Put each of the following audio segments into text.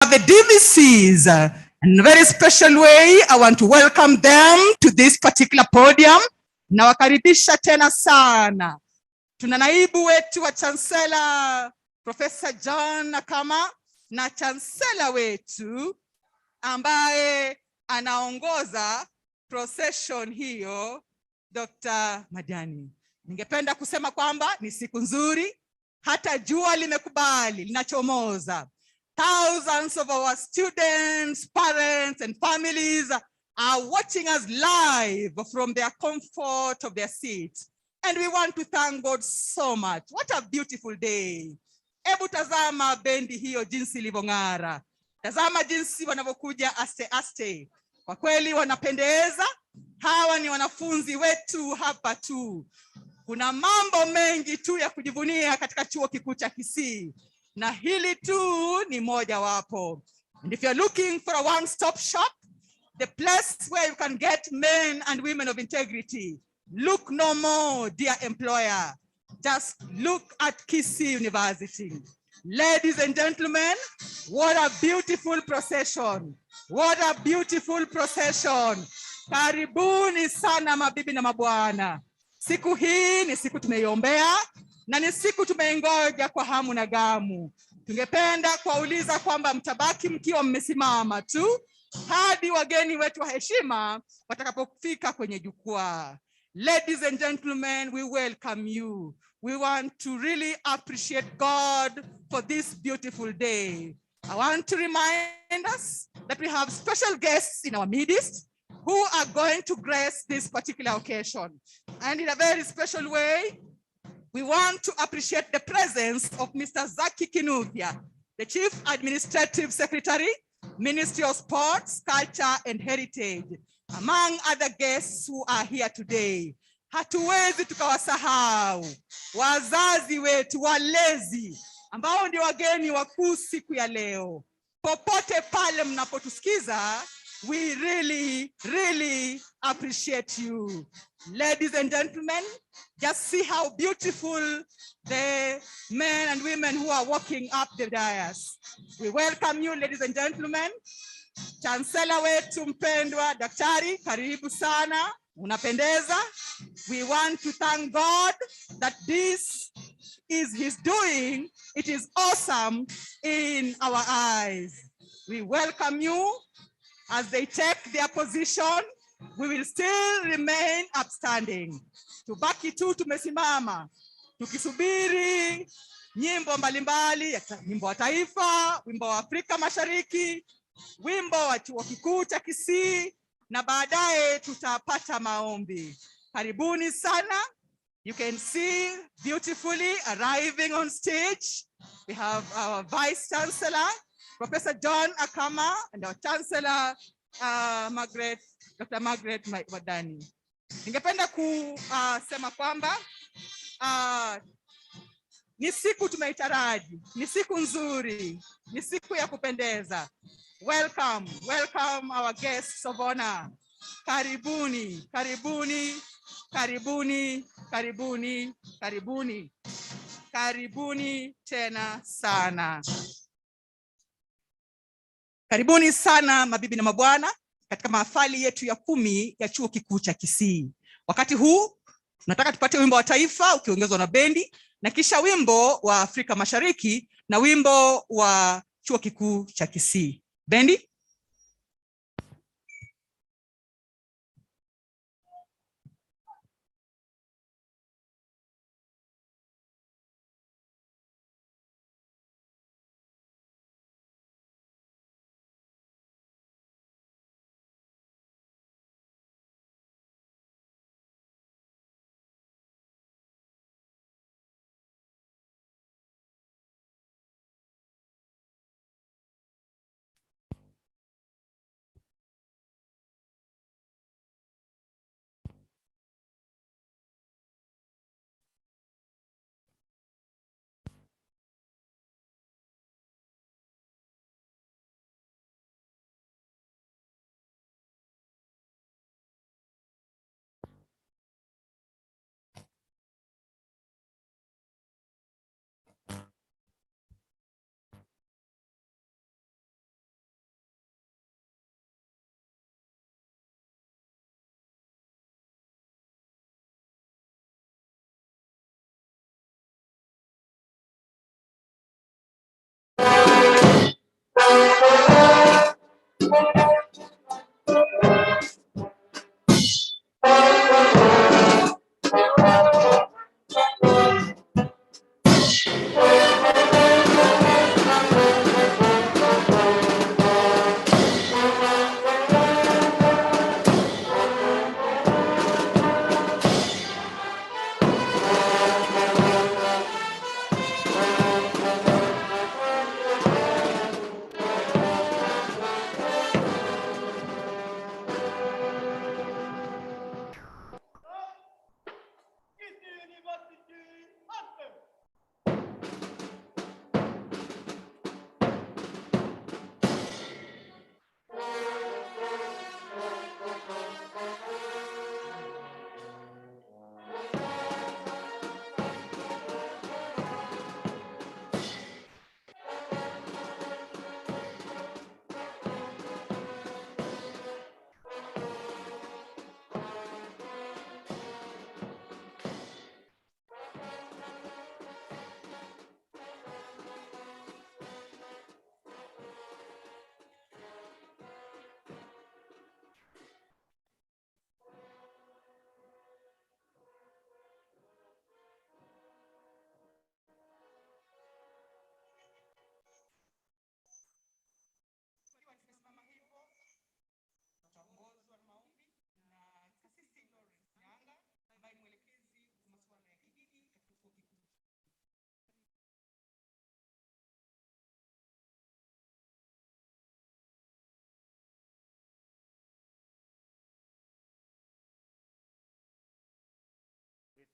The DVCs, in a very special way, I want to welcome them to this particular podium. Nawakaribisha tena sana. Tuna naibu wetu wa Chancellor Professor John Nakama na Chancellor wetu ambaye anaongoza procession hiyo, Dr. Madani. Ningependa kusema kwamba ni siku nzuri, hata jua limekubali, linachomoza. Thousands of our students, parents, and families are watching us live from their comfort of their seats. And we want to thank God so much. What a beautiful day. Ebu tazama bendi hiyo jinsi livongara. Tazama jinsi wanavyokuja aste aste. Kwa kweli wanapendeza. Hawa ni wanafunzi wetu hapa tu. Kuna mambo mengi tu ya kujivunia katika chuo kikuu cha Kisii. Na hili tu ni moja wapo. And if you're looking for a one-stop shop, the place where you can get men and women of integrity, look no more, dear employer. Just look at Kisii University. Ladies and gentlemen, what a beautiful procession. What a beautiful procession. Karibuni sana mabibi na mabwana. Siku hii ni siku tumeiombea na ni siku tumeingoja kwa hamu na gamu. Tungependa kuwauliza kwamba mtabaki mkiwa mmesimama tu hadi wageni wetu wa heshima watakapofika kwenye jukwaa. Ladies and gentlemen, we welcome you. We want to really appreciate God for this beautiful day. I want to remind us that we have special guests in our midst who are going to grace this particular occasion. And in a very special way, we want to appreciate the presence of Mr. Zaki Kinuthia, the Chief Administrative Secretary, Ministry of Sports, Culture and Heritage, among other guests who are here today. Hatuwezi tukawasahau wazazi wetu, walezi ambao ndio wageni wakuu siku ya leo. Popote pale mnapotusikiza, we really appreciate you. Ladies and gentlemen, just see how beautiful the men and women who are walking up the dais. We welcome you, ladies and gentlemen. Chancellor wetu mpendwa, Daktari, karibu sana, unapendeza. We want to thank God that this is his doing. It is awesome in our eyes. We welcome you. As they take their position, we will still remain upstanding. Tubaki tu tumesimama, tukisubiri nyimbo mbalimbali, wimbo wa taifa, wimbo wa Afrika Mashariki, wimbo wa chuo kikuu cha Kisii, na baadaye tutapata maombi. Karibuni sana. You can see beautifully arriving on stage. We have our Vice Chancellor, Professor John Akama, and our Chancellor, Dr. Margaret Wadani. Ningependa kusema kwamba ni siku tumeitaraji, ni siku nzuri, ni siku ya kupendeza. Welcome, welcome our guests of honor. Karibuni, karibuni, karibuni, karibuni, karibuni. Karibuni tena sana. Karibuni sana mabibi na mabwana katika mahafali yetu ya 10 ya chuo kikuu cha Kisii. Wakati huu tunataka tupate wimbo wa taifa ukiongezwa na bendi, na kisha wimbo wa Afrika Mashariki na wimbo wa chuo kikuu cha Kisii. Bendi? We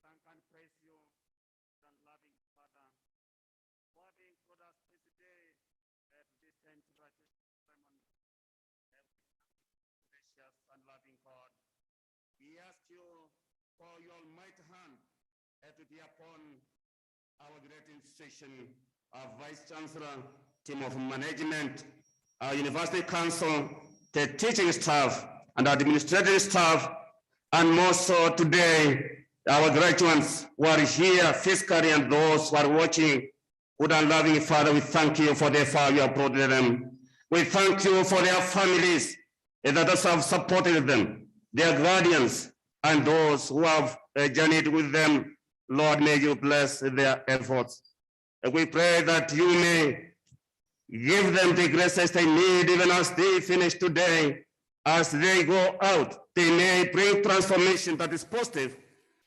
thank and praise you, and loving Father, for being with us this day at this graduation ceremony. Precious and loving God, we ask you for your mighty hand to be upon our great institution, our Vice Chancellor, team of management, our University Council, the teaching staff, and administrative staff, and more so today, our graduates who are here physically and those who are watching. Good and loving Father, we thank you for the far you have brought them. We thank you for their families that have supported them, their guardians, and those who have journeyed with them. Lord, may you bless their efforts. And we pray that you may give them the graces they need even as they finish today. As they go out, they may bring transformation that is positive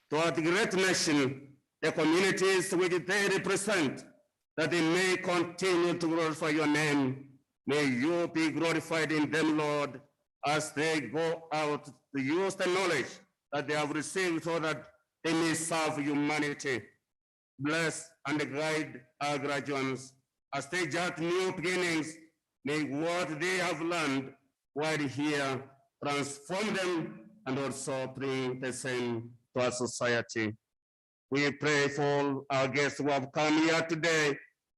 toward the great nation, the communities which they represent, that they may continue to glorify your name. May you be glorified in them, Lord, as they go out to use the knowledge that they have received so that they may serve humanity. Bless and guide our graduates as they judge new beginnings. May what they have learned while here transform them and also bring the same to our society. We pray for our guests who have come here today,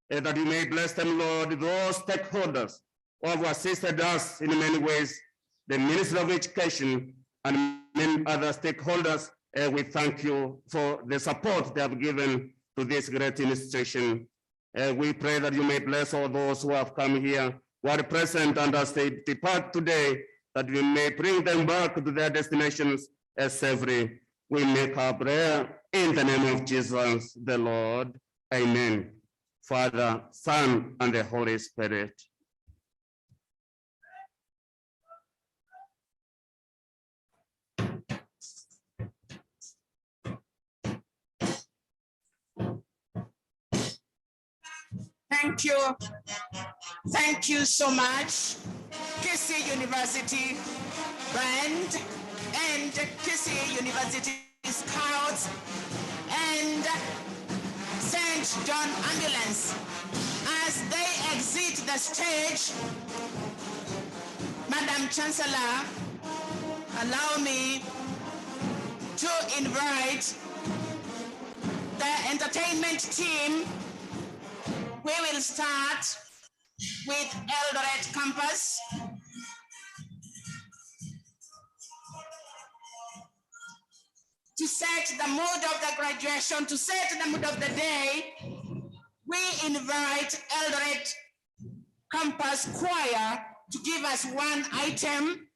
that you may bless them, Lord, those stakeholders who have assisted us in many ways, the Ministry of Education and many other stakeholders. We thank you for the support they have given to this great institution. We pray that you may bless all those who have come here, who are present, and as they depart today, that we may bring them back to their destinations safely. We make our prayer in the name of Jesus, the Lord. Amen. Father, Son, and the Holy Spirit. Thank you. Thank you so much, Kisii University Band and Kisii University Scouts and St. John Ambulance. As they exit the stage, Madam Chancellor, allow me to invite the entertainment team. We will start with Eldoret campus. To set the mood of the graduation, to set the mood of the day, we invite Eldoret campus choir to give us one item,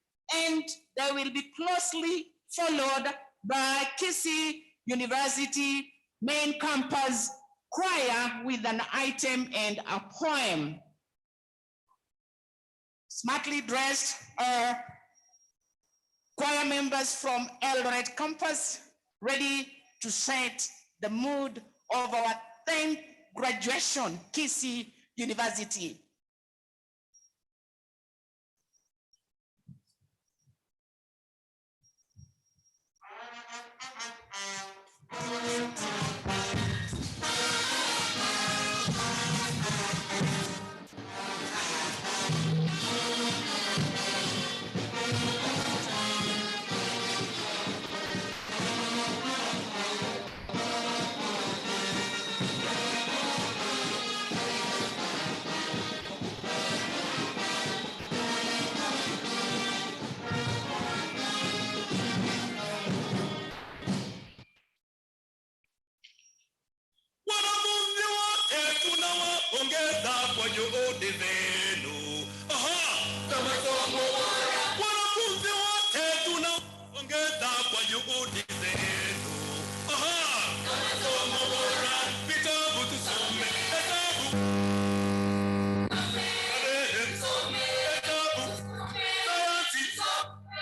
and they will be closely followed by Kisii University main campus choir with an item and a poem. Smartly dressed choir members from Eldoret campus, ready to set the mood of our 10th graduation, Kisii University. Ongeza kwa juhudi zenu. Wanafunzi wote tunaongeza kwa juhudi zenu. Masomo bora, vitabu tusome, hesabu. Sayansi,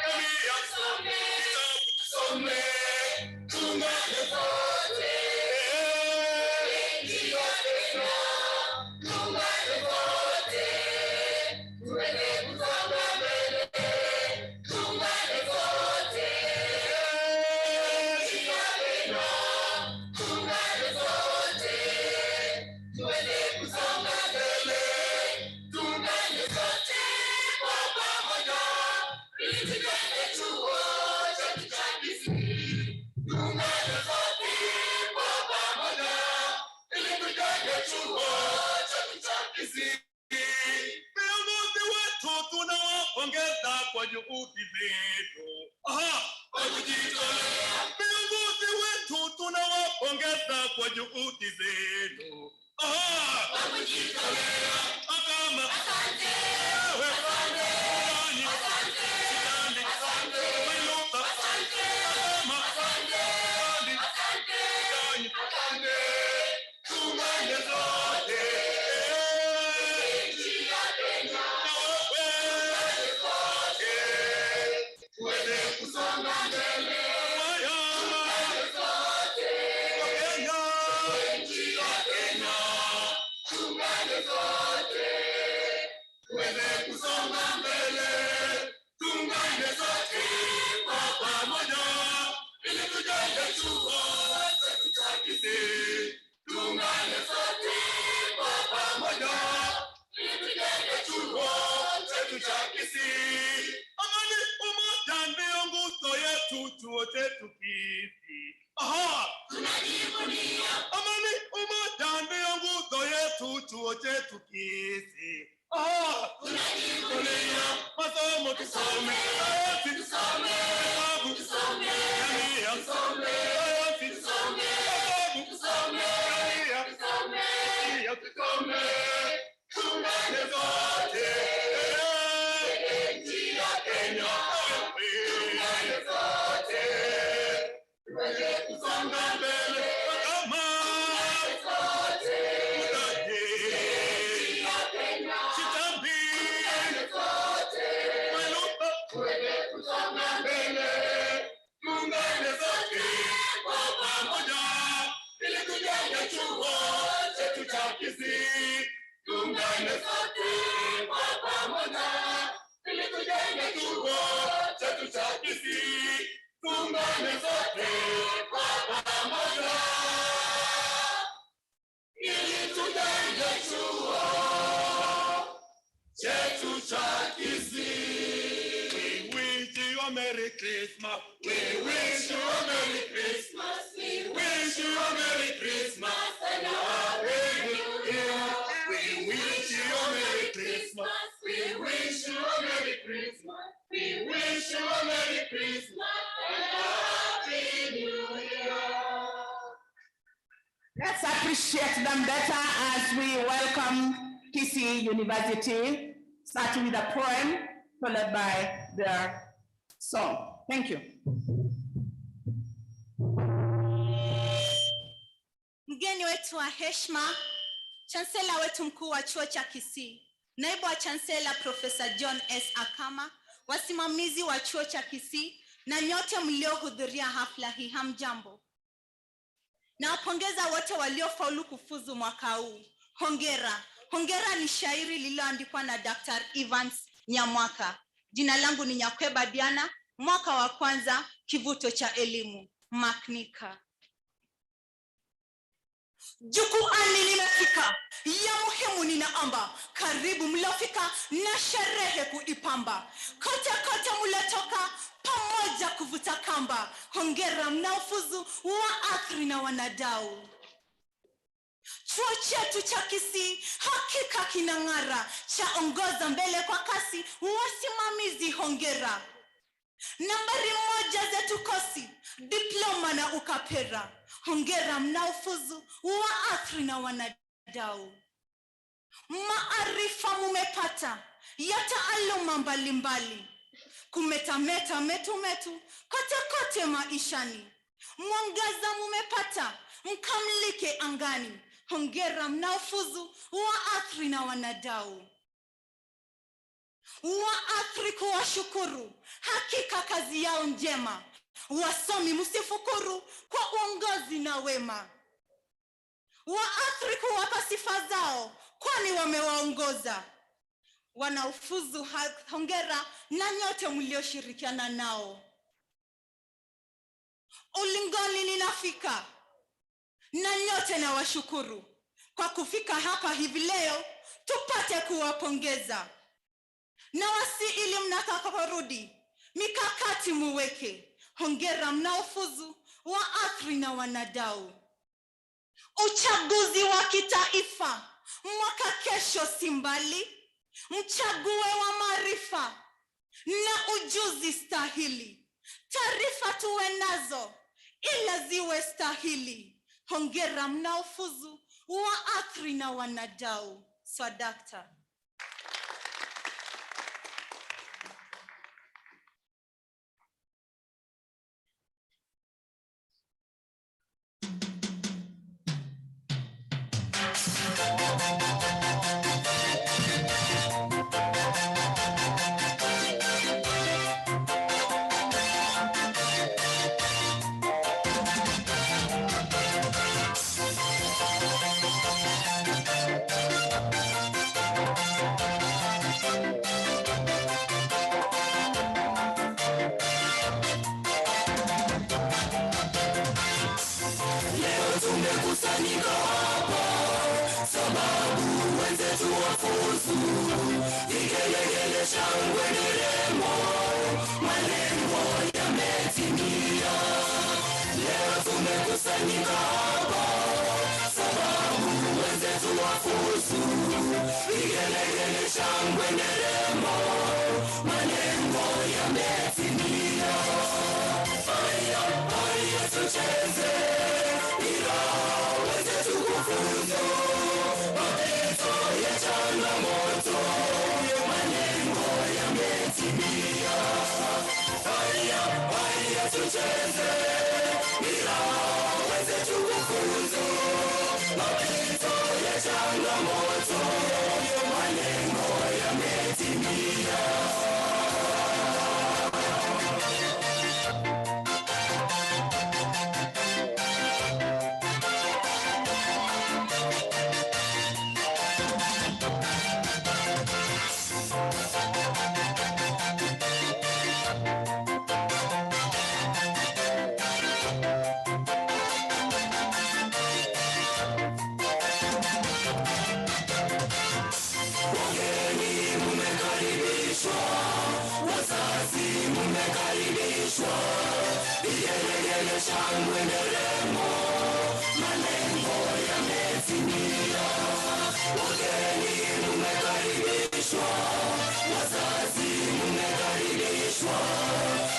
kemia, vitabu tusome. Tuungane sote. Ongeza kwa juhudi zetu. Kwa kujitolea. Viongozi wetu tunawapongeza kwa juhudi zetu. Kwa kujitolea. Kama asante. Asante. Asante. Asante. Asante. Asante. Asante. Tuungane sote. Chuo chetu Kisii. Tunajivunia. Amani, umoja ndio nguzo yetu, chuo chetu Kisii. Tunajivunia. Masomo tusome, sayansi tusome, hesabu tusome, kemia tusome, sayansi tusome, hesabu tusome, kemia tusome, tusome. Tuungane sote. Nchi ya Kenya. Tuungane sote kwa pamoja ili tujenge chuo chetu cha Kisii. Tuungane sote kwa pamoja ili tujenge chuo chetu cha Kisii. We wish you a Merry Christmas. We wish you a Merry Christmas. We wish you a Merry Christmas and a Happy New Year. We wish you a Merry Christmas. We wish you a Merry Christmas. We wish you a Merry Christmas and a Happy New Year. Let's appreciate them better as we welcome Kisii University start with a poem followed by their song. Thank you. Mgeni wetu wa heshima, chancellor wetu mkuu wa chuo cha Kisii, naibu wa chancellor Professor John S. Akama, wasimamizi wa chuo cha Kisii na nyote mliohudhuria hafla hii, hamjambo. Nawapongeza wote waliofaulu kufuzu mwaka huu. Hongera. Hongera ni shairi lililoandikwa na Dr. Evans Nyamwaka. Jina langu ni Nyakweba Diana, mwaka wa kwanza, kivuto cha elimu, Maknika. Jukwani nimefika, ya muhimu ninaomba, karibu mlofika na sherehe kuipamba. Kote kote mletoka, pamoja kuvuta kamba. Hongera mnaofuzu wa athiri na wanadau. Chuo chetu cha Kisii hakika kinang'ara, chaongoza mbele kwa kasi, wasimamizi hongera. Nambari 1 zetu kosi, diploma na ukapera. Hongera mnaofuzu wa athiri na wanadau. Maarifa mumepata ya taaluma mbalimbali, kumetameta metu kote kote maishani. Mwangaza mumepata mkamlike angani. Hongera mnaofuzu wa athiri na wanadau. Wa athiri kuwashukuru, hakika kazi yao njema. Wasomi msifukuru kwa uongozi na wema. Wa athiri kuwapa sifa zao, kwani wamewaongoza. Wanaofuzu hongera na nyote mlioshirikiana nao. Ulingoni ninafika, na nyote na washukuru kwa kufika hapa hivi leo tupate kuwapongeza. Na wasi ili mnatakaporudi, mikakati muweke. Hongera mnaofuzu wa athiri na wanadau. Uchaguzi wa kitaifa, mwaka kesho simbali. Mchague wa maarifa na ujuzi stahili. Taarifa tuwe nazo, ila ziwe stahili. Hongera mnaofuzu wa athiri na wanadau. Swadakta. Tumekusanyika hapa sababu wenzetu wafuzu. Vigelegele, shangwe, nderemo, malengo yametimia. Leo tumekusanyika hapa sababu wenzetu wafuzu. Vigelegele, shangwe, nderemo, malengo yametimia. Haya, haya tucheze, mapito ya changamoto, malengo yametimia. Haya, haya tucheze, bila wenzetu kufuzu. Mapito ya changamoto, malengo yametimia. Vigelegele, shangwe, nderemo, malengo yametimia. Wageni mmekaribishwa, wazazi mmekaribishwa.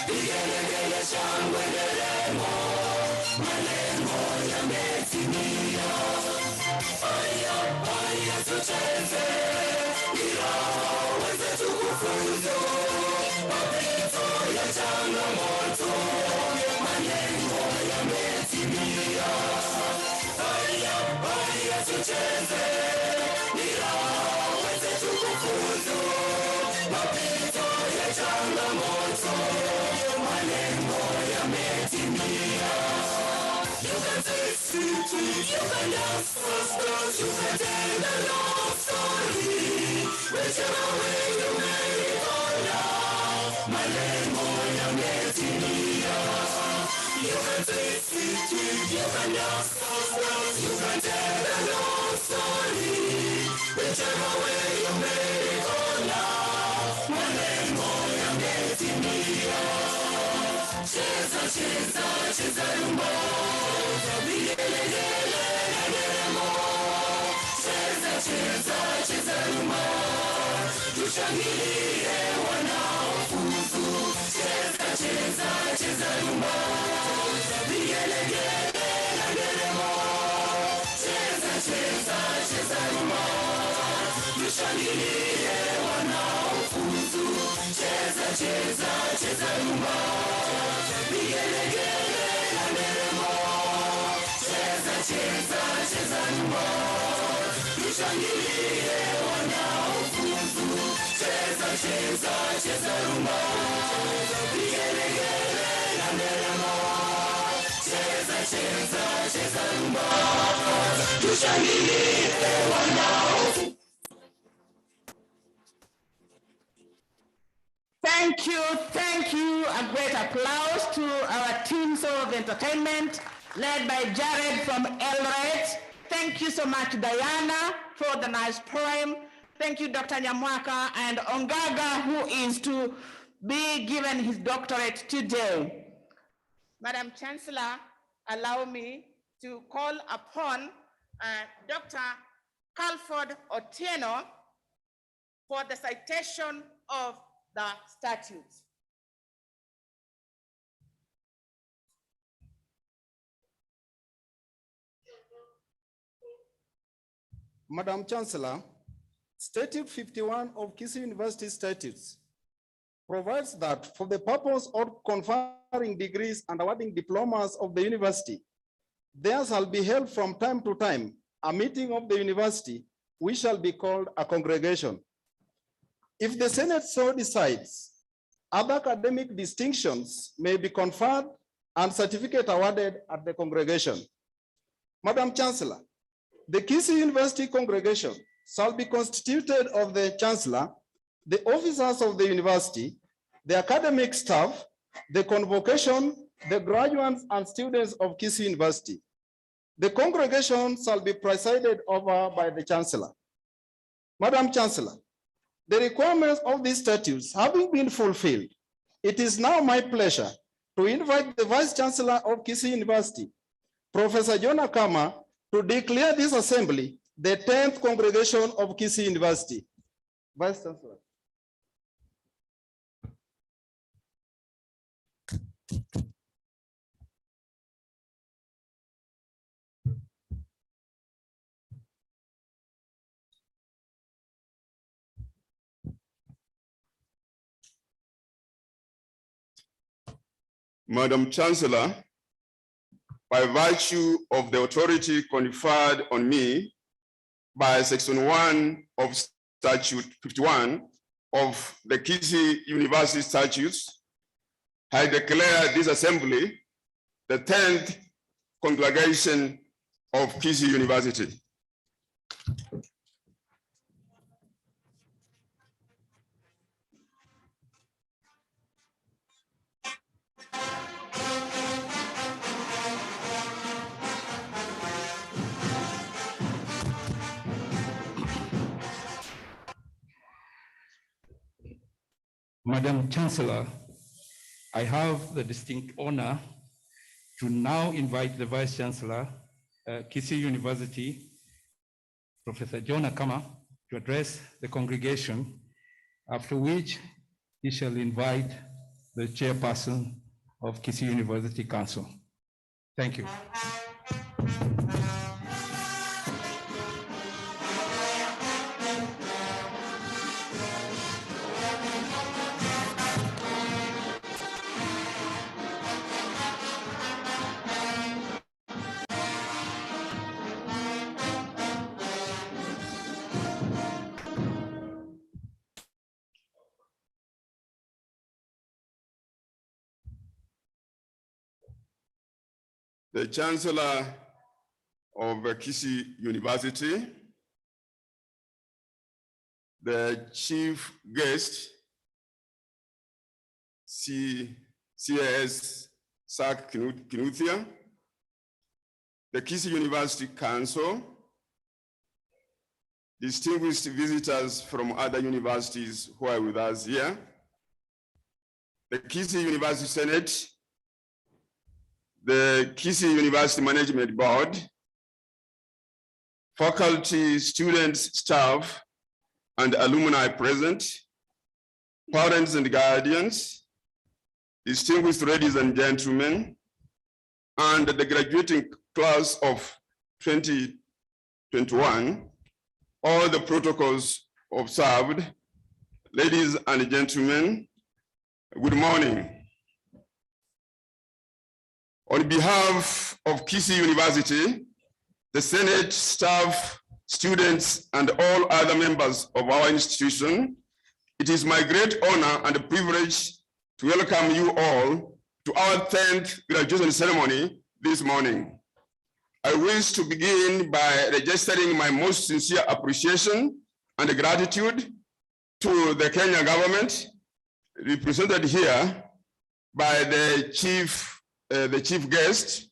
Vigelegele, shangwe, nderemo, malengo yametimia. Haya, haya tucheze, bila wenzetu tukufuzu, mapito ya changamoto, malengo yametimia. Haya, haya tucheze, ila wenzetu kufuzu, mapito ya changamoto, malengo yametimia. You can taste it, you can dance faster, you can tell the love story. Whichever way you make it all now, malengo yametimia. You can taste it, you can dance faster, you can tell the love story. Whichever way you make it all now, malengo yametimia. Cheza, cheza, cheza rumba, vigelegele na nderemo. Cheza, cheza, cheza rumba, tushangilie wanaofuzu. Cheza, cheza, cheza rumba, vigelegele na nderemo. Cheza, cheza, cheza rumba, tushangilie wanaofuzu. Cheza, cheza, cheza rumba, vigelegele na nderemo. Cheza, cheza, cheza rumba, tushangilie wanaofuzu. Cheza, cheza, cheza rumba, vigelegele na nderemo. Cheza, cheza, cheza rumba, tushangilie wanaofuzu. Thank you. A great applause to our teams of entertainment led by Jared from Eldoret. Thank you so much, Diana, for the nice poem. Thank you, Dr. Nyamwaka and Ongaga, who is to be given his doctorate today. Madam Chancellor, allow me to call upon Dr. Calford Otieno for the citation of the statutes. Madam Chancellor, Statute 51 of Kisii University Statutes provides that for the purpose of conferring degrees and awarding diplomas of the university, there shall be held from time to time a meeting of the university, which shall be called a congregation. If the Senate so decides, other academic distinctions may be conferred and certificate awarded at the congregation. Madam Chancellor, the Kisii University congregation shall be constituted of the Chancellor, the officers of the university, the academic staff, the convocation, the graduates and students of Kisii University. The congregation shall be presided over by the Chancellor. Madam Chancellor, the requirements of these statutes having been fulfilled, it is now my pleasure to invite the Vice Chancellor of Kisii University, Professor John Akama, to declare this assembly the 10th congregation of Kisii University. Vice Chancellor. Madam Chancellor, by virtue of the authority conferred on me by Section 1 of Statute 51 of the Kisii University Statutes, I declare this assembly the 10th congregation of Kisii University. Madam Chancellor, I have the distinct honor to now invite the Vice Chancellor, Kisii University, Professor John Akama, to address the congregation, after which he shall invite the chairperson of Kisii University Council. Thank you. the Chancellor of Kisii University, the chief guest, CAS Sak Kinuthia, the Kisii University Council, distinguished visitors from other universities who are with us here, the Kisii University Senate, the Kisii University Management Board, faculty, students, staff, and alumni present, parents and guardians, distinguished ladies and gentlemen, and the graduating class of 2021, all the protocols observed. Ladies and gentlemen, good morning. On behalf of Kisii University, the Senate, staff, students, and all other members of our institution, it is my great honor and privilege to welcome you all to our 10th graduation ceremony this morning. I wish to begin by registering my most sincere appreciation and gratitude to the Kenya government, represented here by the chief guest,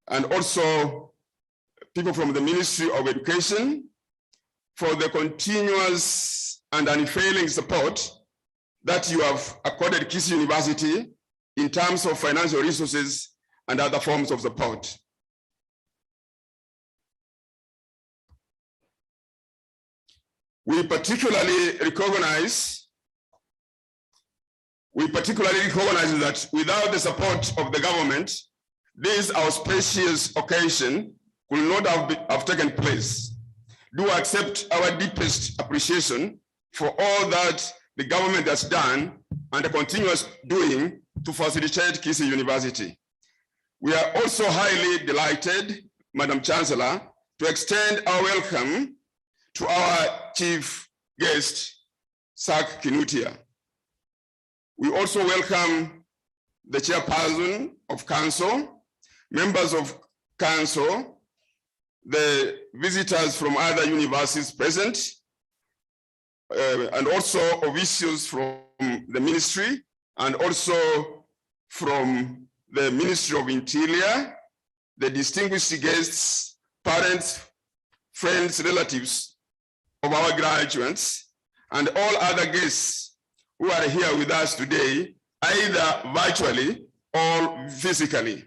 and also people from the Ministry of Education, for the continuous and unfailing support that you have accorded Kisii University in terms of financial resources and other forms of support. We particularly recognize that without the support of the government, this auspicious occasion will not have taken place. Do accept our deepest appreciation for all that the government has done and continues doing to facilitate Kisii University. We are also highly delighted, Madam Chancellor, to extend our welcome to our chief guest, Sak Kinuthia. We also welcome the chairperson of council, members of council, the visitors from other universities present, and also officials from the ministry, and also from the Ministry of Interior, the distinguished guests, parents, friends, relatives of our graduates, and all other guests who are here with us today, either virtually or physically.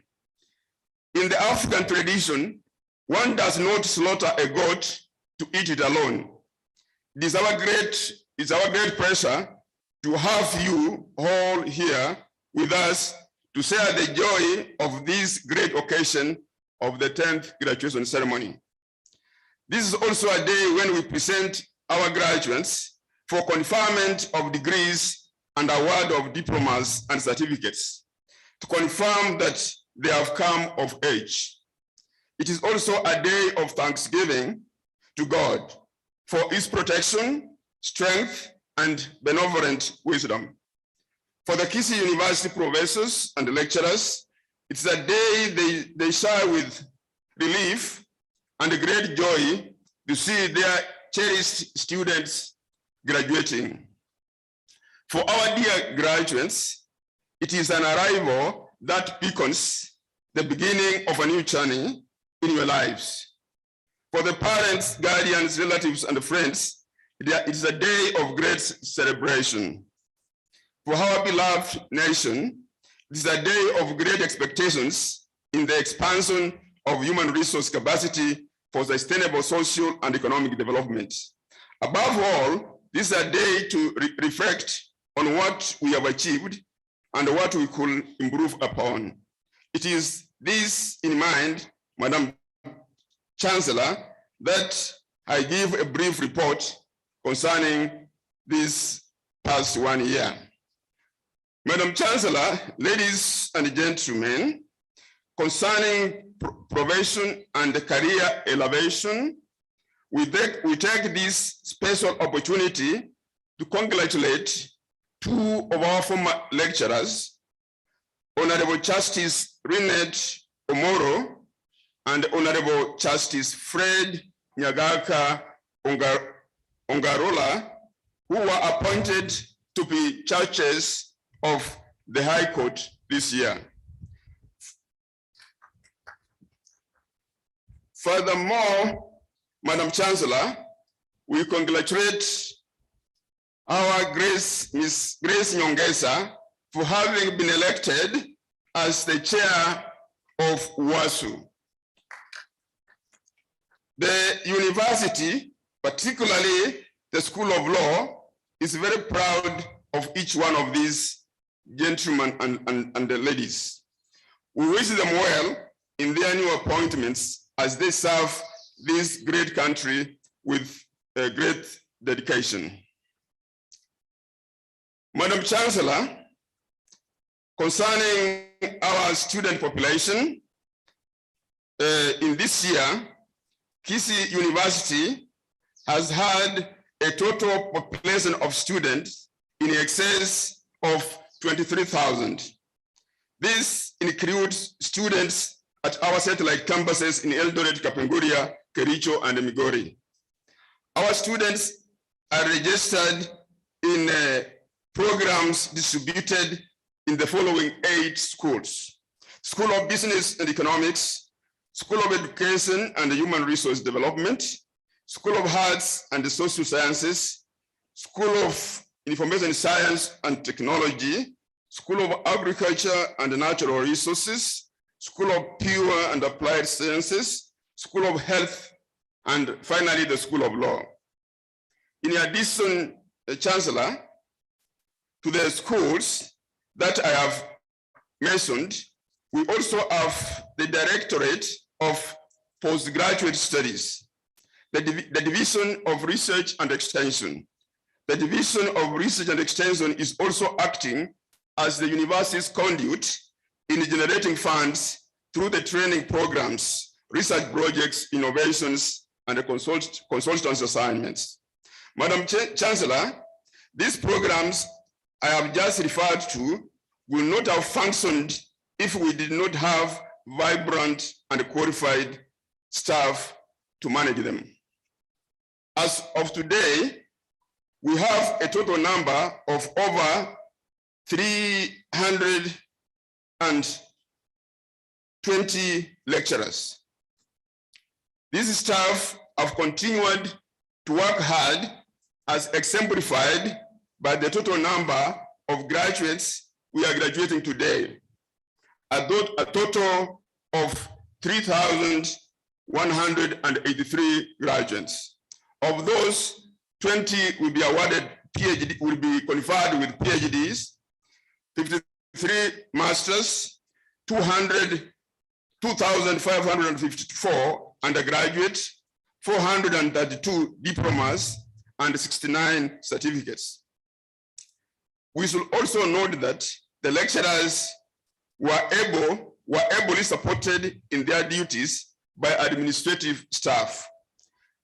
In the African tradition, one does not slaughter a goat to eat it alone. It's our great pleasure to have you all here with us to share the joy of this great occasion of the 10th graduation ceremony. This is also a day when we present our graduates for conferment of degrees and award of diplomas and certificates to confirm that they have come of age. It is also a day of thanksgiving to God for his protection, strength, and benevolent wisdom. For the Kisii University professors and lecturers, it's a day they share with relief and a great joy to see their cherished students graduating. For our dear graduates, it is an arrival that beacons the beginning of a new journey in your lives. For the parents, guardians, relatives, and friends, it is a day of great celebration. For our beloved nation, it is a day of great expectations in the expansion of human resource capacity for sustainable social and economic development. Above all, this is a day to reflect on what we have achieved and what we could improve upon. It is this in mind, Madam Chancellor, that I give a brief report concerning this past 1 year. Madam Chancellor, ladies and gentlemen, concerning probation and career elevation, we take this special opportunity to congratulate two of our former lecturers, Honorable Justice Rinette Omoro and Honorable Justice Fred Nyagaka Ongarola, who were appointed to be judges of the High Court this year. Furthermore, Madam Chancellor, we congratulate our Miss Grace Nyongesa for having been elected as the chair of WASU. The university, particularly the School of Law, is very proud of each one of these gentlemen and the ladies. We wish them well in their new appointments as they serve this great country with a great dedication. Madam Chancellor, concerning our student population, in this year, Kisii University has had a total population of students in excess of 23,000. This includes students at our satellite campuses in Eldoret, Kapenguria, Kericho, and Migori. Our students are registered in programs distributed in the following 8 schools: School of Business and Economics, School of Education and Human Resource Development, School of Arts and Social Sciences, School of Information Science and Technology, School of Agriculture and Natural Resources, School of Pure and Applied Sciences, School of Health, and finally the School of Law. In addition, Chancellor, to the schools that I have mentioned, we also have the Directorate of Postgraduate Studies, the Division of Research and Extension. The Division of Research and Extension is also acting as the university's conduit in generating funds through the training programs, research projects, innovations, and the consultants assignments. Madam Chancellor, these programs I have just referred to will not have functioned if we did not have vibrant and qualified staff to manage them. As of today, we have a total number of over 320 lecturers. These staff have continued to work hard as exemplified by the total number of graduates we are graduating today. A total of 3,183 graduates. Of those, 20 will be awarded PhD, will be qualified with PhDs, 53 masters, 2,554 undergraduates, 432 diplomas, and 69 certificates. We should also note that the lecturers were ably supported in their duties by administrative staff.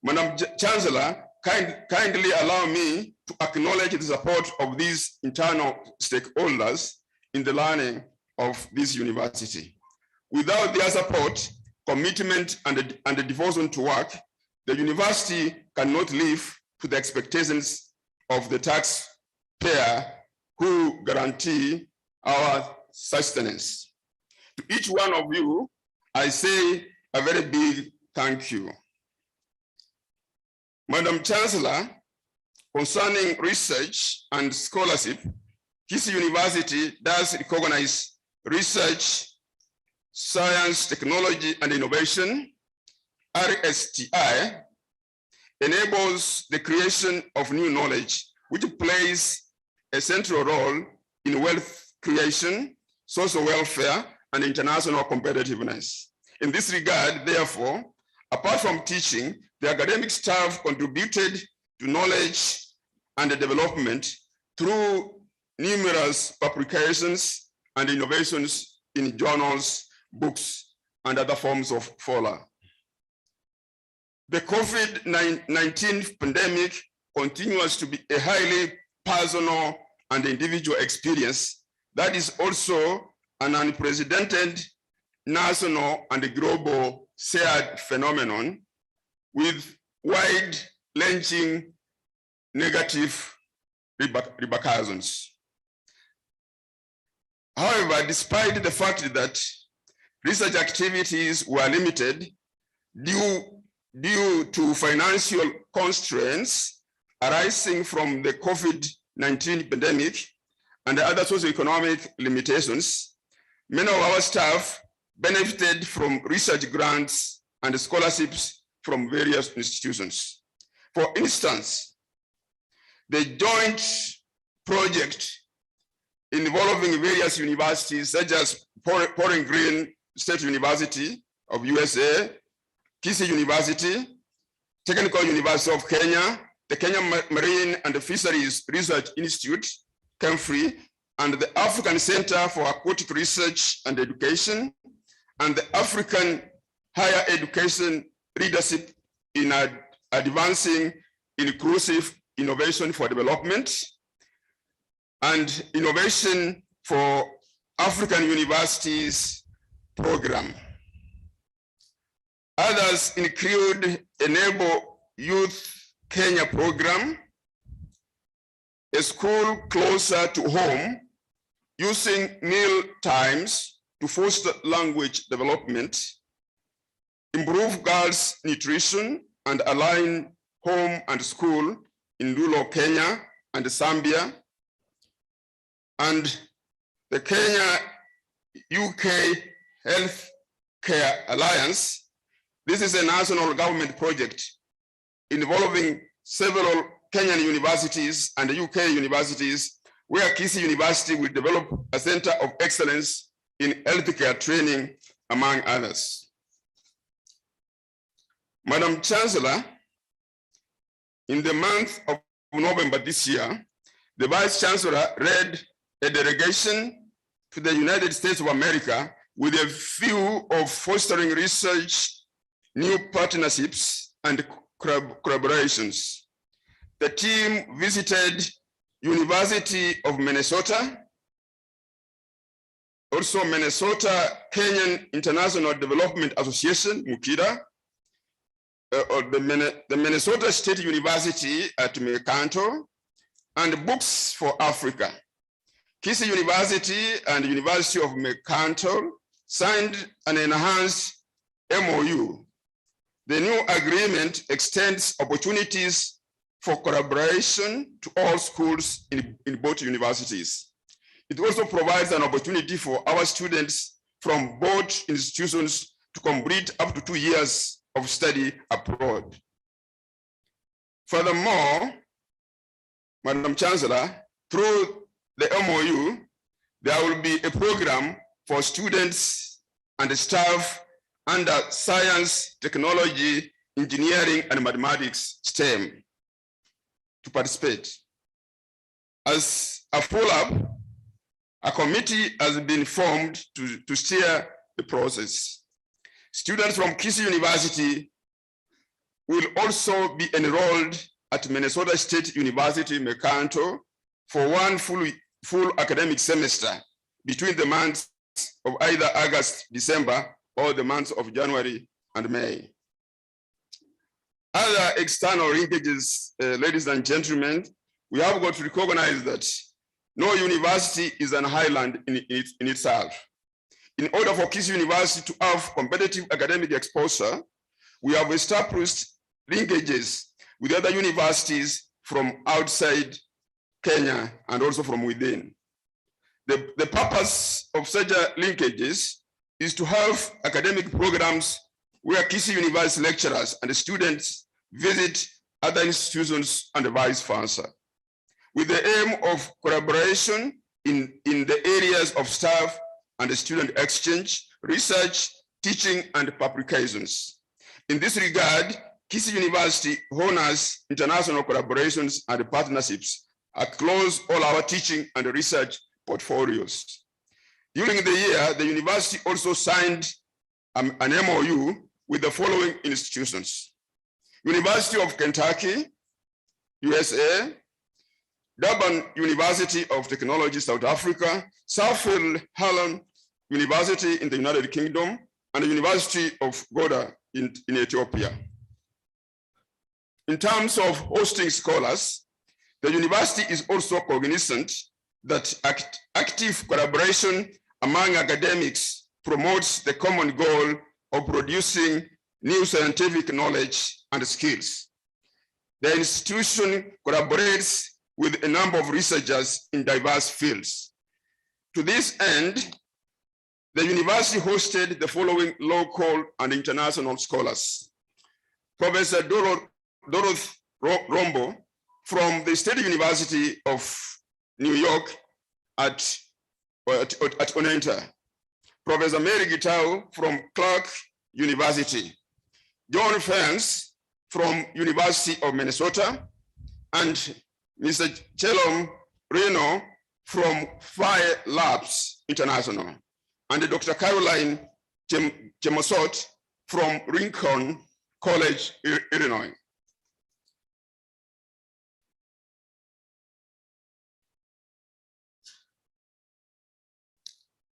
Madam Chancellor, kindly allow me to acknowledge the support of these internal stakeholders in the learning of this university. Without their support, commitment, and the devotion to work, the university cannot live to the expectations of the taxpayer who guarantee our sustenance. To each one of you, I say a very big thank you. Madam Chancellor, concerning research and scholarship, Kisii University does recognize research, science, technology, and innovation. RSTI enables the creation of new knowledge, which plays a central role in wealth creation, social welfare, and international competitiveness. In this regard, therefore, apart from teaching, the academic staff contributed to knowledge and development through numerous publications and innovations in journals, books, and other forms of follow. The COVID-19 pandemic continues to be a highly personal and individual experience that is also an unprecedented national and global shared phenomenon with wide-ranging negative repercussions. However, despite the fact that research activities were limited due to financial constraints arising from the COVID-19 pandemic and other socioeconomic limitations, many of our staff benefited from research grants and scholarships from various institutions. For instance, the joint project involving various universities such as Bowling Green State University of USA, Kisii University, Technical University of Kenya, the Kenya Marine and Fisheries Research Institute, CAMFRI, and the African Center for Aquatic Research and Education, and the African Higher Education Leadership in Advancing Inclusive Innovation for Development, and Innovation for African Universities program. Others include Enable Youth Kenya program, a school closer to home, using meal times to foster language development, improve girls' nutrition, and align home and school in rural Kenya and Zambia, and the Kenya-UK Health Care Alliance. This is a national government project involving several Kenyan universities and UK universities, where Kisii University will develop a center of excellence in healthcare training, among others. Madam Chancellor, in the month of November this year, the Vice Chancellor led a delegation to the United States of America with a view of fostering research, new partnerships, and collaborations. The team visited University of Minnesota, also Minnesota Kenyan International Development Association, MUKIDA, the Minnesota State University at Mercanto, and Books for Africa. Kisii University and University of Mercanto signed an enhanced MOU. The new agreement extends opportunities for collaboration to all schools in both universities. It also provides an opportunity for our students from both institutions to complete up to 2 years of study abroad. Furthermore, Madam Chancellor, through the MOU, there will be a program for students and staff under science, technology, engineering, and mathematics, STEM, to participate. As a follow-up, a committee has been formed to steer the process. Students from Kisii University will also be enrolled at Minnesota State University, Mercanto, for one full academic semester between the months of either August, December, or the months of January and May. Other external linkages, ladies and gentlemen, we have got to recognize that no university is an island in itself. In order for Kisii University to have competitive academic exposure, we have established linkages with other universities from outside Kenya and also from within. The purpose of such linkages is to have academic programs where Kisii University lecturers and students visit other institutions and vice versa, with the aim of collaboration in the areas of staff and student exchange, research, teaching, and publications. In this regard, Kisii University honors international collaborations and partnerships across all our teaching and research portfolios. During the year, the university also signed an MOU with the following institutions: University of Kentucky, USA, Durban University of Technology, South Africa, Southfield Hallam University in the United Kingdom and the University of Goda in Ethiopia. In terms of hosting scholars, the university is also cognizant that active collaboration among academics promotes the common goal of producing new scientific knowledge and skills. The institution collaborates with a number of researchers in diverse fields. To this end, the university hosted the following local and international scholars. Professor Dorothy Rombo from the State University of New York at Onenta. Professor Mary Gitau from Clark University. John Fens from University of Minnesota, and Mr. Chelom Reno from Fire Labs International, and Dr. Caroline Chemosot from Rincon College, Illinois.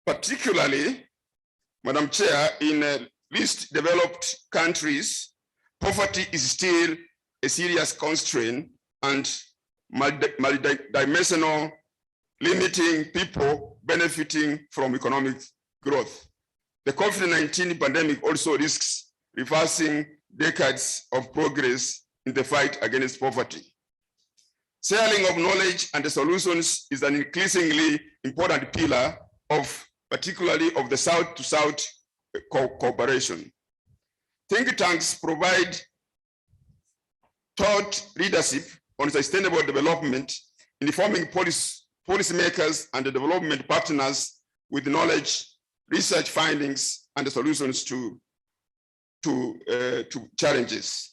Particularly, Madam Chair, in least developed countries, poverty is still a serious constraint and multidimensional, limiting people benefiting from economic growth. The COVID-19 pandemic also risks reversing decades of progress in the fight against poverty. Sharing of knowledge and the solutions is an increasingly important pillar of particularly of the South-to-South cooperation. Think tanks provide thought leadership on sustainable development, informing policymakers and the development partners with knowledge, research findings, and the solutions to challenges.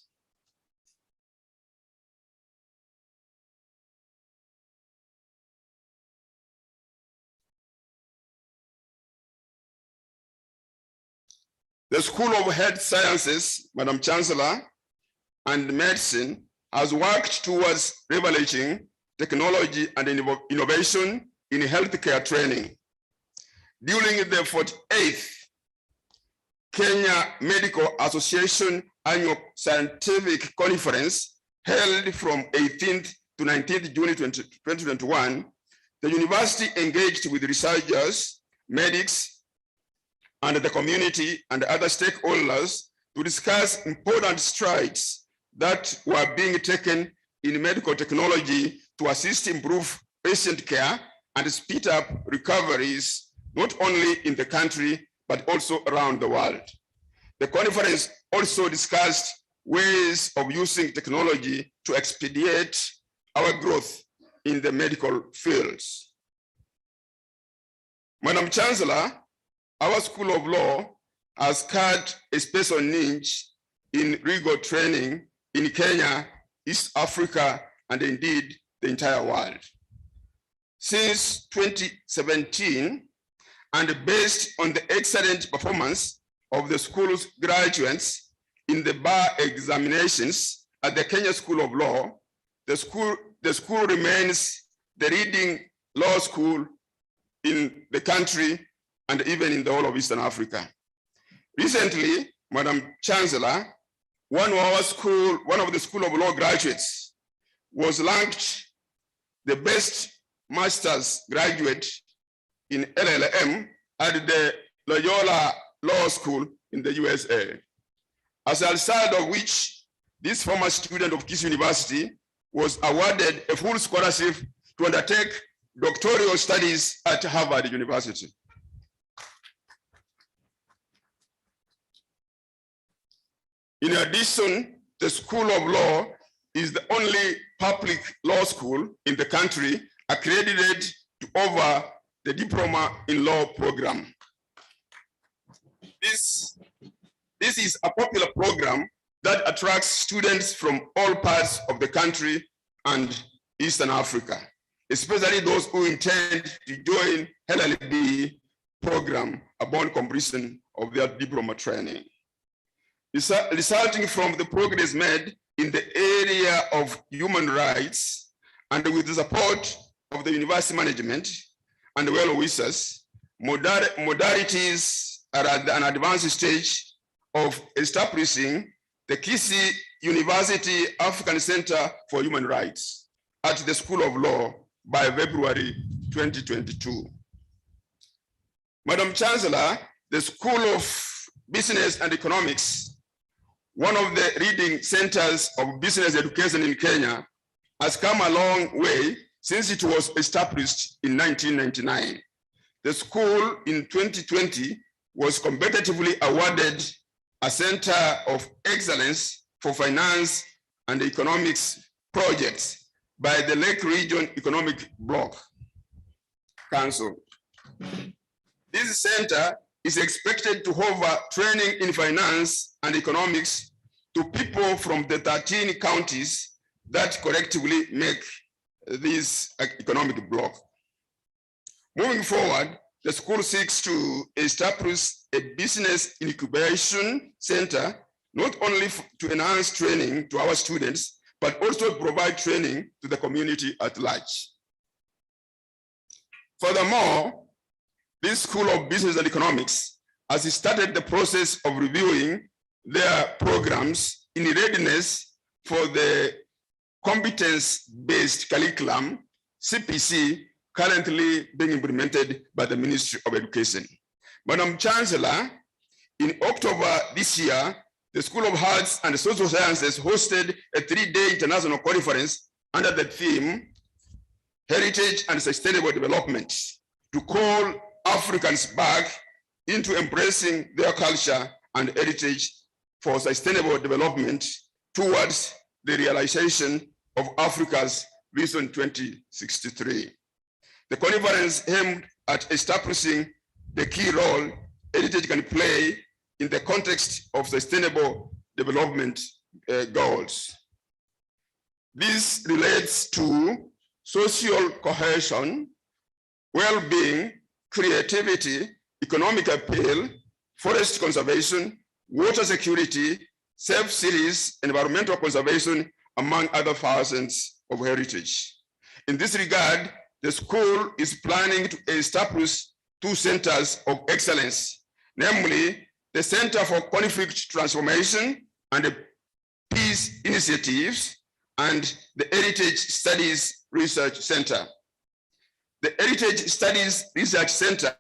The School of Health Sciences, Madam Chancellor, and Medicine has worked towards leveraging technology and innovation in healthcare training. During the 48th Kenya Medical Association Annual Scientific Conference held from 18th to 19th June 2021, the university engaged with researchers, medics, and the community and other stakeholders to discuss important strides that were being taken in medical technology to assist improve patient care and speed up recoveries, not only in the country, but also around the world. The conference also discussed ways of using technology to expedite our growth in the medical fields. Madam Chancellor, our School of Law has had a special niche in legal training in Kenya, East Africa, and indeed the entire world. Since 2017, and based on the excellent performance of the school's graduates in the bar examinations at the Kenya School of Law, the school remains the leading law school in the country and even in the whole of Eastern Africa. Recently, Madam Chancellor, one of the School of Law graduates was ranked the best master's graduate in LLM at the Loyola Law School in the USA. As a result of which, this former student of Kisii University was awarded a full scholarship to undertake doctoral studies at Harvard University. In addition, the School of Law is the only public law school in the country accredited to offer the Diploma in Law program. This is a popular program that attracts students from all parts of the country and Eastern Africa, especially those who intend to join LLB program upon completion of their diploma training. Resulting from the progress made in the area of human rights and with the support of the university management and well-wishers, modalities are at an advanced stage of establishing the Kisii University African Center for Human Rights at the School of Law by February 2022. Madam Chancellor, the School of Business and Economics, one of the leading centers of business education in Kenya, has come a long way since it was established in 1999. The school in 2020 was competitively awarded a Center of Excellence for Finance and Economics projects by the Lake Region Economic Bloc Council. This center is expected to offer training in finance and economics to people from the 13 counties that collectively make this economic bloc. Moving forward, the school seeks to establish a business incubation center, not only to enhance training to our students, but also provide training to the community at large. Furthermore, this School of Business and Economics has started the process of reviewing their programs in readiness for the competence-based curriculum, CPC, currently being implemented by the Ministry of Education. Madam Chancellor, in October this year, the School of Arts and Social Sciences hosted a 3-day international conference under the theme, Heritage and Sustainable Development, to call Africans back into embracing their culture and heritage for sustainable development towards the realization of Africa's Vision 2063. The conference aimed at establishing the key role heritage can play in the context of sustainable development goals. This relates to social cohesion, well-being, creativity, economic appeal, forest conservation, water security, self-service, environmental conservation, among other facets of heritage. In this regard, the school is planning to establish 2 centers of excellence, namely the Center for Conflict Transformation and Peace Initiatives and the Heritage Studies Research Center. The Heritage Studies Research Center,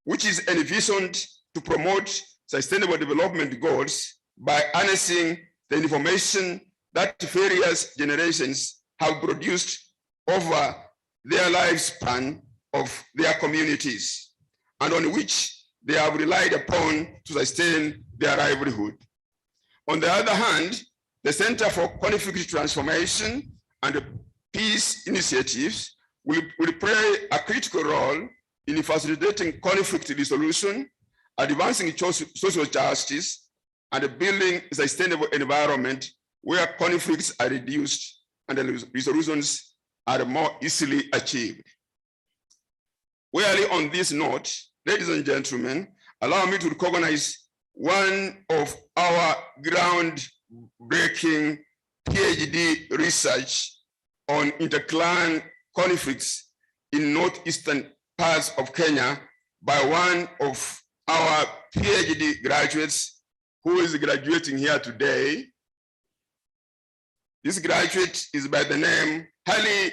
which is envisioned to promote sustainable development goals by harnessing the information that various generations have produced over their lifespan of their communities, and on which they have relied upon to sustain their livelihood. On the other hand, the Center for Conflict Transformation and Peace Initiatives will play a critical role in facilitating conflict resolution, advancing social justice, and building a sustainable environment where conflicts are reduced and resolutions are more easily achieved. Wearily on this note, ladies and gentlemen, allow me to recognize one of our groundbreaking PhD research on interclan conflicts in northeastern parts of Kenya by one of our PhD graduates who is graduating here today. This graduate is by the name Hali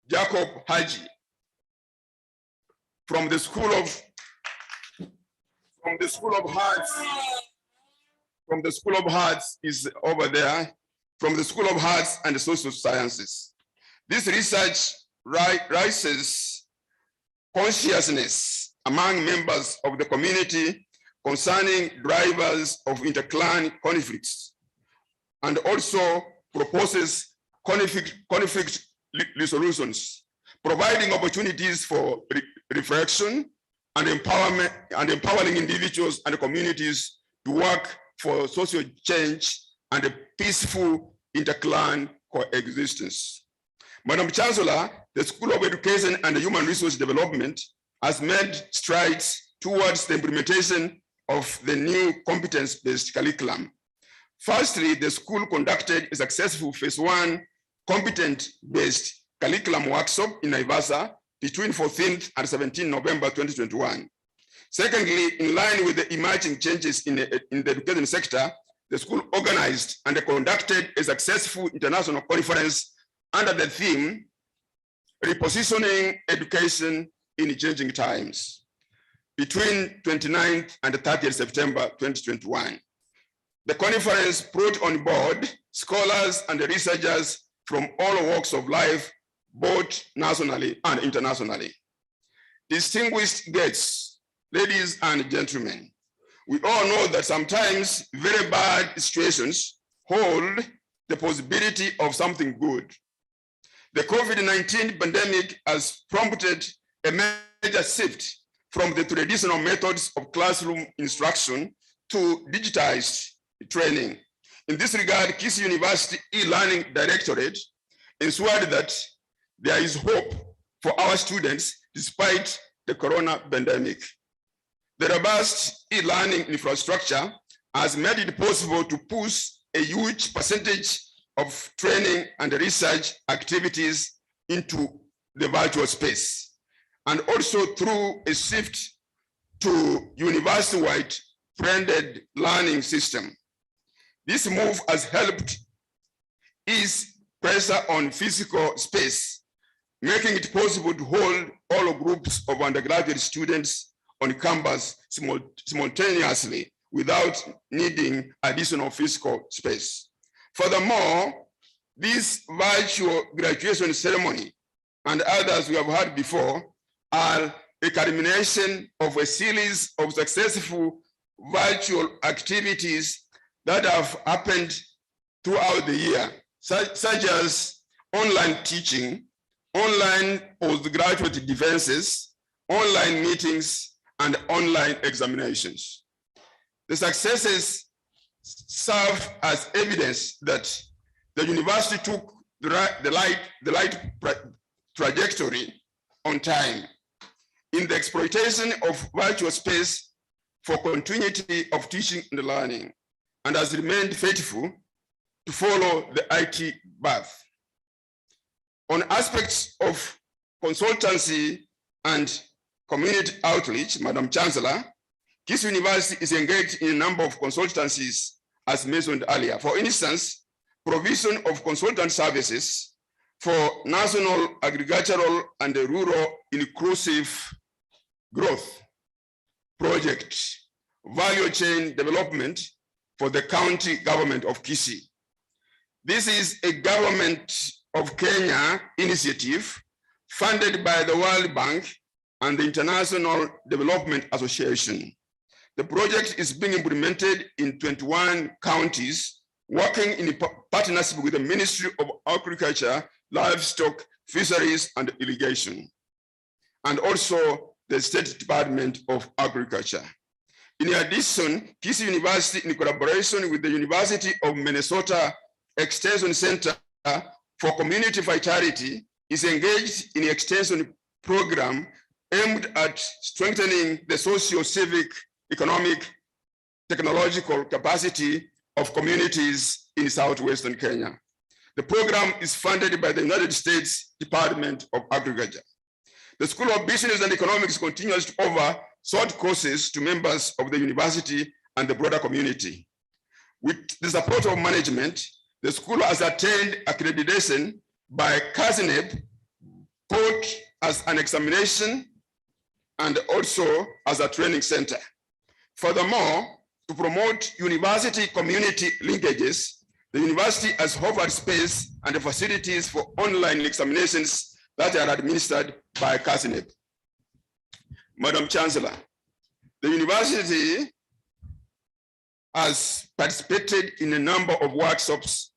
Jacob Haji from the School of Arts is over there, from the School of Arts and Social Sciences. This research raises consciousness among members of the community concerning drivers of interclan conflicts, and also proposes conflict resolutions, providing opportunities for reflection and empowerment, and empowering individuals and communities to work for social change and a peaceful interclan coexistence. Madam Chancellor, the School of Education and Human Resource Development has made strides towards the implementation of the new competence-based curriculum. Firstly, the school conducted a successful phase 1 competent-based curriculum workshop in Naivasha between 14th and 17 November 2021. Secondly, in line with the emerging changes in the education sector, the school organized and conducted a successful international conference under the theme, Repositioning Education in Changing Times, between 29th and 30th September 2021. The conference brought on board scholars and researchers from all walks of life, both nationally and internationally. Distinguished guests, ladies and gentlemen, we all know that sometimes very bad situations hold the possibility of something good. The COVID-19 pandemic has prompted a major shift from the traditional methods of classroom instruction to digitized training. In this regard, Kisii University e-learning directorate ensured that there is hope for our students despite the corona pandemic. The robust e-learning infrastructure has made it possible to push a huge percentage of training and research activities into the virtual space, and also through a shift to university-wide blended learning system. This move has helped ease pressure on physical space, making it possible to hold all groups of undergraduate students on campus simultaneously without needing additional physical space. Furthermore, this virtual graduation ceremony and others we have had before are a culmination of a series of successful virtual activities that have happened throughout the year, such as online teaching, online postgraduate defenses, online meetings, and online examinations. The successes serve as evidence that the university took the right trajectory on time in the exploitation of virtual space for continuity of teaching and learning, and has remained faithful to follow the IT path. On aspects of consultancy and community outreach, Madam Chancellor, Kisii University is engaged in a number of consultancies as mentioned earlier. For instance, provision of consultant services for national agricultural and rural inclusive growth project, value chain development for the county government of Kisii. This is a government of Kenya initiative funded by the World Bank and the International Development Association. The project is being implemented in 21 counties, working in partnership with the Ministry of Agriculture, Livestock, Fisheries, and Irrigation, and also the State Department of Agriculture. In addition, Kisii University, in collaboration with the University of Minnesota Extension Center for Community Vitality, is engaged in an extension program aimed at strengthening the socio-civic, economic, technological capacity of communities in southwestern Kenya. The program is funded by the United States Department of Agriculture. The School of Business and Economics continues to offer short courses to members of the university and the broader community. With the support of management, the school has attained accreditation by CASNEP, both as an examination and also as a training center. Furthermore, to promote university community linkages, the university has offered space and facilities for online examinations that are administered by CASNEP. Madam Chancellor, the university has participated in a number of workshops,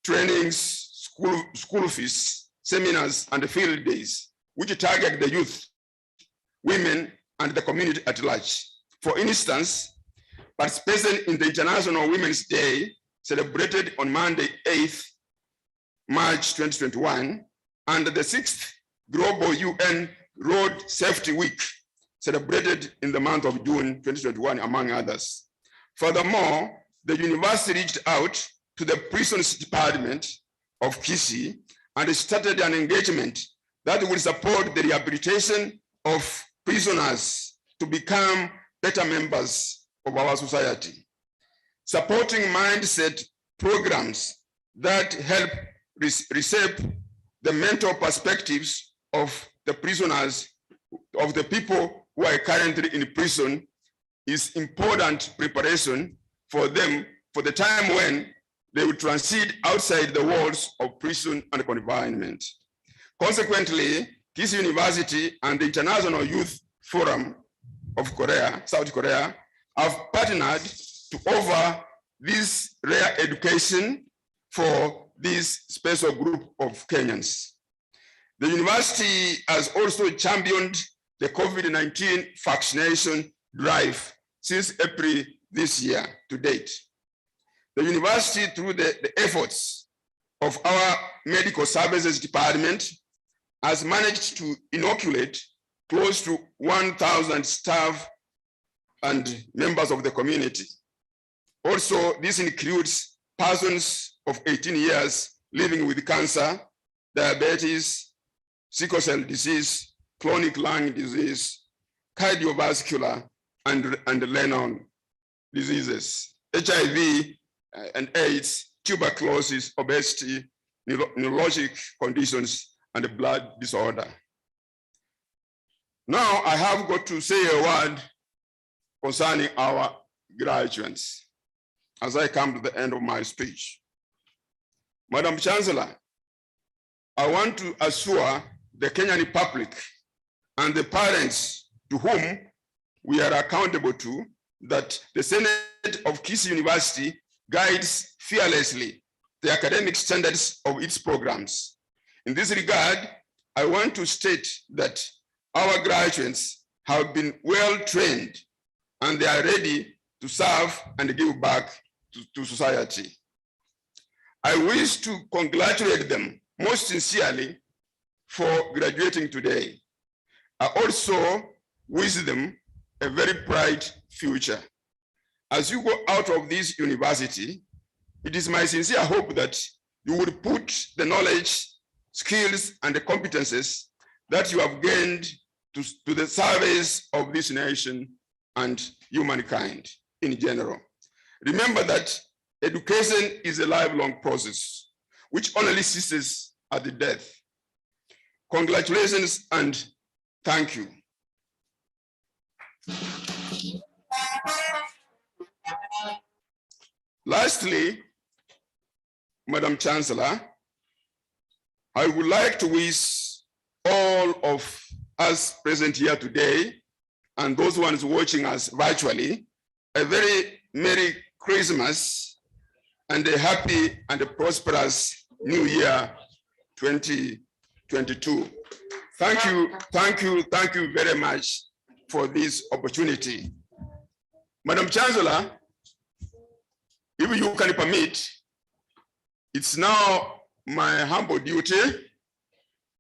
trainings, school fees, seminars, and field days, which target the youth, women, and the community at large. For instance, participation in the International Women's Day, celebrated on Monday, 8th March 2021, and the 6th Global UN Road Safety Week, celebrated in the month of June 2021, among others. Furthermore, the university reached out to the prisons department of Kisii and started an engagement that will support the rehabilitation of prisoners to become better members of our society. Supporting mindset programs that help reshape the mental perspectives of the prisoners, of the people who are currently in prison, is important preparation for them for the time when they will transit outside the walls of prison and confinement. Consequently, Kisii University and the International Youth Forum of Korea, South Korea, have partnered to offer this rare education for this special group of Kenyans. The university has also championed the COVID-19 vaccination drive since April this year to date. The university, through the efforts of our medical services department, has managed to inoculate close to 1,000 staff and members of the community. Also, this includes persons of 18 years living with cancer, diabetes, sickle cell disease, chronic lung disease, cardiovascular, and renal diseases, HIV and AIDS, tuberculosis, obesity, neurologic conditions, and blood disorder. Now I have got to say a word concerning our graduates as I come to the end of my speech. Madam Chancellor, I want to assure the Kenyan public and the parents to whom we are accountable to that the Senate of Kisii University guides fearlessly the academic standards of its programs. In this regard, I want to state that our graduates have been well trained and they are ready to serve and give back to society. I wish to congratulate them most sincerely for graduating today. I also wish them a very bright future. As you go out of this university, it is my sincere hope that you will put the knowledge, skills, and the competences that you have gained to the service of this nation and humankind in general. Remember that education is a lifelong process which only ceases at the death. Congratulations and thank you. Lastly, Madam Chancellor, I would like to wish all of us present here today and those ones watching us virtually a very Merry Christmas and a happy and a prosperous New Year 2022. Thank you very much for this opportunity. Madam Chancellor, if you can permit, it's now my humble duty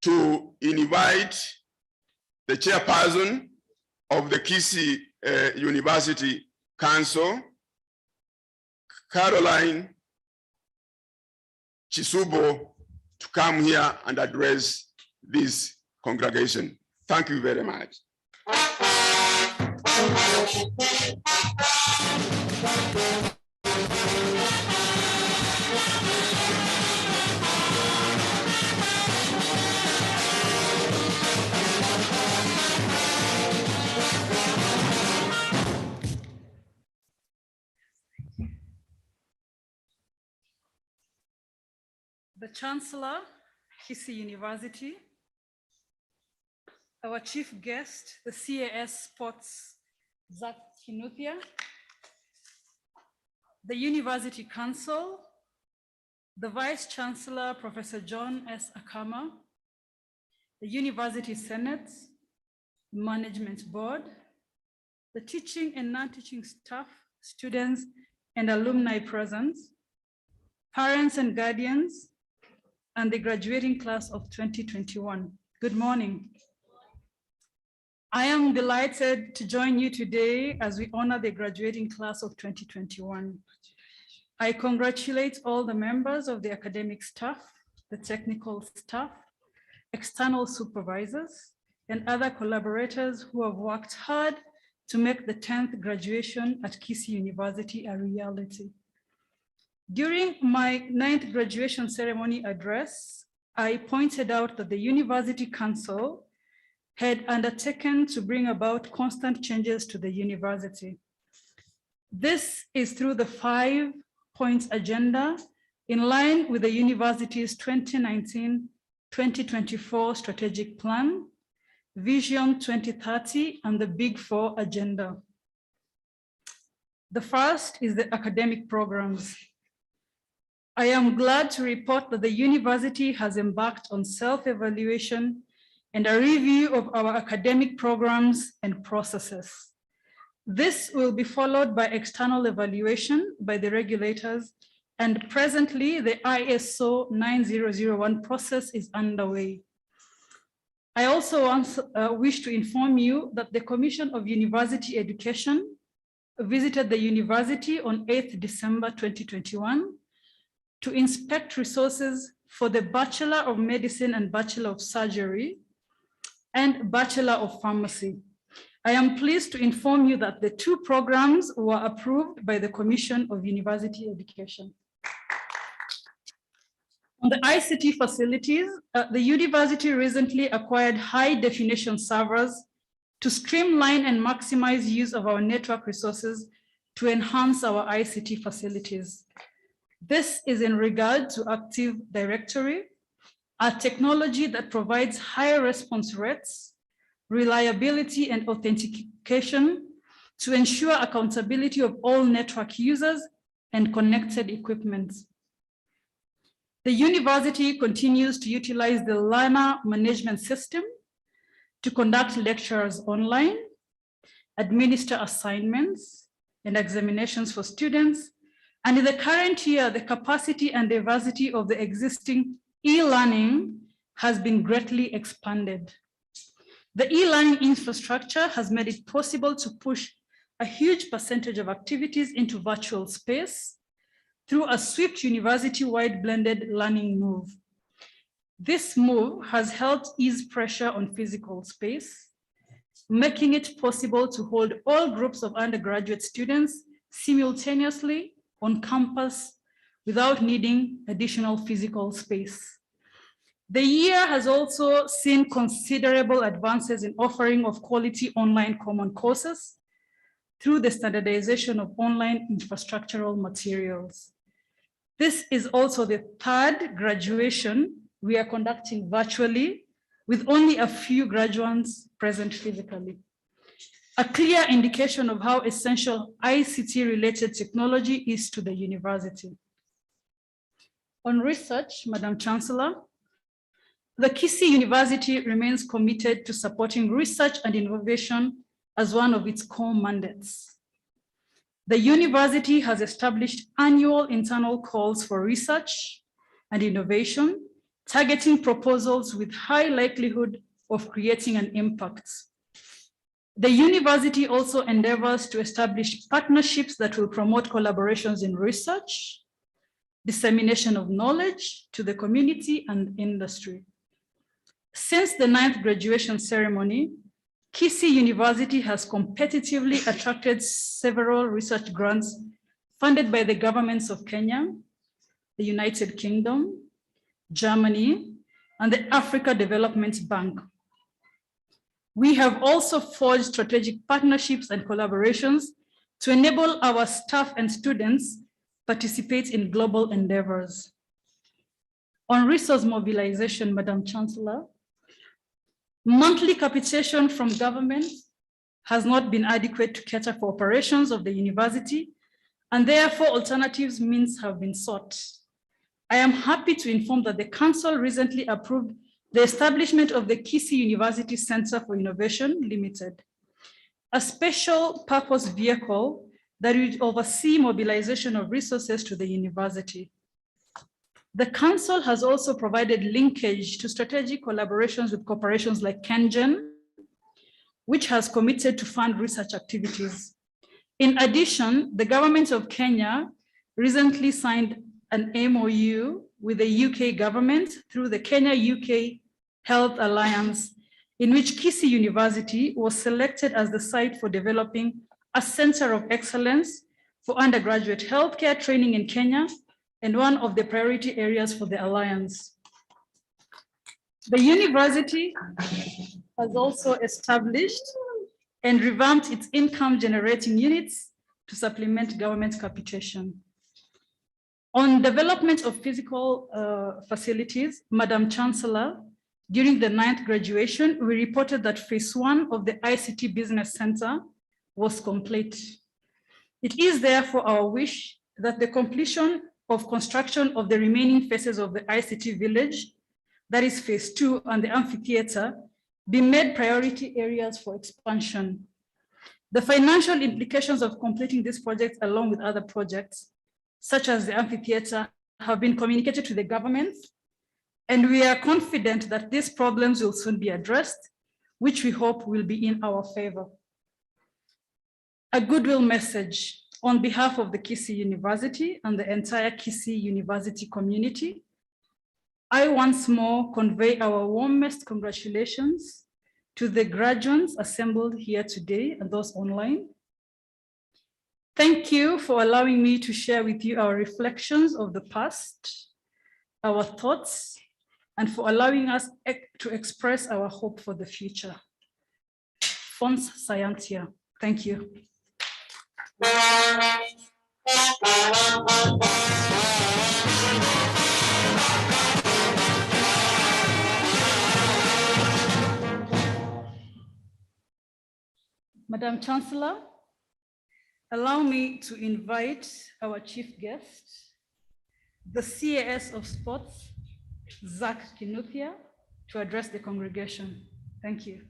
to invite the chairperson of the Kisii University Council, Caroline Chisubo, to come here and address this congregation. Thank you very much. The Chancellor, Kisii University, our chief guest, the CAS Sports, Zach Kinuthia, the University Council, the Vice Chancellor, Professor John S. Akama, the University Senate, Management Board, the teaching and non-teaching staff, students and alumni present, parents and guardians, and the graduating class of 2021. Good morning. I am delighted to join you today as we honor the graduating class of 2021. I congratulate all the members of the academic staff, the technical staff, external supervisors, and other collaborators who have worked hard to make the 10th graduation at Kisii University a reality. During my 9th graduation ceremony address, I pointed out that the University Council had undertaken to bring about constant changes to the university. This is through the 5-point agenda in line with the university's 2019-2024 strategic plan, Vision 2030, and the Big Four agenda. The first is the academic programs. I am glad to report that the university has embarked on self-evaluation and a review of our academic programs and processes. This will be followed by external evaluation by the regulators, and presently the ISO 9001 process is underway. I also wish to inform you that the Commission of University Education visited the university on 8th December 2021 to inspect resources for the Bachelor of Medicine and Bachelor of Surgery and Bachelor of Pharmacy. I am pleased to inform you that the 2 programs were approved by the Commission of University Education. On the ICT facilities, the university recently acquired high-definition servers to streamline and maximize use of our network resources to enhance our ICT facilities. This is in regard to Active Directory, a technology that provides higher response rates, reliability, and authentication to ensure accountability of all network users and connected equipment. The university continues to utilize the learner management system to conduct lectures online, administer assignments and examinations for students, and in the current year, the capacity and diversity of the existing e-learning has been greatly expanded. The e-learning infrastructure has made it possible to push a huge percentage of activities into virtual space through a swift university-wide blended learning move. This move has helped ease pressure on physical space, making it possible to hold all groups of undergraduate students simultaneously on campus without needing additional physical space. The year has also seen considerable advances in offering of quality online common courses through the standardization of online infrastructural materials. This is also the 3rd graduation we are conducting virtually with only a few graduates present physically. A clear indication of how essential ICT-related technology is to the university. On research, Madam Chancellor, the Kisii University remains committed to supporting research and innovation as one of its core mandates. The university has established annual internal calls for research and innovation, targeting proposals with high likelihood of creating an impact. The university also endeavors to establish partnerships that will promote collaborations in research, dissemination of knowledge to the community and industry. Since the 9th graduation ceremony, Kisii University has competitively attracted several research grants funded by the governments of Kenya, the United Kingdom, Germany, and the Africa Development Bank. We have also forged strategic partnerships and collaborations to enable our staff and students participate in global endeavors. On resource mobilization, Madam Chancellor, monthly capitation from government has not been adequate to cater for operations of the university, and therefore alternatives means have been sought. I am happy to inform that the Council recently approved the establishment of the Kisii University Center for Innovation Limited, a special purpose vehicle that will oversee mobilization of resources to the university. The Council has also provided linkage to strategic collaborations with corporations like KenGen, which has committed to fund research activities. In addition, the government of Kenya recently signed an MOU with the UK government through the Kenya-UK Health Alliance, in which Kisii University was selected as the site for developing a center of excellence for undergraduate healthcare training in Kenya, and one of the priority areas for the Alliance. The university has also established and revamped its income generating units to supplement government capitation. On development of physical facilities, Madam Chancellor, during the 9th graduation, we reported that phase 1 of the ICT Business Center was complete. It is therefore our wish that the completion of construction of the remaining phases of the ICT village, that is phase 2 and the amphitheater, be made priority areas for expansion. The financial implications of completing this project along with other projects, such as the amphitheater, have been communicated to the government, and we are confident that these problems will soon be addressed, which we hope will be in our favor. A goodwill message on behalf of the Kisii University and the entire Kisii University community. I once more convey our warmest congratulations to the graduates assembled here today and those online. Thank you for allowing me to share with you our reflections of the past, our thoughts, and for allowing us to express our hope for the future. Fons Scientia. Thank you. Madam Chancellor, allow me to invite our chief guest, the CAS of Sports, Zach Kinuthia, to address the congregation. Thank you.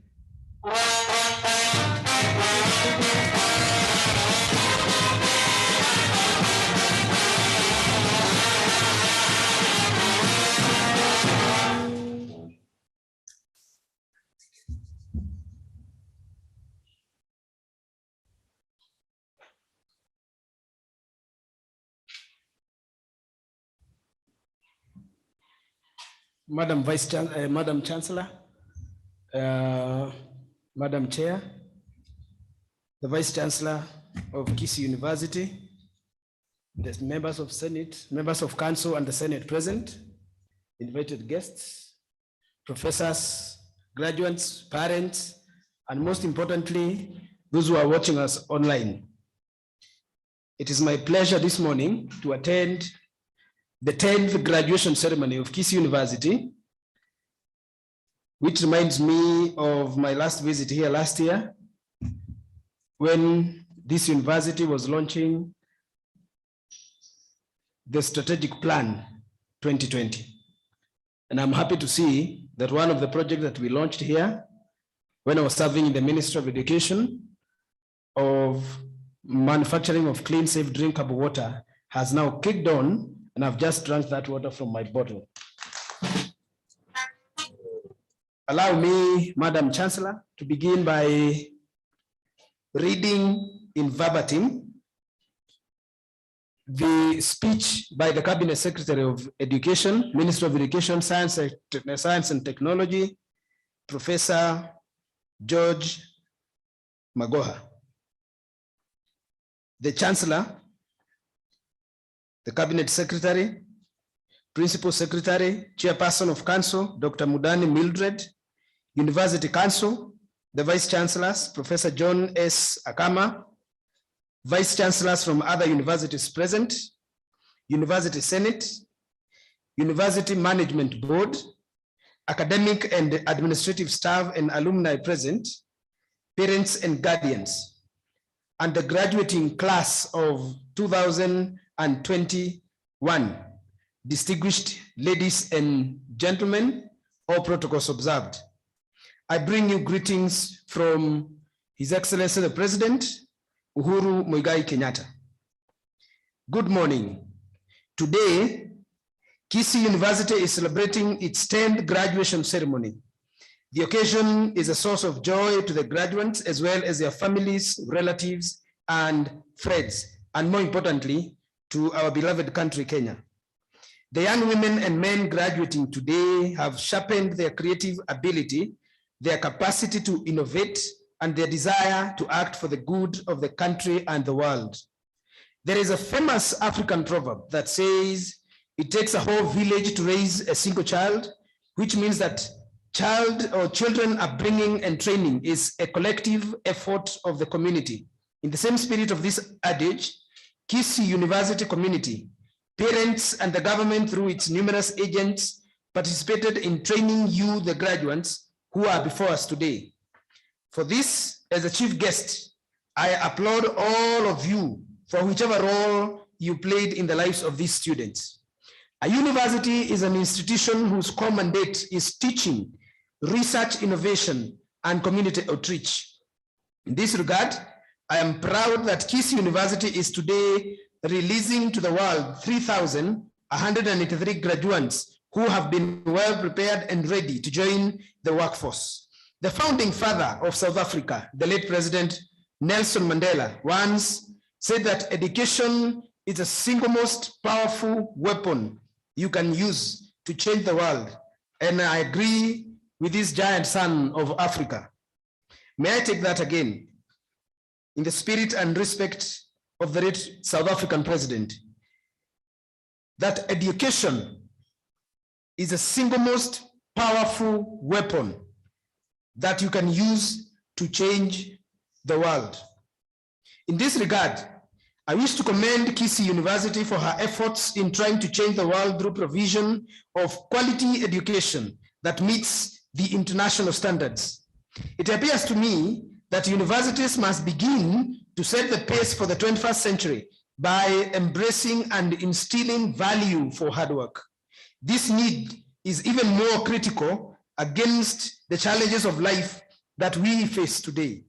Madam Chancellor, Madam Chair, the Vice Chancellor of Kisii University, the members of Senate, members of Council and the Senate present, invited guests, professors, graduates, parents, and most importantly, those who are watching us online. It is my pleasure this morning to attend the 10th graduation ceremony of Kisii University, which reminds me of my last visit here last year when this university was launching the strategic plan 2020. And I'm happy to see that one of the projects that we launched here when I was serving in the Ministry of Education of manufacturing of clean, safe, drinkable water has now kicked on, and I've just drank that water from my bottle. Allow me, Madam Chancellor, to begin by reading in verbatim the speech by the Cabinet Secretary of Education, Minister of Education, Science and Technology, Professor George Magoha. The Chancellor, the Cabinet Secretary, Principal Secretary, Chairperson of Council, Dr. Mudani Mildred, University Council, the Vice Chancellors, Professor John S. Akama, Vice Chancellors from other universities present, University Senate, University Management Board, academic and administrative staff and alumni present, parents and guardians, and the graduating class of 2021, distinguished ladies and gentlemen, all protocols observed. I bring you greetings from His Excellency the President, Uhuru Muigai Kenyatta. Good morning. Today, Kisii University is celebrating its 10th graduation ceremony. The occasion is a source of joy to the graduates as well as their families, relatives, and friends, and more importantly, to our beloved country, Kenya. The young women and men graduating today have sharpened their creative ability, their capacity to innovate, and their desire to act for the good of the country and the world. There is a famous African proverb that says, it takes a whole village to raise a single child, which means that children upbringing and training is a collective effort of the community. In the same spirit of this adage, Kisii University community, parents and the government through its numerous agents participated in training you, the graduates who are before us today. For this, as a chief guest, I applaud all of you for whichever role you played in the lives of these students. A university is an institution whose core mandate is teaching, research, innovation, and community outreach. In this regard, I am proud that Kisii University is today releasing to the world 3,183 graduates who have been well prepared and ready to join the workforce. The founding father of South Africa, the late President Nelson Mandela, once said that education is the single most powerful weapon you can use to change the world. And I agree with this giant son of Africa. May I take that again? In the spirit and respect of the late South African president, that education is the single most powerful weapon that you can use to change the world. In this regard, I wish to commend Kisii University for her efforts in trying to change the world through provision of quality education that meets the international standards. It appears to me that universities must begin to set the pace for the 21st century by embracing and instilling value for hard work. This need is even more critical against the challenges of life that we face today.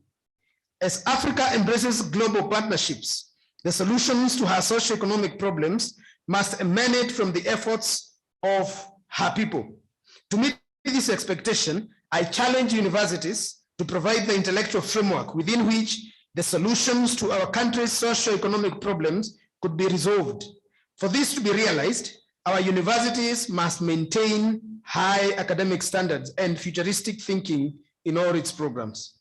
As Africa embraces global partnerships, the solutions to her socioeconomic problems must emanate from the efforts of her people. To meet this expectation, I challenge universities to provide the intellectual framework within which the solutions to our country's socio-economic problems could be resolved. For this to be realized, our universities must maintain high academic standards and futuristic thinking in all its programs.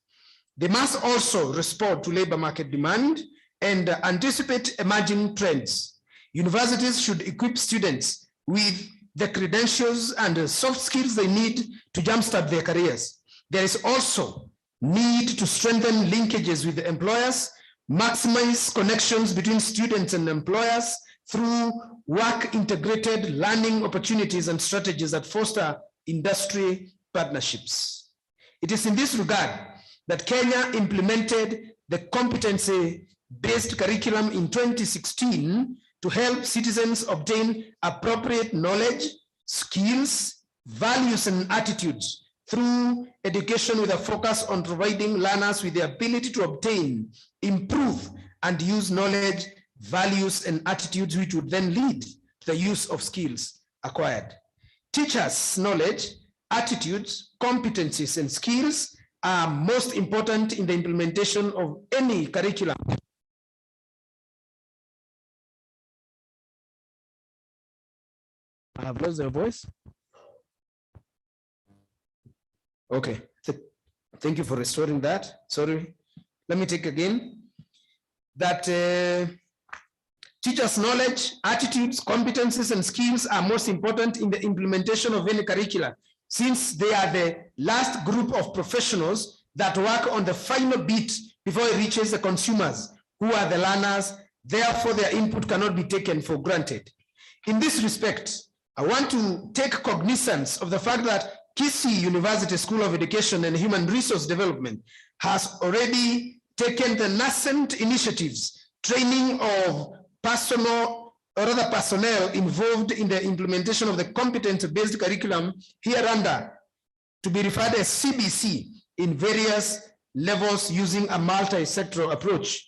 They must also respond to labor market demand and anticipate emerging trends. Universities should equip students with the credentials and soft skills they need to jumpstart their careers. There is also need to strengthen linkages with the employers, maximize connections between students and employers through work-integrated learning opportunities and strategies that foster industry partnerships. It is in this regard that Kenya implemented the competency-based curriculum in 2016 to help citizens obtain appropriate knowledge, skills, values, and attitudes through education with a focus on providing learners with the ability to obtain, improve, and use knowledge, values, and attitudes which would then lead to the use of skills acquired. Teachers' knowledge, attitudes, competencies, and skills are most important in the implementation of any curriculum. I have lost their voice. Okay, thank you for restoring that. Sorry, let me take again. That teachers' knowledge, attitudes, competencies, and skills are most important in the implementation of any curricula, since they are the last group of professionals that work on the final bit before it reaches the consumers, who are the learners. Therefore, their input cannot be taken for granted. In this respect, I want to take cognizance of the fact that Kisii University School of Education and Human Resource Development has already taken the nascent initiatives, training of personnel involved in the implementation of the competence-based curriculum hereunder to be referred as CBC in various levels using a multi-sectoral approach.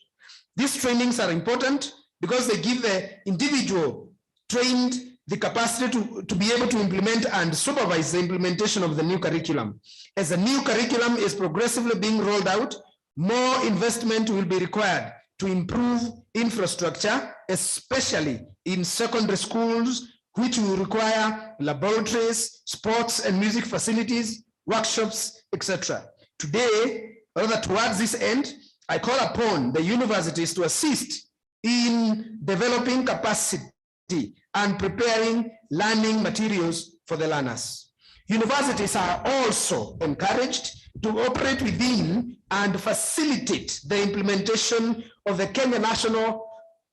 These trainings are important because they give the individual trained the capacity to be able to implement and supervise the implementation of the new curriculum. As the new curriculum is progressively being rolled out, more investment will be required to improve infrastructure, especially in secondary schools which will require laboratories, sports and music facilities, workshops, etc. Today, rather towards this end, I call upon the universities to assist in developing capacity and preparing learning materials for the learners. Universities are also encouraged to operate within and facilitate the implementation of the Kenya National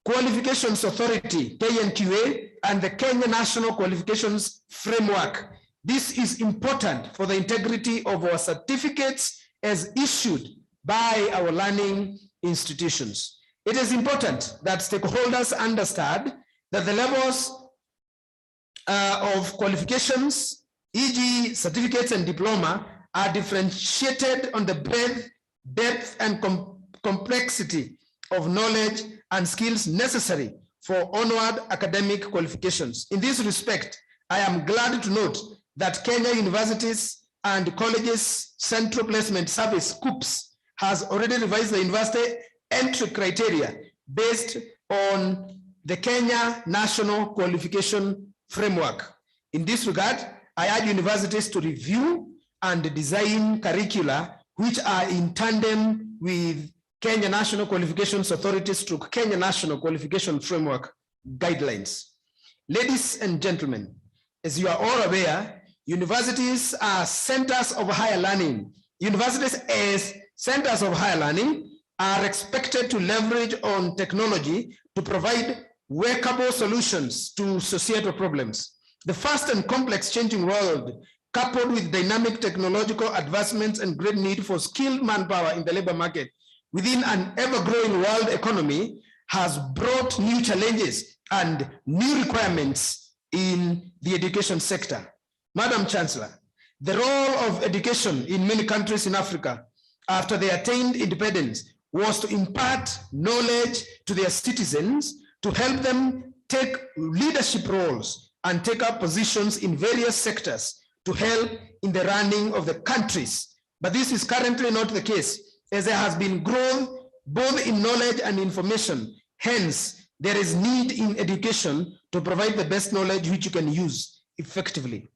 Qualifications Authority, KNQA, and the Kenya National Qualifications Framework. This is important for the integrity of our certificates as issued by our learning institutions. It is important that stakeholders understand that the levels of qualifications, e.g. certificates and diploma, are differentiated on the breadth, depth, and complexity of knowledge and skills necessary for onward academic qualifications. In this respect, I am glad to note that Kenya Universities and Colleges Central Placement Service, KUPS, has already revised the university entry criteria based on the Kenya National Qualification Framework. In this regard, I urge universities to review and design curricula which are in tandem with Kenya National Qualifications Authorities through Kenya National Qualification Framework guidelines. Ladies and gentlemen, as you are all aware, universities are centers of higher learning. Universities as centers of higher learning are expected to leverage on technology to provide workable solutions to societal problems. The fast and complex changing world, coupled with dynamic technological advancements and great need for skilled manpower in the labor market within an ever-growing world economy, has brought new challenges and new requirements in the education sector. Madam Chancellor, the role of education in many countries in Africa after they attained independence was to impart knowledge to their citizens, to help them take leadership roles and take up positions in various sectors to help in the running of the countries. But this is currently not the case, as there has been growth both in knowledge and information. Hence, there is need in education to provide the best knowledge which you can use effectively.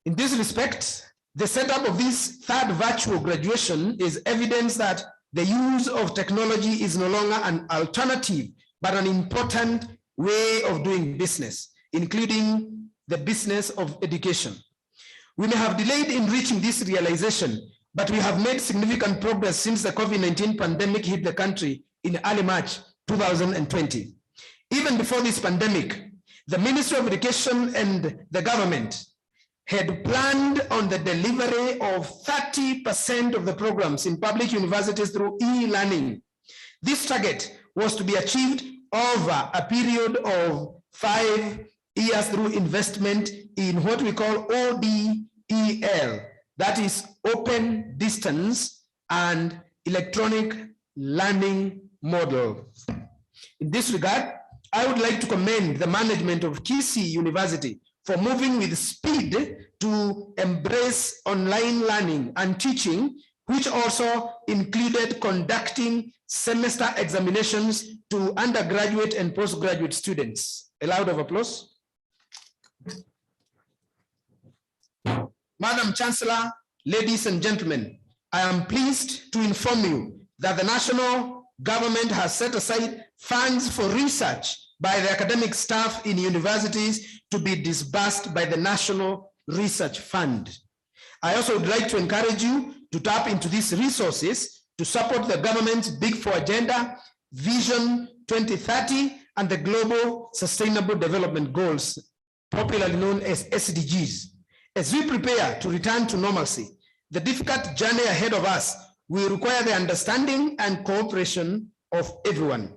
In this respect, the setup of this third virtual graduation is evidence that the use of technology is no longer an alternative, but an important way of doing business, including the business of education. We may have delayed in reaching this realization, but we have made significant progress since the COVID-19 pandemic hit the country in early March 2020. Even before this pandemic, the Ministry of Education and the government had planned on the delivery of 30% of the programs in public universities through e-learning. This target was to be achieved over a period of 5 years through investment in what we call ODEL, that is open distance and electronic learning model. In this regard, I would like to commend the management of Kisii University for moving with speed to embrace online learning and teaching, which also included conducting semester examinations to undergraduate and postgraduate students. A round of applause. Madam Chancellor, ladies and gentlemen, I am pleased to inform you that the national government has set aside funds for research by the academic staff in universities to be disbursed by the National Research Fund. I also would like to encourage you to tap into these resources to support the government's Big Four agenda, Vision 2030, and the Global Sustainable Development Goals, popularly known as SDGs. As we prepare to return to normalcy, the difficult journey ahead of us will require the understanding and cooperation of everyone.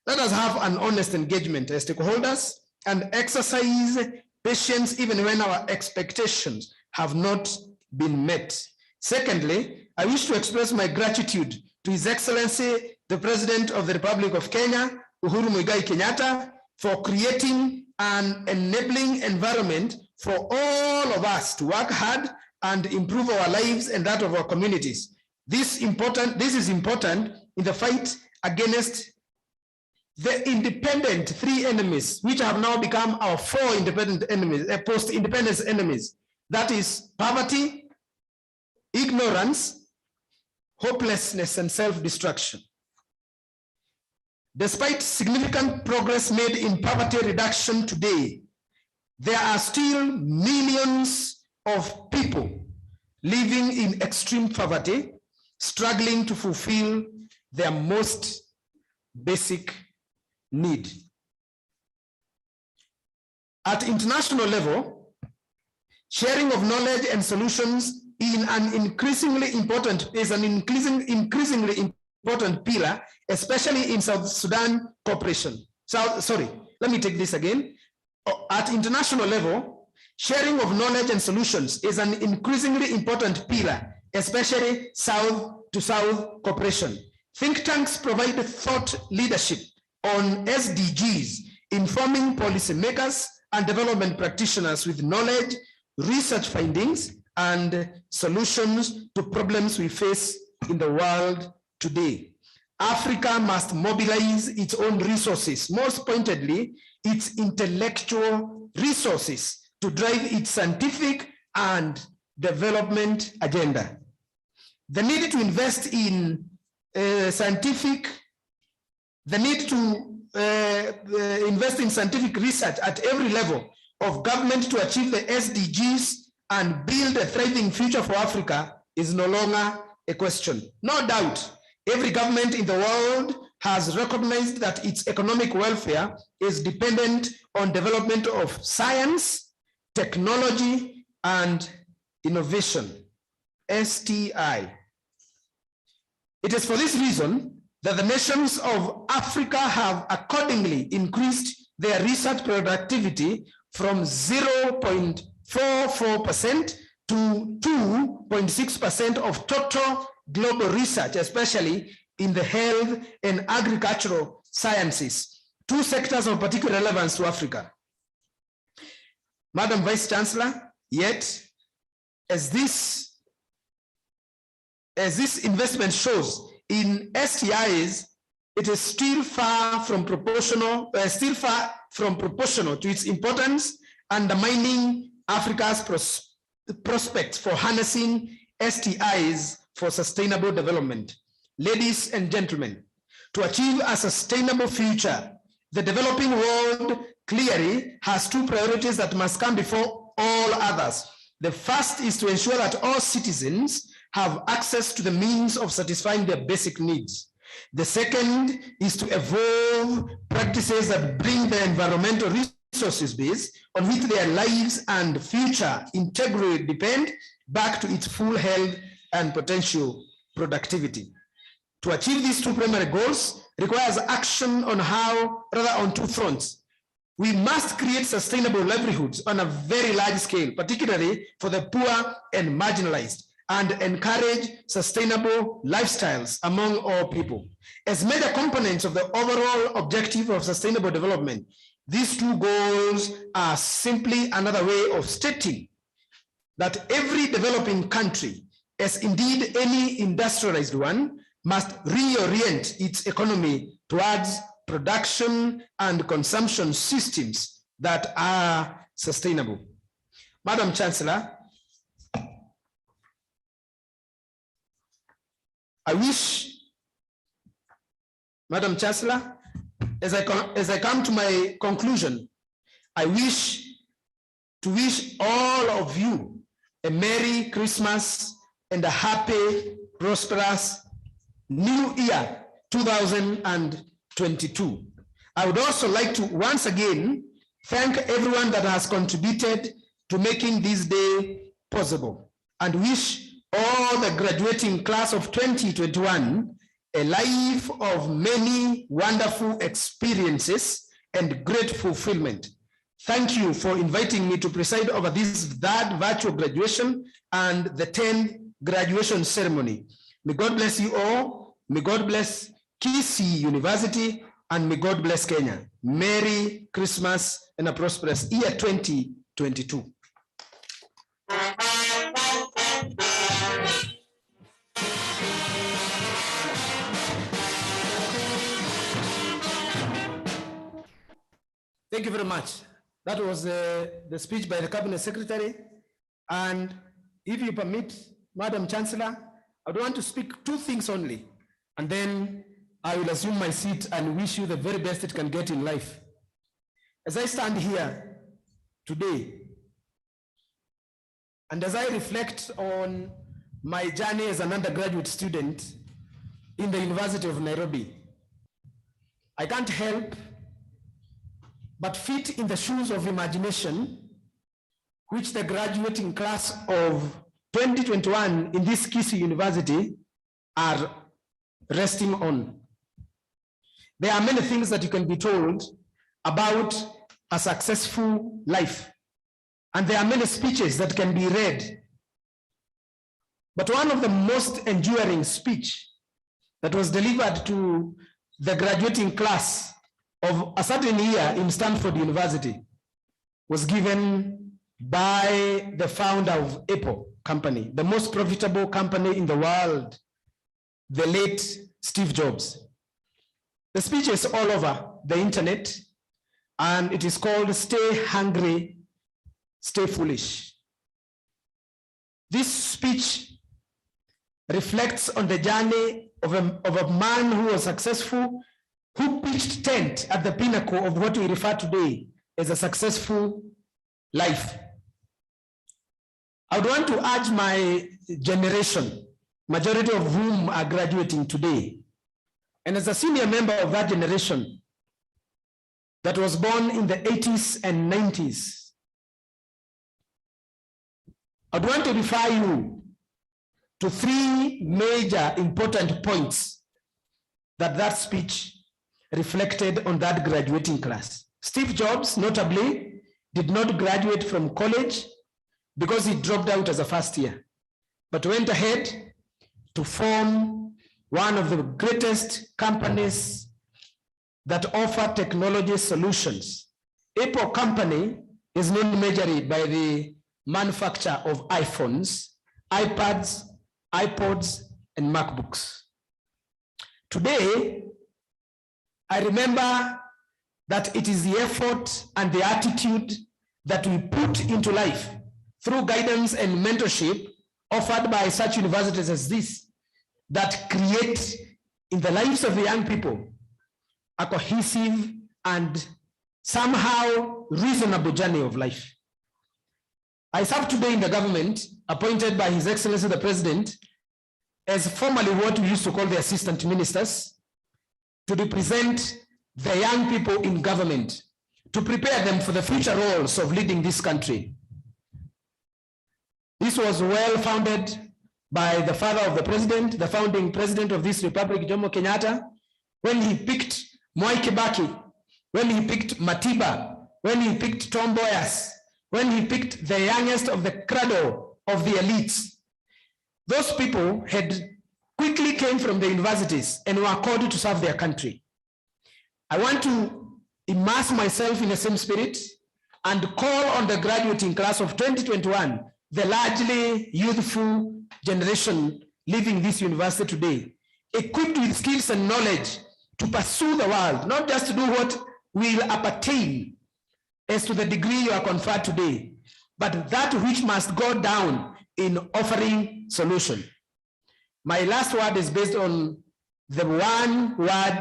Let us have an honest engagement as stakeholders and exercise patience even when our expectations have not been met. Secondly, I wish to express my gratitude to His Excellency, the President of the Republic of Kenya, Uhuru Muigai Kenyatta, for creating an enabling environment for all of us to work hard and improve our lives and that of our communities. This is important in the fight against the independent three enemies, which have now become our four independent enemies, post-independence enemies. That is poverty, ignorance, hopelessness, and self-destruction. Despite significant progress made in poverty reduction today, there are still millions of people living in extreme poverty, struggling to fulfill their most basic need. At international level, sharing of knowledge and solutions is an increasingly important pillar, especially in South Sudan cooperation. Let me take this again. At international level, sharing of knowledge and solutions is an increasingly important pillar, especially South-to-South cooperation. Think tanks provide thought leadership on SDGs, informing policymakers and development practitioners with knowledge, research findings, and solutions to problems we face in the world today. Africa must mobilize its own resources, most pointedly, its intellectual resources, to drive its scientific and development agenda. The need to invest in scientific research at every level of government to achieve the SDGs and build a thriving future for Africa is no longer a question. No doubt, every government in the world has recognized that its economic welfare is dependent on development of science, technology, and innovation, STI. It is for this reason that the nations of Africa have accordingly increased their research productivity from 0.44% to 2.6% of total global research, especially in the health and agricultural sciences, two sectors of particular relevance to Africa. Madam Vice Chancellor, yet, as this investment shows in STIs, it is still far from proportional to its importance, undermining Africa's prospects for harnessing STIs for sustainable development. Ladies and gentlemen, to achieve a sustainable future, the developing world clearly has two priorities that must come before all others. The first is to ensure that all citizens have access to the means of satisfying their basic needs. The second is to evolve practices that bring the environmental resources base on which their lives and future integrally depend back to its full health and potential productivity. To achieve these two primary goals requires action on two fronts. We must create sustainable livelihoods on a very large scale, particularly for the poor and marginalized, and encourage sustainable lifestyles among all people. As major components of the overall objective of sustainable development, these two goals are simply another way of stating that every developing country, as indeed any industrialized one, must reorient its economy towards production and consumption systems that are sustainable. Madam Chancellor, Madam Chancellor, as I come to my conclusion, I wish to wish all of you a Merry Christmas and a happy, prosperous New Year 2022. I would also like to once again thank everyone that has contributed to making this day possible, and wish all the graduating class of 2021 a life of many wonderful experiences and great fulfillment. Thank you for inviting me to preside over this third virtual graduation and the 10th graduation ceremony. May God bless you all. May God bless Kisii University, and may God bless Kenya. Merry Christmas and a prosperous year 2022. Thank you very much. That was the speech by the Cabinet Secretary. And if you permit, Madam Chancellor, I would want to speak two things only, and then I will assume my seat and wish you the very best it can get in life. As I stand here today, and as I reflect on my journey as an undergraduate student in the University of Nairobi, I can't help but fit in the shoes of imagination which the graduating class of 2021 in this Kisii University are resting on. There are many things that you can be told about a successful life, and there are many speeches that can be read. But one of the most enduring speech that was delivered to the graduating class of a certain year in Stanford University was given by the founder of Apple company, the most profitable company in the world, the late Steve Jobs. The speech is all over the internet, and it is called "Stay Hungry, Stay Foolish." This speech reflects on the journey of a man who was successful, who pitched tent at the pinnacle of what we refer today as a successful life. I would want to urge my generation, majority of whom are graduating today, and as a senior member of that generation that was born in the 80s and 90s, I'd want to refer you to three major important points that speech reflected on that graduating class. Steve Jobs, notably, did not graduate from college because he dropped out as a first year, but went ahead to form one of the greatest companies that offer technology solutions. Apple company is known majorly by the manufacture of iPhones, iPads, iPods, and MacBooks. Today, I remember that it is the effort and the attitude that we put into life through guidance and mentorship offered by such universities as this that create in the lives of the young people a cohesive and somehow reasonable journey of life. I serve today in the government appointed by His Excellency the President as formerly what we used to call the assistant ministers, to represent the young people in government, to prepare them for the future roles of leading this country. This was well founded by the father of the president, the founding president of this republic, Jomo Kenyatta, when he picked Mwai Kibaki, when he picked Matiba, when he picked Tom Mboya, when he picked the youngest of the cradle of the elites. Those people had quickly came from the universities and were called to serve their country. I want to immerse myself in the same spirit and call on the graduating class of 2021, the largely youthful generation leaving this university today, equipped with skills and knowledge to pursue the world, not just to do what will appertain as to the degree you are conferred today, but that which must go down in offering solution. My last word is based on the one word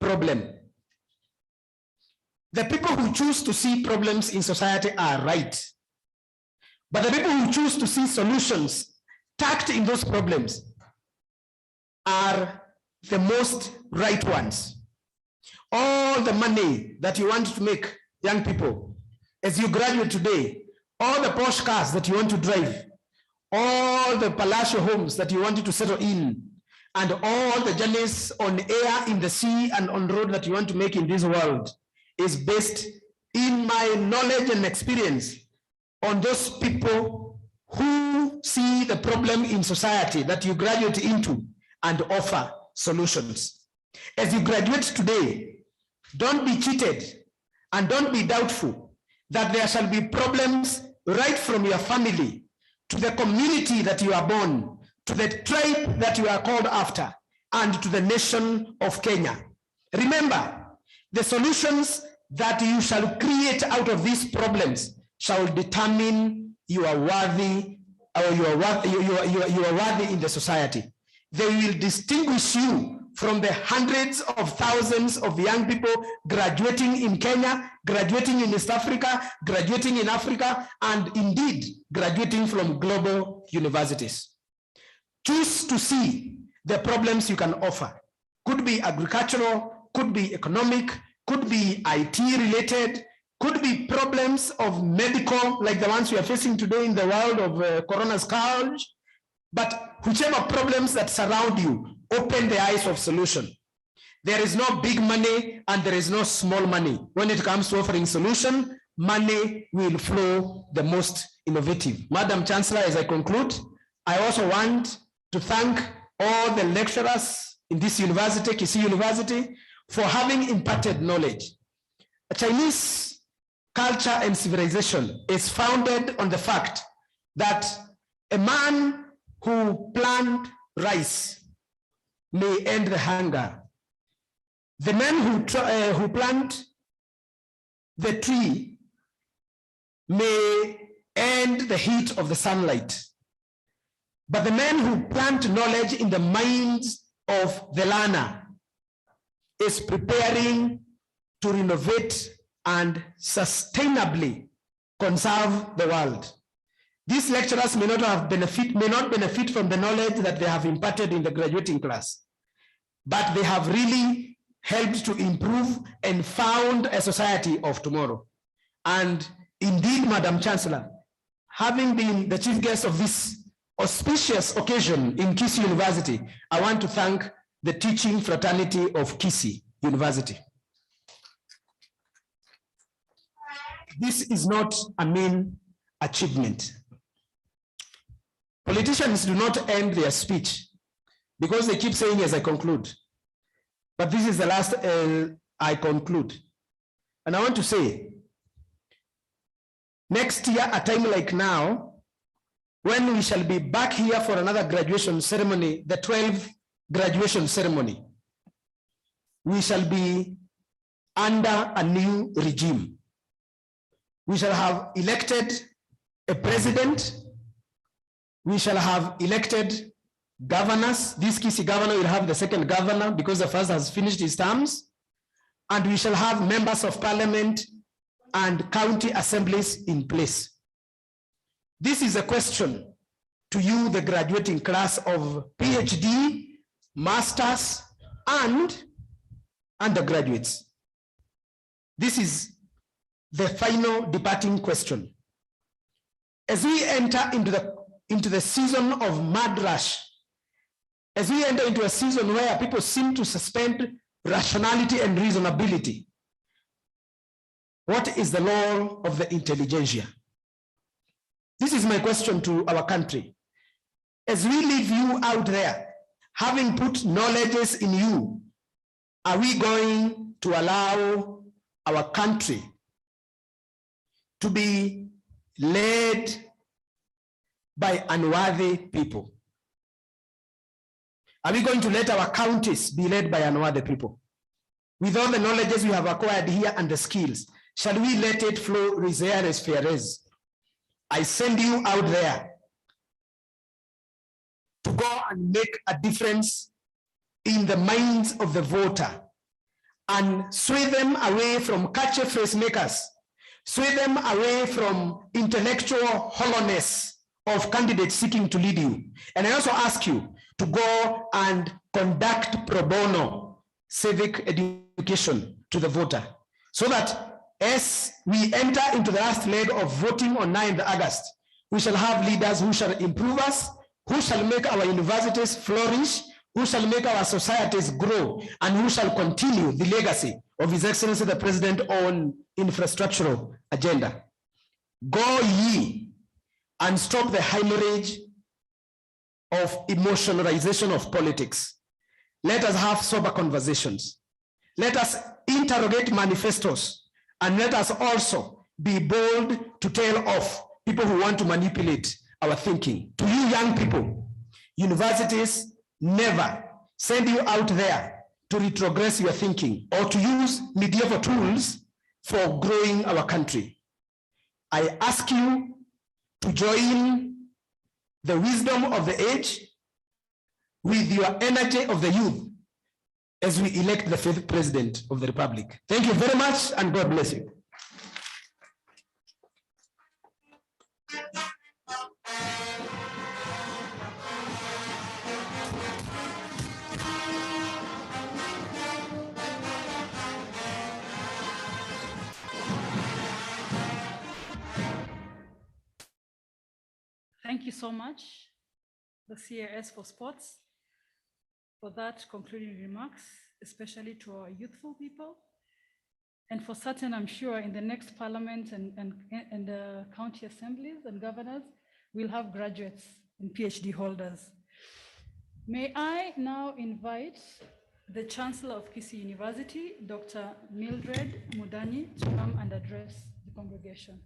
problem. The people who choose to see problems in society are right, but the people who choose to see solutions tucked in those problems are the most right ones. All the money that you want to make, young people, as you graduate today, all the posh cars that you want to drive, all the palatial homes that you wanted to settle in, and all the journeys on air, in the sea, and on road that you want to make in this world is based, in my knowledge and experience, on those people who see the problem in society that you graduate into and offer solutions. As you graduate today, don't be cheated and don't be doubtful that there shall be problems right from your family to the community that you are born, to the tribe that you are called after, and to the nation of Kenya. Remember, the solutions that you shall create out of these problems shall determine you are worthy, or you are worthy in the society. They will distinguish you from the hundreds of thousands of young people graduating in Kenya, graduating in East Africa, graduating in Africa, and indeed graduating from global universities. Choose to see the problems you can offer. Could be agricultural, could be economic, could be IT related, could be problems of medical, like the ones we are facing today in the world of corona scourge. But whichever problems that surround you, open the eyes of solution. There is no big money and there is no small money. When it comes to offering solution, money will flow the most innovative. Madam Chancellor, as I conclude, I also want to thank all the lecturers in this university, Kisii University, for having imparted knowledge. Chinese culture and civilization is founded on the fact that a man who plant rice may end the hunger. The men who plant the tree may end the heat of the sunlight. But the men who plant knowledge in the minds of the learner is preparing to renovate and sustainably conserve the world. These lecturers may not benefit from the knowledge that they have imparted in the graduating class, but they have really helped to improve and found a society of tomorrow. And indeed, Madam Chancellor, having been the chief guest of this auspicious occasion in Kisii University, I want to thank the teaching fraternity of Kisii University. This is not a mean achievement. Politicians do not end their speech because they keep saying as I conclude. But this is the last I conclude. And I want to say, next year, a time like now, when we shall be back here for another graduation ceremony, the 12th graduation ceremony, we shall be under a new regime. We shall have elected a president. We shall have elected governors. This Kisii governor will have the second governor because the first has finished his terms. And we shall have members of parliament and county assemblies in place. This is a question to you, the graduating class of PhD, masters, and undergraduates. This is the final departing question. As we enter into the season of mad rush, as we enter into a season where people seem to suspend rationality and reasonability, what is the law of the intelligentsia? This is my question to our country. As we leave you out there, having put knowledges in you, are we going to allow our country to be led by unworthy people? Are we going to let our counties be led by unworthy people? With all the knowledges we have acquired here and the skills, shall we let it flow as fair as? I send you out there to go and make a difference in the minds of the voter and sway them away from catchy phrase makers, sway them away from intellectual hollowness of candidates seeking to lead you. And I also ask you to go and conduct pro bono civic education to the voter, so that as we enter into the last leg of voting on 9th August, we shall have leaders who shall improve us, who shall make our universities flourish, who shall make our societies grow, and who shall continue the legacy of His Excellency the President on infrastructural agenda. Go ye and stop the hemorrhage of emotionalization of politics. Let us have sober conversations. Let us interrogate manifestos. And let us also be bold to tell off people who want to manipulate our thinking. To you young people, universities never send you out there to retrogress your thinking or to use medieval tools for growing our country. I ask you to join the wisdom of the age with your energy of the youth as we elect the 5th President of the Republic. Thank you very much, and God bless you. Thank you so much, the CAS for Sports, for that concluding remarks, especially to our youthful people. And for certain, I'm sure in the next parliament and the county assemblies and governors, we'll have graduates and PhD holders. May I now invite the Chancellor of Kisii University, Dr. Mildred Mudani, to come and address the congregation.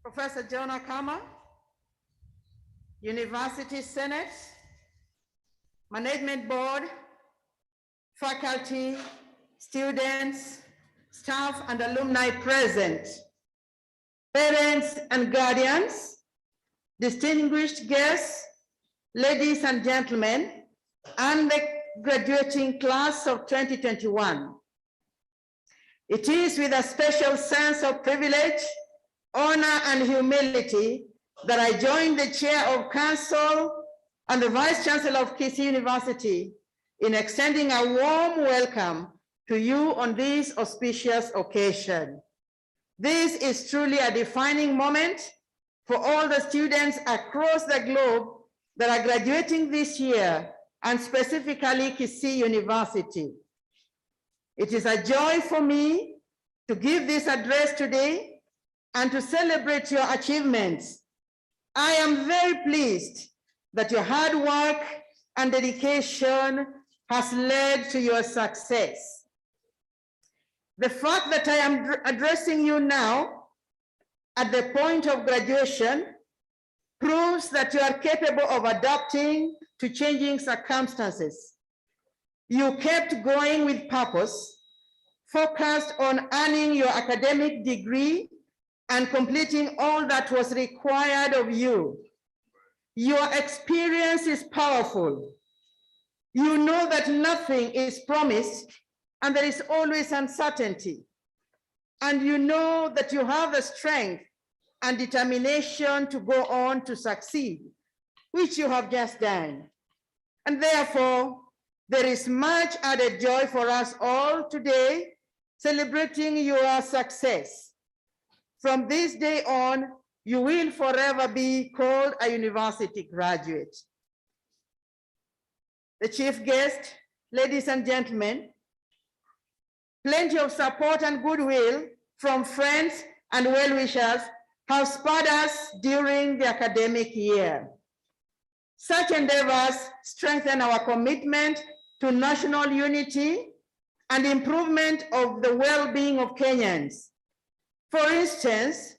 Professor John Akama, University Senate, Management Board, faculty, students, staff, and alumni present, parents and guardians, distinguished guests, ladies and gentlemen, and the graduating class of 2021. It is with a special sense of privilege, honor, and humility that I join the Chair of Council and the Vice Chancellor of Kisii University in extending a warm welcome to you on this auspicious occasion. This is truly a defining moment for all the students across the globe that are graduating this year, and specifically Kisii University. It is a joy for me to give this address today and to celebrate your achievements. I am very pleased that your hard work and dedication has led to your success. The fact that I am addressing you now at the point of graduation proves that you are capable of adapting to changing circumstances. You kept going with purpose, focused on earning your academic degree and completing all that was required of you. Your experience is powerful. You know that nothing is promised and there is always uncertainty. And you know that you have the strength and determination to go on to succeed, which you have just done. And therefore, there is much added joy for us all today, celebrating your success. From this day on, you will forever be called a university graduate. The chief guest, ladies and gentlemen, plenty of support and goodwill from friends and well-wishers have spurred us during the academic year. Such endeavors strengthen our commitment to national unity and improvement of the well-being of Kenyans. For instance,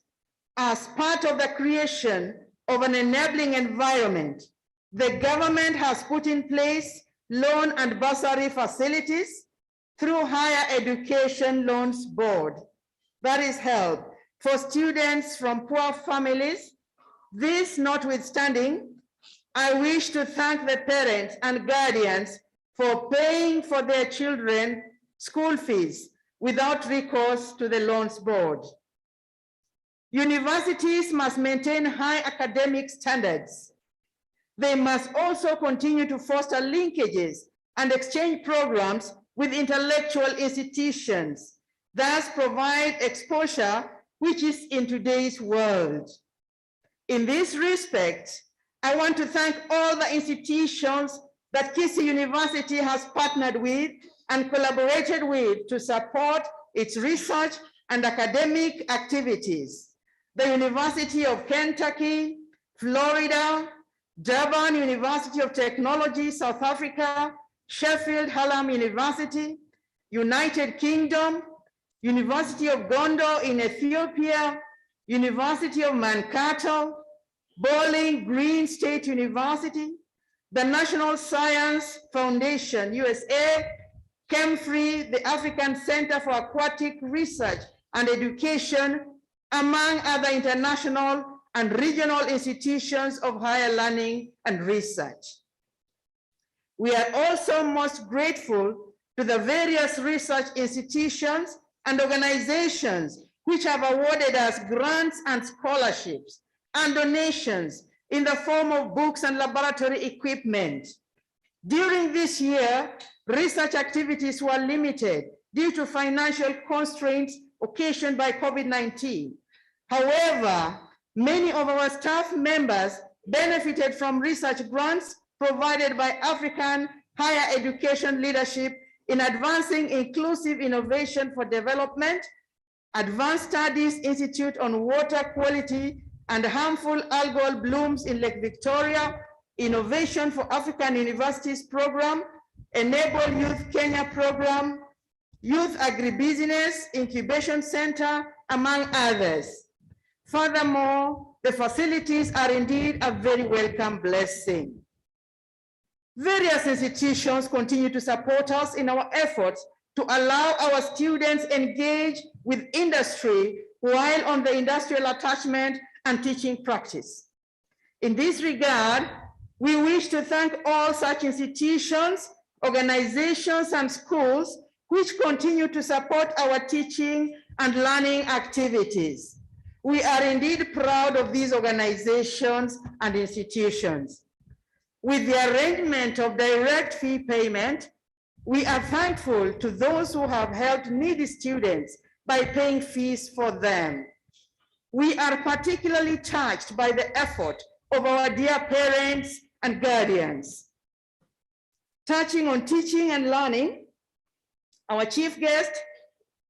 as part of the creation of an enabling environment, the government has put in place loan and bursary facilities through Higher Education Loans Board. That is help for students from poor families. This notwithstanding, I wish to thank the parents and guardians for paying for their children's school fees without recourse to the loans board. Universities must maintain high academic standards. They must also continue to foster linkages and exchange programs with intellectual institutions, thus provide exposure which is in today's world. In this respect, I want to thank all the institutions that Kisii University has partnered with and collaborated with to support its research and academic activities. The University of Kentucky, Florida, Durban University of Technology, South Africa, Sheffield Hallam University, United Kingdom, University of Gondo in Ethiopia, University of Mankato, Bowling Green State University, the National Science Foundation, USA, ChemFree, the African Center for Aquatic Research and Education, among other international and regional institutions of higher learning and research. We are also most grateful to the various research institutions and organizations which have awarded us grants and scholarships and donations in the form of books and laboratory equipment. During this year, research activities were limited due to financial constraints occasioned by COVID-19. However, many of our staff members benefited from research grants provided by African higher education leadership in advancing inclusive innovation for development, Advanced Studies Institute on Water Quality and Harmful Algal Blooms in Lake Victoria, Innovation for African Universities Program, Enable Youth Kenya Program, Youth Agribusiness Incubation Center, among others. Furthermore, the facilities are indeed a very welcome blessing. Various institutions continue to support us in our efforts to allow our students engage with industry while on the industrial attachment and teaching practice. In this regard, we wish to thank all such institutions, organizations, and schools which continue to support our teaching and learning activities. We are indeed proud of these organizations and institutions. With the arrangement of direct fee payment, we are thankful to those who have helped needy students by paying fees for them. We are particularly touched by the effort of our dear parents and guardians. Touching on teaching and learning, our chief guest,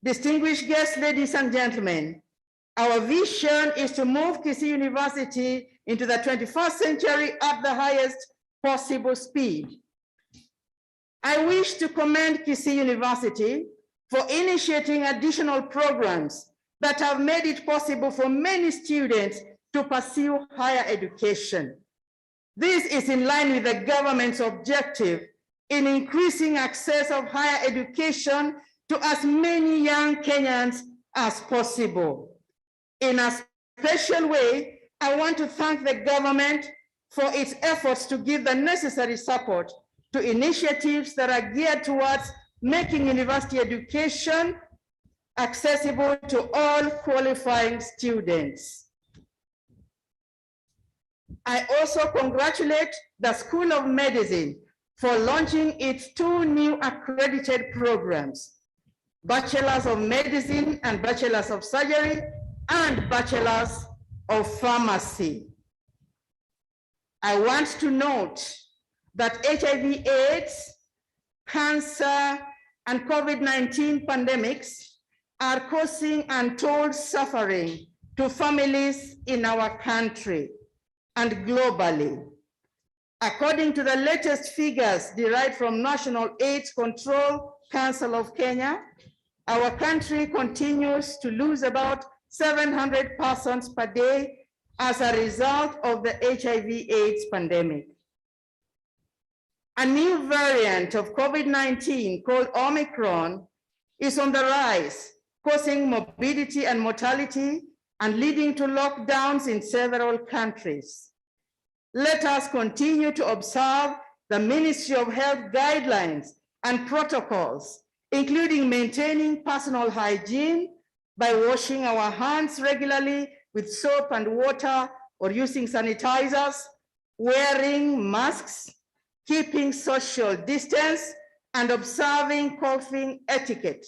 distinguished guests, ladies and gentlemen, our vision is to move Kisii University into the 21st century at the highest possible speed. I wish to commend Kisii University for initiating additional programs that have made it possible for many students to pursue higher education. This is in line with the government's objective in increasing access of higher education to as many young Kenyans as possible. In a special way, I want to thank the government for its efforts to give the necessary support to initiatives that are geared towards making university education accessible to all qualifying students. I also congratulate the School of Medicine for launching its 2 new accredited programs, Bachelors of Medicine and Bachelors of Surgery, and Bachelors of Pharmacy. I want to note that HIV/AIDS, cancer, and COVID-19 pandemics are causing untold suffering to families in our country and globally. According to the latest figures derived from National AIDS Control Council of Kenya, our country continues to lose about 700 persons per day as a result of the HIV/AIDS pandemic. A new variant of COVID-19 called Omicron is on the rise, causing morbidity and mortality and leading to lockdowns in several countries. Let us continue to observe the Ministry of Health guidelines and protocols, including maintaining personal hygiene by washing our hands regularly with soap and water or using sanitizers, wearing masks, keeping social distance, and observing coughing etiquette.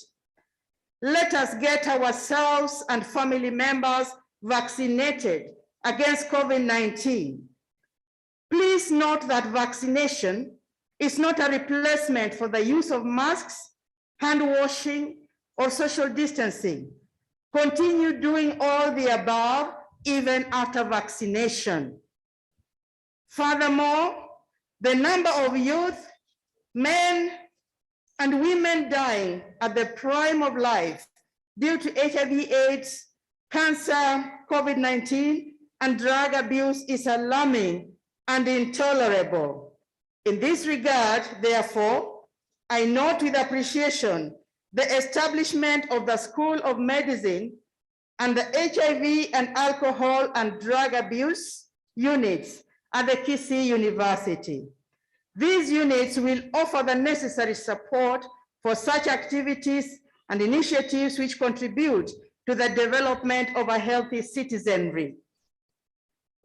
Let us get ourselves and family members vaccinated against COVID-19. Please note that vaccination is not a replacement for the use of masks, hand washing, or social distancing. Continue doing all the above even after vaccination. Furthermore, the number of youth, men, and women dying at the prime of life due to HIV/AIDS, cancer, COVID-19, and drug abuse is alarming and intolerable. In this regard, therefore, I note with appreciation the establishment of the School of Medicine and the HIV and alcohol and drug abuse units at the Kisii University. These units will offer the necessary support for such activities and initiatives which contribute to the development of a healthy citizenry.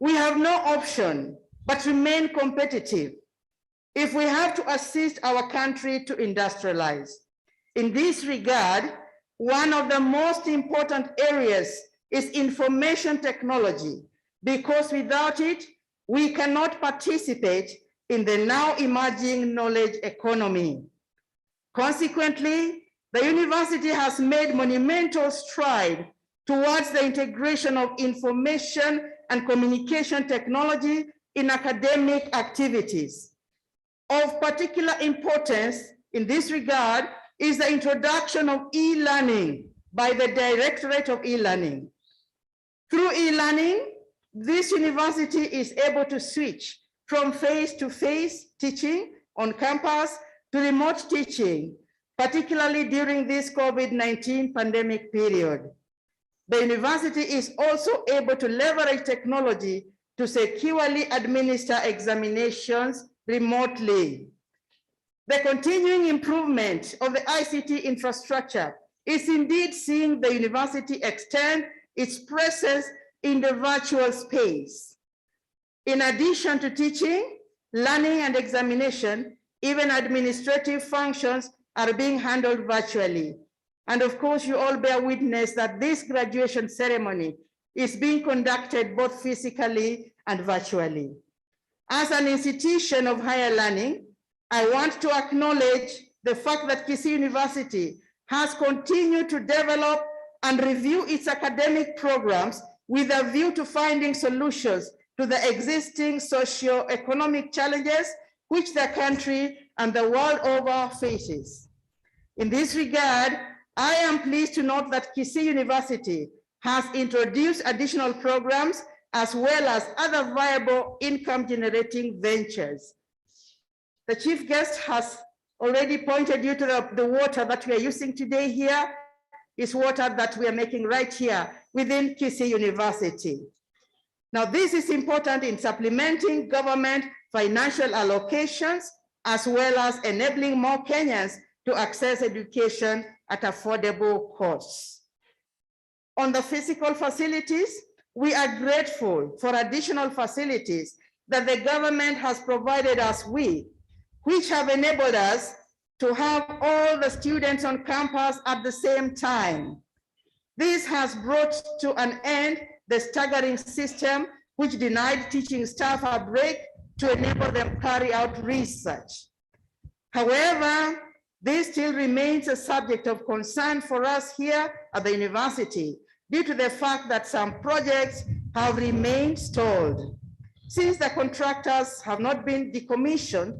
We have no option but remain competitive if we have to assist our country to industrialize. In this regard, one of the most important areas is information technology, because without it, we cannot participate in the now emerging knowledge economy. Consequently, the university has made monumental strides towards the integration of information and communication technology in academic activities. Of particular importance in this regard is the introduction of e-learning by the Directorate of E-Learning. Through e-learning, this university is able to switch from face-to-face teaching on campus to remote teaching, particularly during this COVID-19 pandemic period. The university is also able to leverage technology to securely administer examinations remotely. The continuing improvement of the ICT infrastructure is indeed seeing the university extend its presence in the virtual space. In addition to teaching, learning, and examination, even administrative functions are being handled virtually. And of course, you all bear witness that this graduation ceremony is being conducted both physically and virtually. As an institution of higher learning, I want to acknowledge the fact that Kisii University has continued to develop and review its academic programs with a view to finding solutions to the existing socio-economic challenges which the country and the world over faces. In this regard, I am pleased to note that Kisii University has introduced additional programs as well as other viable income-generating ventures. The chief guest has already pointed you to the water that we are using today here is water that we are making right here within Kisii University. Now, this is important in supplementing government financial allocations, as well as enabling more Kenyans to access education at affordable costs. On the physical facilities, we are grateful for additional facilities that the government has provided us with, which have enabled us to have all the students on campus at the same time. This has brought to an end the staggering system which denied teaching staff a break to enable them carry out research. However, this still remains a subject of concern for us here at the university due to the fact that some projects have remained stalled. Since the contractors have not been decommissioned,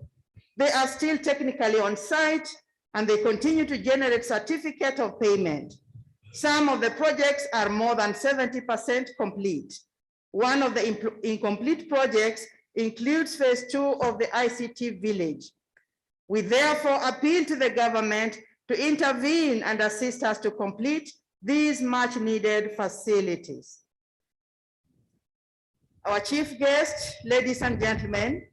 they are still technically on site and they continue to generate certificate of payment. Some of the projects are more than 70% complete. One of the incomplete projects includes phase 2 of the ICT village. We therefore appeal to the government to intervene and assist us to complete these much needed facilities. Our chief guest, ladies and gentlemen,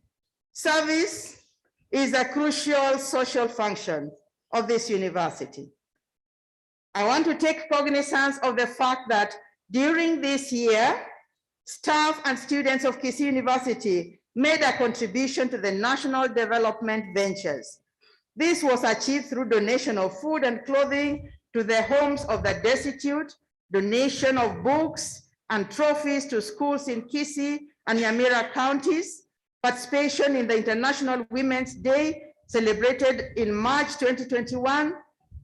service is a crucial social function of this university. I want to take cognizance of the fact that during this year, staff and students of Kisii University made a contribution to the national development ventures. This was achieved through donation of food and clothing to the homes of the destitute, donation of books and trophies to schools in Kisii and Nyamira counties, participation in the International Women's Day celebrated in March 2021,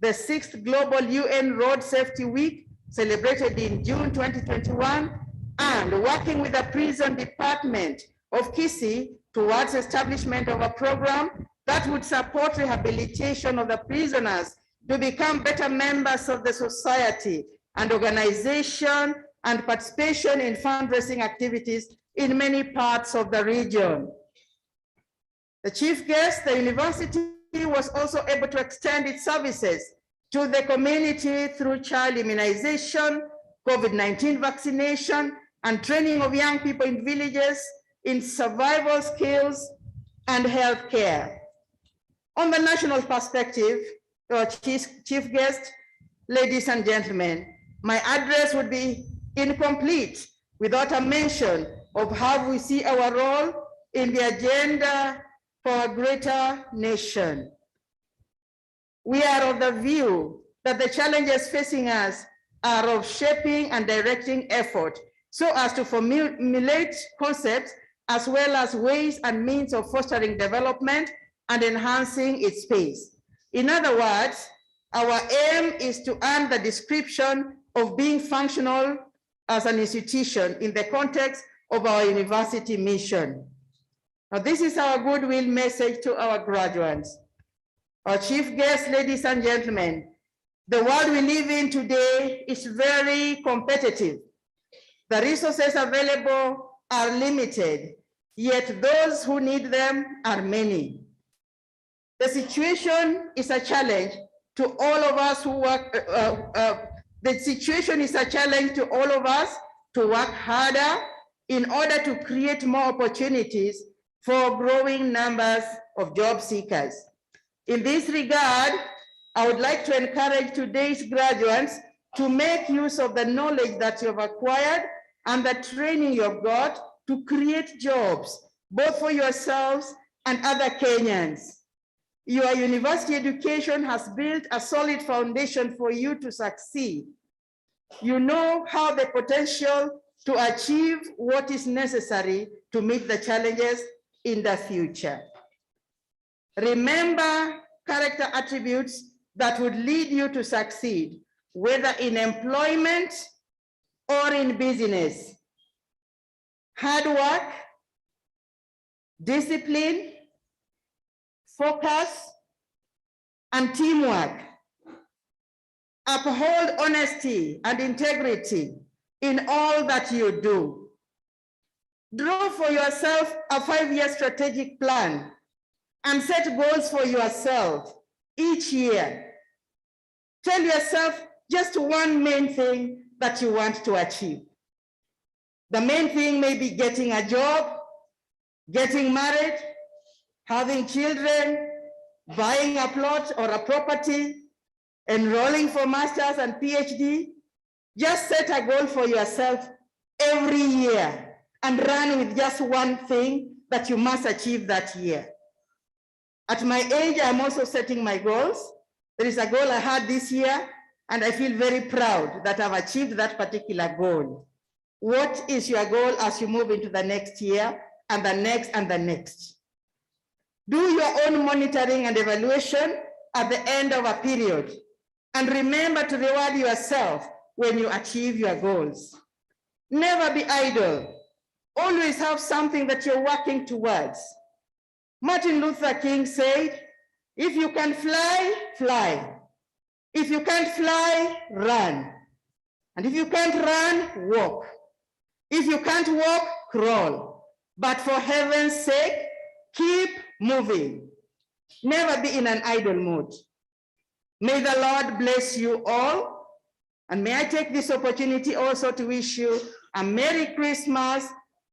the 6th Global UN Road Safety Week celebrated in June 2021, and working with the prison department of Kisii towards establishment of a program that would support rehabilitation of the prisoners to become better members of the society and organization and participation in fundraising activities in many parts of the region. The chief guest, the university was also able to extend its services to the community through child immunization, COVID-19 vaccination, and training of young people in villages in survival skills and healthcare. On the national perspective, our chief guest, ladies and gentlemen, my address would be incomplete without a mention of how we see our role in the agenda for a greater nation. We are of the view that the challenges facing us are of shaping and directing effort so as to formulate concepts as well as ways and means of fostering development and enhancing its pace. In other words, our aim is to earn the description of being functional as an institution in the context of our university mission. Now, this is our goodwill message to our graduates. Our chief guests, ladies and gentlemen, the world we live in today is very competitive. The resources available are limited, yet those who need them are many. The situation is a challenge to all of us who work, the situation is a challenge to all of us to work harder in order to create more opportunities for growing numbers of job seekers. In this regard, I would like to encourage today's graduates to make use of the knowledge that you have acquired and the training you've got to create jobs, both for yourselves and other Kenyans. Your university education has built a solid foundation for you to succeed. You know how the potential to achieve what is necessary to meet the challenges in the future. Remember character attributes that would lead you to succeed, whether in employment or in business. Hard work, discipline, focus, and teamwork. Uphold honesty and integrity in all that you do. Draw for yourself a 5-year strategic plan and set goals for yourself each year. Tell yourself just one main thing that you want to achieve. The main thing may be getting a job, getting married, having children, buying a plot or a property, enrolling for masters and PhD. Just set a goal for yourself every year and run with just one thing that you must achieve that year. At my age, I'm also setting my goals. There is a goal I had this year, and I feel very proud that I've achieved that particular goal. What is your goal as you move into the next year and the next and the next? Do your own monitoring and evaluation at the end of a period, and remember to reward yourself when you achieve your goals. Never be idle. Always have something that you're working towards. Martin Luther King said, if you can fly, fly. If you can't fly, run. And if you can't run, walk. If you can't walk, crawl. But for heaven's sake, keep moving. Never be in an idle mood. May the Lord bless you all. And may I take this opportunity also to wish you a Merry Christmas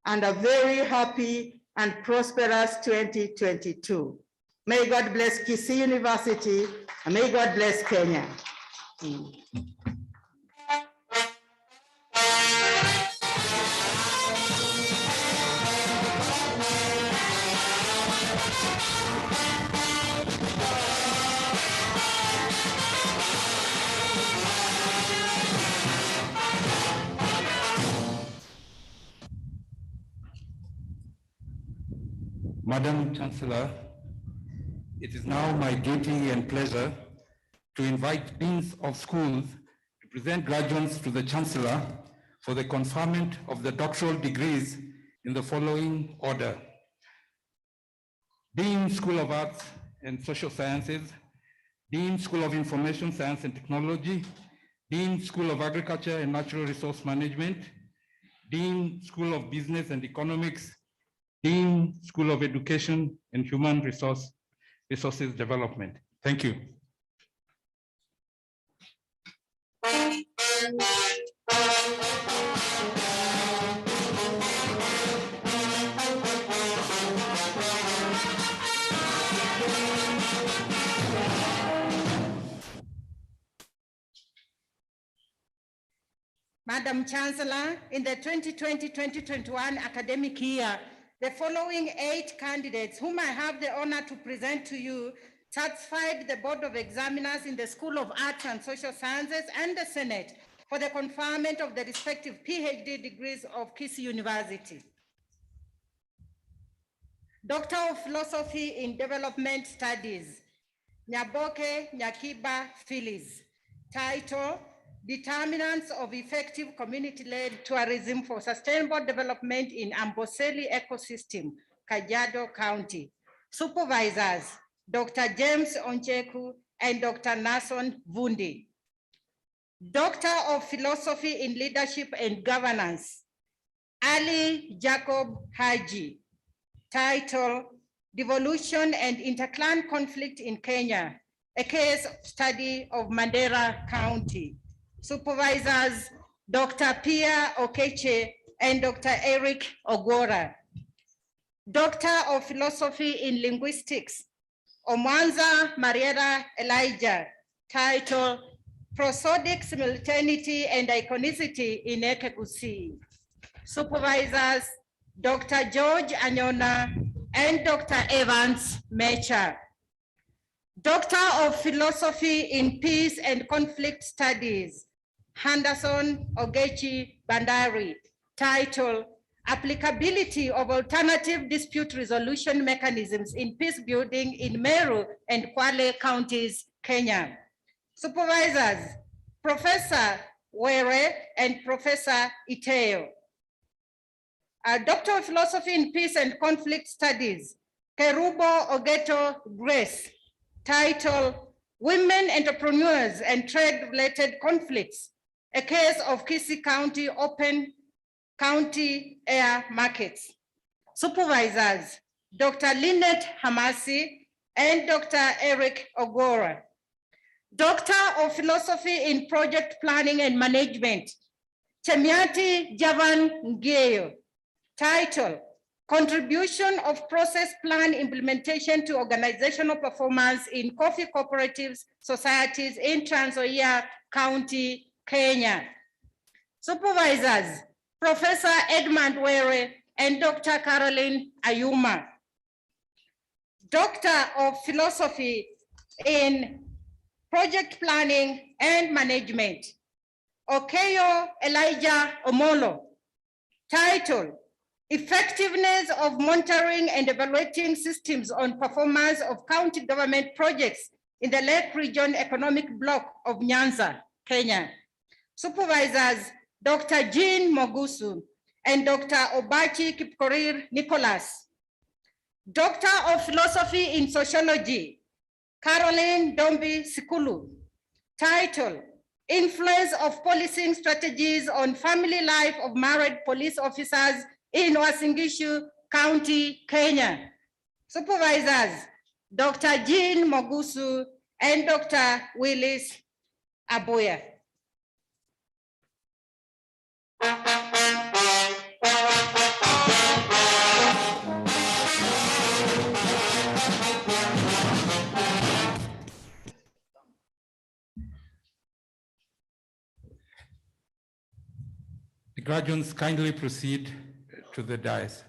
and a very happy and prosperous 2022. May God bless Kisii University, and may God bless Kenya. Madam Chancellor, it is now my duty and pleasure to invite deans of schools to present graduates to the Chancellor for the conferment of the doctoral degrees in the following order. Dean, School of Arts and Social Sciences; Dean, School of Information Science and Technology; Dean, School of Agriculture and Natural Resource Management; Dean, School of Business and Economics; Dean, School of Education and Human Resources Development. Thank you. Madam Chancellor, in the 2020-2021 academic year, the following 8 candidates whom I have the honor to present to you satisfied the Board of Examiners in the School of Arts and Social Sciences and the Senate for the conferment of the respective PhD degrees of Kisii University. Doctor of Philosophy in Development Studies, Nyaboke Nyakiba Phyllis. Title, Determinants of Effective Community-Led Tourism for Sustainable Development in Amboseli Ecosystem, Kajiado County. Supervisors, Dr. James Oncheku and Dr. Nason Vundi. Doctor of Philosophy in Leadership and Governance, Ali Jacob Haji. Title, Devolution and Interclan Conflict in Kenya, a case study of Mandera County. Supervisors, Dr. Pia Okeche and Dr. Eric Ogora. Doctor of Philosophy in Linguistics, Omwanza Mariera Elijah. Title, Prosodic Simultaneity and Iconicity in Ekekusi. Supervisors, Dr. George Anyona and Dr. Evans Mecha. Doctor of Philosophy in Peace and Conflict Studies, Henderson Ogechi Bandari. Title, Applicability of Alternative Dispute Resolution Mechanisms in Peace Building in Meru and Kwale Counties, Kenya. Supervisors, Professor Were and Professor Iteo. Doctor of Philosophy in Peace and Conflict Studies, Kerubo Ogeto Grace. Title, Women Entrepreneurs and Trade-Related Conflicts, a case of Kisii County Open County Air Markets. Supervisors, Dr. Lynette Hamasi and Dr. Eric Ogora. Doctor of Philosophy in Project Planning and Management, Chemiati Javan Ngeyo. Title, Contribution of Process Plan Implementation to Organizational Performance in Coffee Cooperatives Societies in Trans Nzoia County, Kenya. Supervisors, Professor Edmund Were and Dr. Caroline Ayuma. Doctor of Philosophy in Project Planning and Management, Okeyo Elijah Omolo. Title, Effectiveness of Monitoring and Evaluating Systems on Performance of County Government Projects in the Lake Region Economic Block of Nyanza, Kenya. Supervisors, Dr. Jean Mogusu and Dr. Obachi Kipkorir Nicholas. Doctor of Philosophy in Sociology, Caroline Dombi Sikulu. Title, Influence of Policing Strategies on Family Life of Married Police Officers in Uasin Gishu County, Kenya. Supervisors, Dr. Jean Mogusu and Dr. Willis Aboya. The graduates kindly proceed to the dais.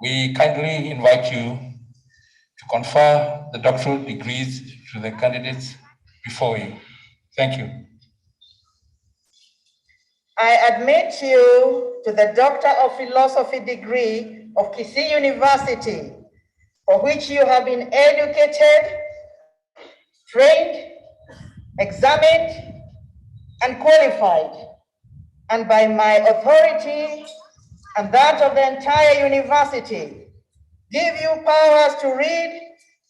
We kindly invite you to confer the doctoral degrees to the candidates before you. Thank you. I admit you to the Doctor of Philosophy degree of Kisii University, for which you have been educated, trained, examined, and qualified, and by my authority and that of the entire university, give you powers to read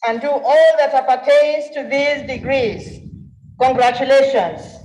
and do all that appertains to these degrees. Congratulations.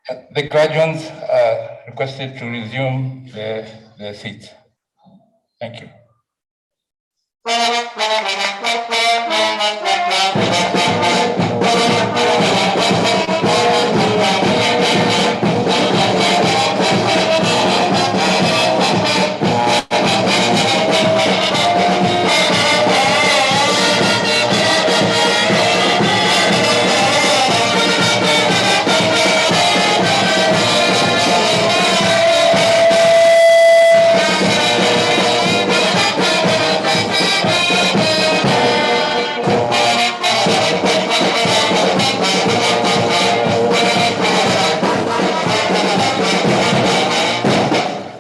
The graduates are requested to resume their seats. Thank you.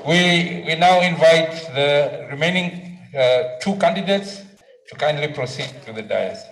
We now invite the remaining two candidates to kindly proceed to the dais.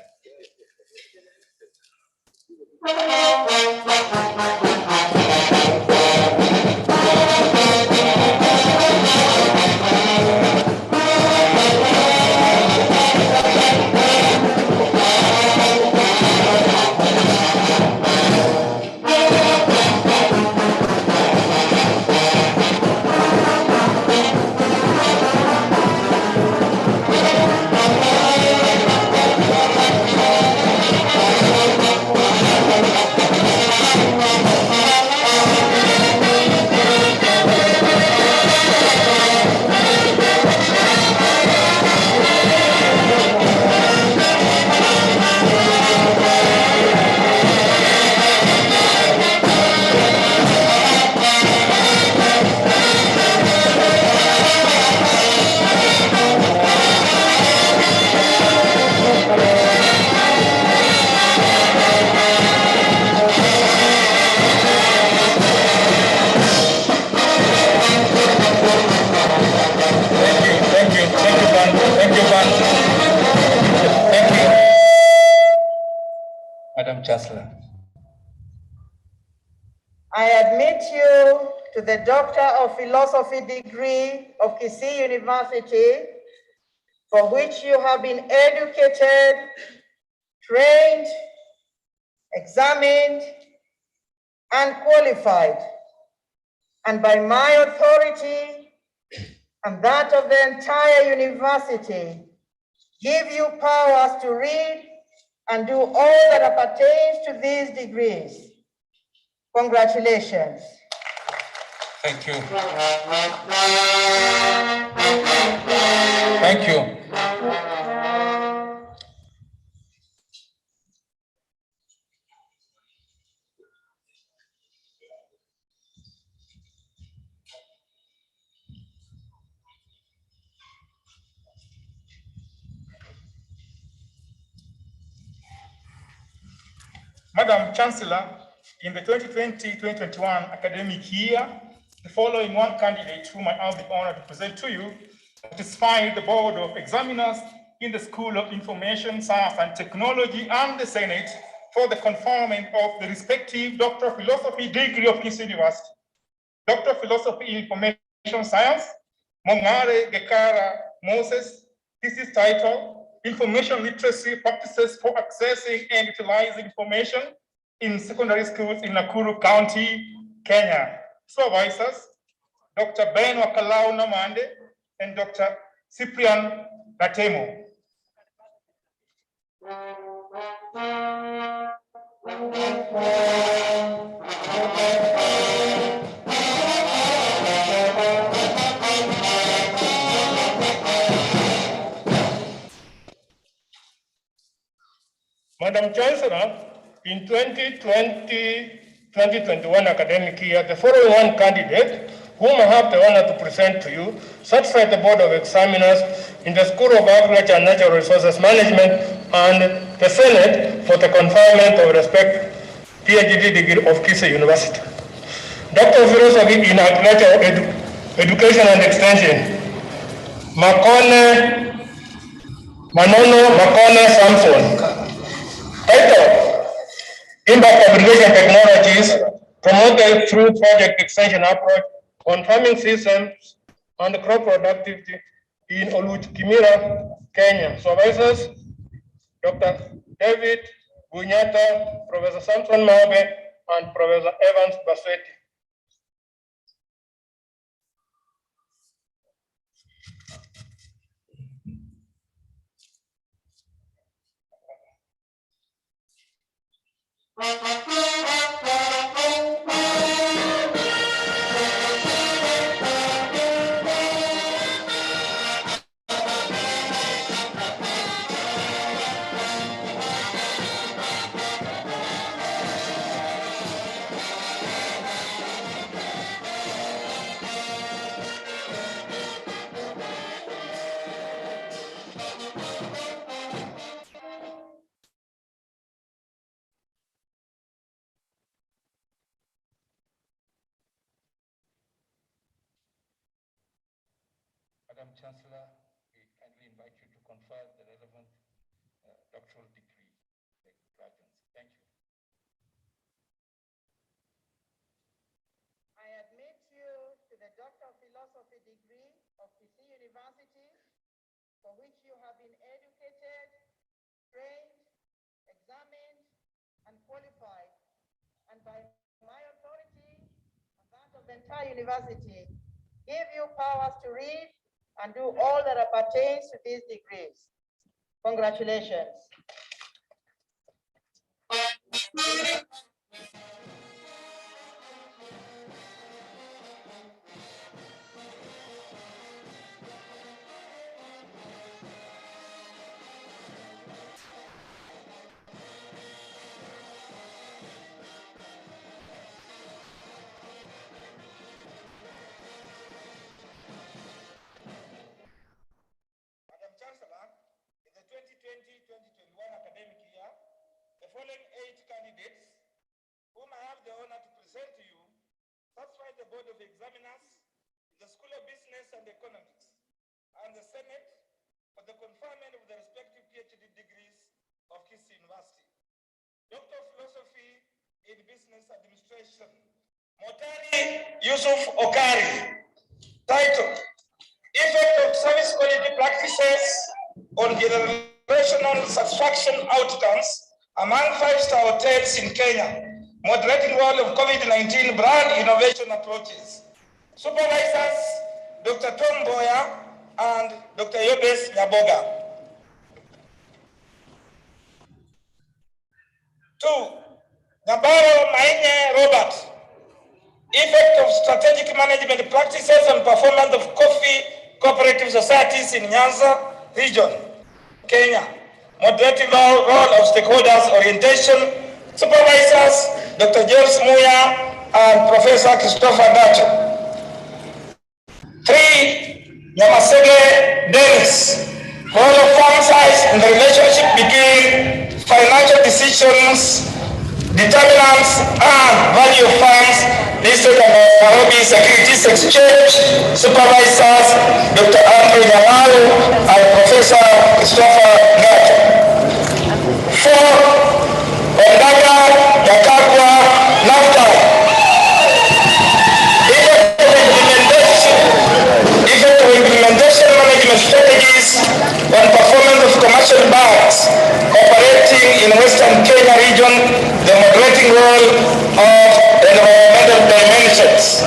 Madam Chancellor. I admit you to the Doctor of Philosophy degree of Kisii University, for which you have been educated, trained, examined, and qualified. And by my authority and that of the entire university, give you powers to read and do all that appertains to these degrees. Congratulations. Thank you. Thank you. Madam Chancellor, in the 2020-2021 academic year, the following one candidate whom I have the honor to present to you satisfied the Board of Examiners in the School of Information Science and Technology and the Senate for the conferment of the respective Doctor of Philosophy degree of Kisii University. Doctor of Philosophy in Information Science, Mongare Gekara Moses. This is titled Information Literacy Practices for Accessing and Utilizing Information in Secondary Schools in Nakuru County, Kenya. Supervisors, Dr. Ben Wakalau Namande and Dr. Cyprian Ratemo. Madam Chancellor, in 2020-2021 academic year, the following one candidate, whom I have the honor to present to you, certified the Board of Examiners in the School of Agriculture and Natural Resources Management and the Senate for the conferment of respect PhD degree of Kisii University. Doctor of Philosophy in Agriculture Education and Extension, Manono Makone Samson. Title, Impact of Irrigation Technologies promoted through project extension approach on farming systems and crop productivity in Oluchikimira, Kenya. Supervisors, Dr. David Gunyata, Professor Samson Mabe, and Professor Evans Bassetti. Madam Chancellor, we kindly invite you to confer the relevant doctoral degree graduates. Thank you. I admit you to the Doctor of Philosophy degree of Kisii University, for which you have been educated, trained, examined, and qualified, and by my authority and that of the entire university, give you powers to read and do all that pertains to these degrees. Congratulations. Madam Chancellor, in the 2020-2021 academic year, the following 8 candidates, whom I have the honor to present to you, satisfied the Board of Examiners in the School of Business and Economics and the Senate for the conferment of the respective PhD degrees of Kisii University. Doctor of Philosophy in Business Administration, Motari Yusuf Okari. Title: Effect of Service Quality Practices on Generational Satisfaction Outcomes among 5-star hotels in Kenya. Moderating role of COVID-19 brand innovation approaches. Supervisors, Dr. Tom Boya and Dr. Yobes Nyaboga. 2, Nabaro Maine Robert. Effect of strategic management practices on performance of coffee cooperative societies in Nyanza region, Kenya. Moderating role of stakeholders orientation. Supervisors, Dr. James Muya and Professor Christopher Nacho. 3, Nyamasege Dennis. Role of firm size in the relationship between financial decisions, determinants, and value of firms listed on the Nairobi Securities Exchange. Supervisors, Dr. Andrew Nyamalu and Professor Christopher Nacho. 4, Ondaga Yakagwa Nafta. Effect of implementation management strategies on performance of commercial banks operating in Western Kenya region, the moderating role of environmental dimensions.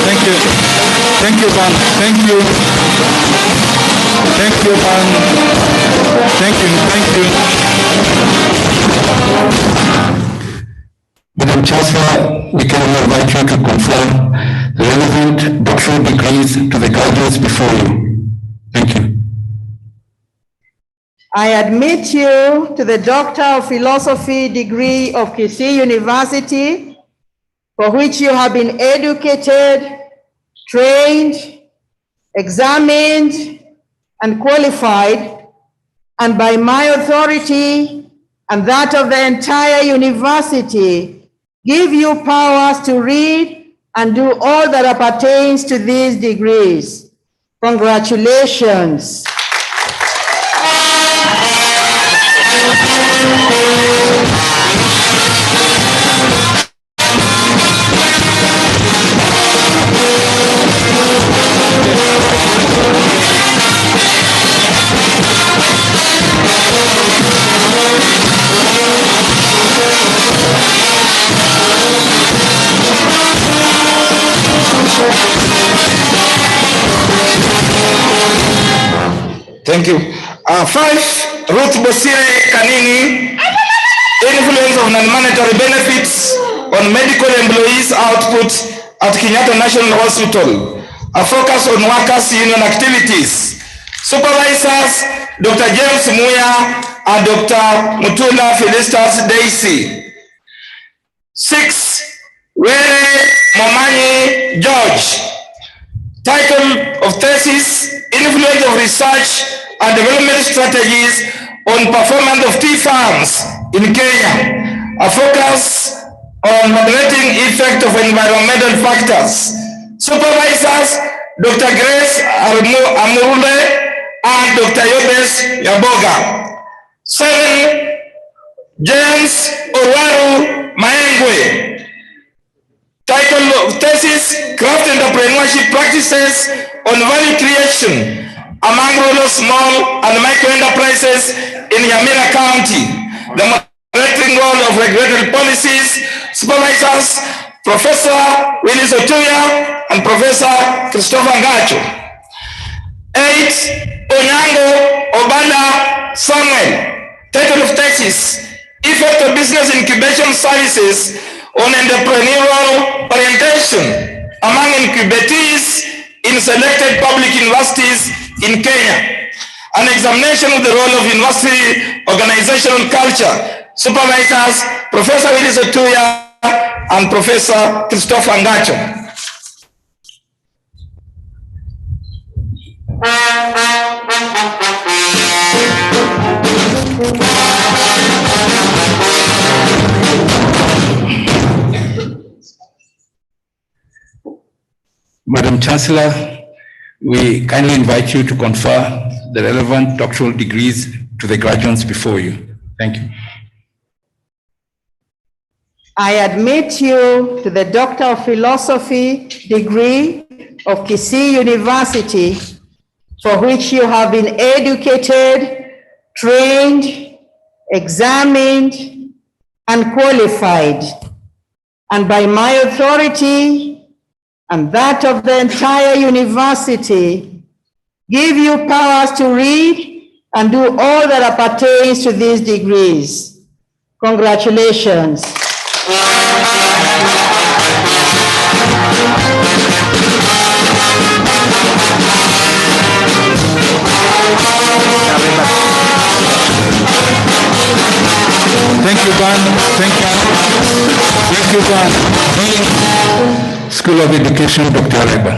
Thank you. Thank you, Ban. Thank you. Thank you, Ban. Thank you. Thank you. Madam Chancellor, we can invite you to confer the relevant doctoral degrees to the graduates before you. Thank you. I admit you to the Doctor of Philosophy degree of Kisii University, for which you have been educated, trained, examined, and qualified, and by my authority and that of the entire university, give you powers to read and do all that pertains to these degrees. Congratulations. Thank you. 5, Ruth Bosire Kanini, influence of non-monetary benefits on medical employees' output at Kenyatta National Hospital, a focus on workers' union activities. Supervisors, Dr. James Muya and Dr. Mutula Felicitas Daisy. 6, Were Momanyi George, title of thesis, influence of research and development strategies on performance of tea farms in Kenya, a focus on moderating effect of environmental factors. Supervisors, Dr. Grace Amurule and Dr. Yobes Yaboga. 7, James Owaru Maengwe, title of thesis, craft entrepreneurship practices on value creation among rural, small, and micro enterprises in Nyamira County. The moderating role of regulatory policies. Supervisors, Professor Willis Otuya and Professor Christopher Ngacho. 8, Onyango Obada Samuel, title of thesis, effect of business incubation services on entrepreneurial orientation among incubatees in selected public universities in Kenya. An examination of the role of university organizational culture. Supervisors, Professor Willis Otuya and Professor Christopher Ngacho. Madam Chancellor, we kindly invite you to confer the relevant doctoral degrees to the graduates before you. Thank you. I admit you to the Doctor of Philosophy degree of Kisii University, for which you have been educated, trained, examined, and qualified, and by my authority and that of the entire university, give you powers to read and do all that pertains to these degrees. Congratulations. Thank you, Ban. Thank you. Thank you, Ban. School of Education, Dr. Aleba.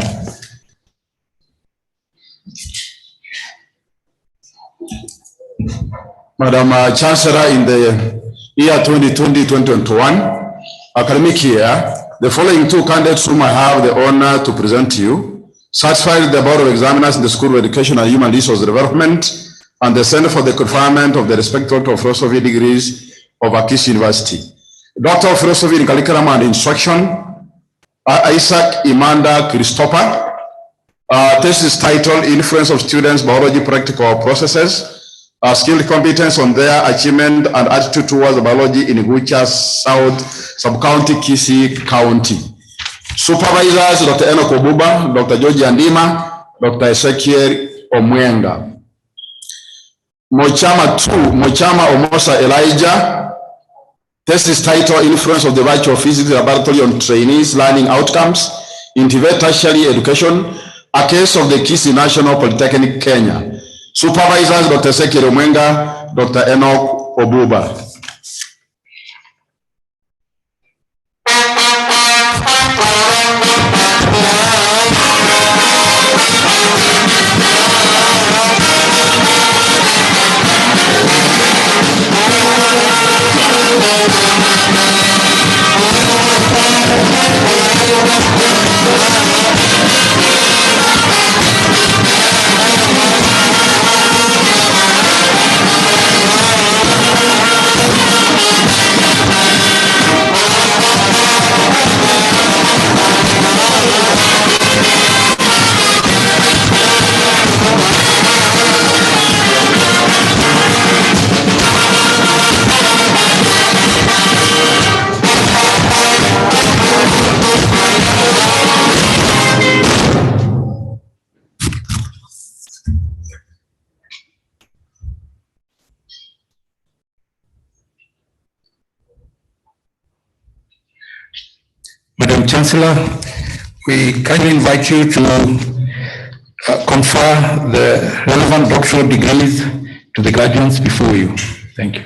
Madam Chancellor, in the year 2020-2021 academic year, the following two candidates whom I have the honor to present to you satisfied the Board of Examiners in the School of Education and Human Resource Development and the Center for the Conferment of the respective Doctor of Philosophy degrees of Kisii University. Doctor of Philosophy in Curriculum and Instruction, Isaac Imanda Christopher. Thesis title, Influence of Students' Biology Practical Processes, Skilled Competence on Their Achievement and Attitude Towards Biology in Gucha South Sub-County, Kisii County. Supervisors, Dr. Enoch Obuba, Dr. George Andima, Dr. Ezekiel Omwenga. Mochama 2, Mochama Omosa Elijah. Thesis title, Influence of the Virtual Physics Laboratory on Trainees' Learning Outcomes, Integrate Tertiary Education, a case of the Kisii National Polytechnic, Kenya. Supervisors, Dr. Ezekiel Omwenga, Dr. Enoch Obuba. Madam Chancellor, we kindly invite you to confer the relevant doctoral degrees to the graduates before you. Thank you.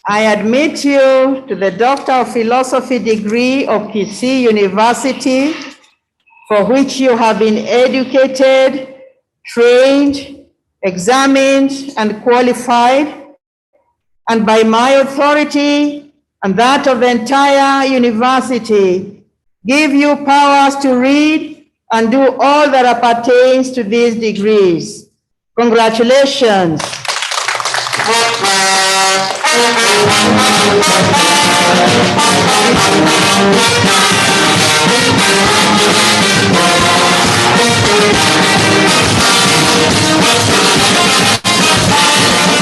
I admit you to the Doctor of Philosophy degree of Kisii University, for which you have been educated, trained, examined, and qualified, and by my authority and that of the entire university, give you powers to read and do all that appertains to these degrees. Congratulations.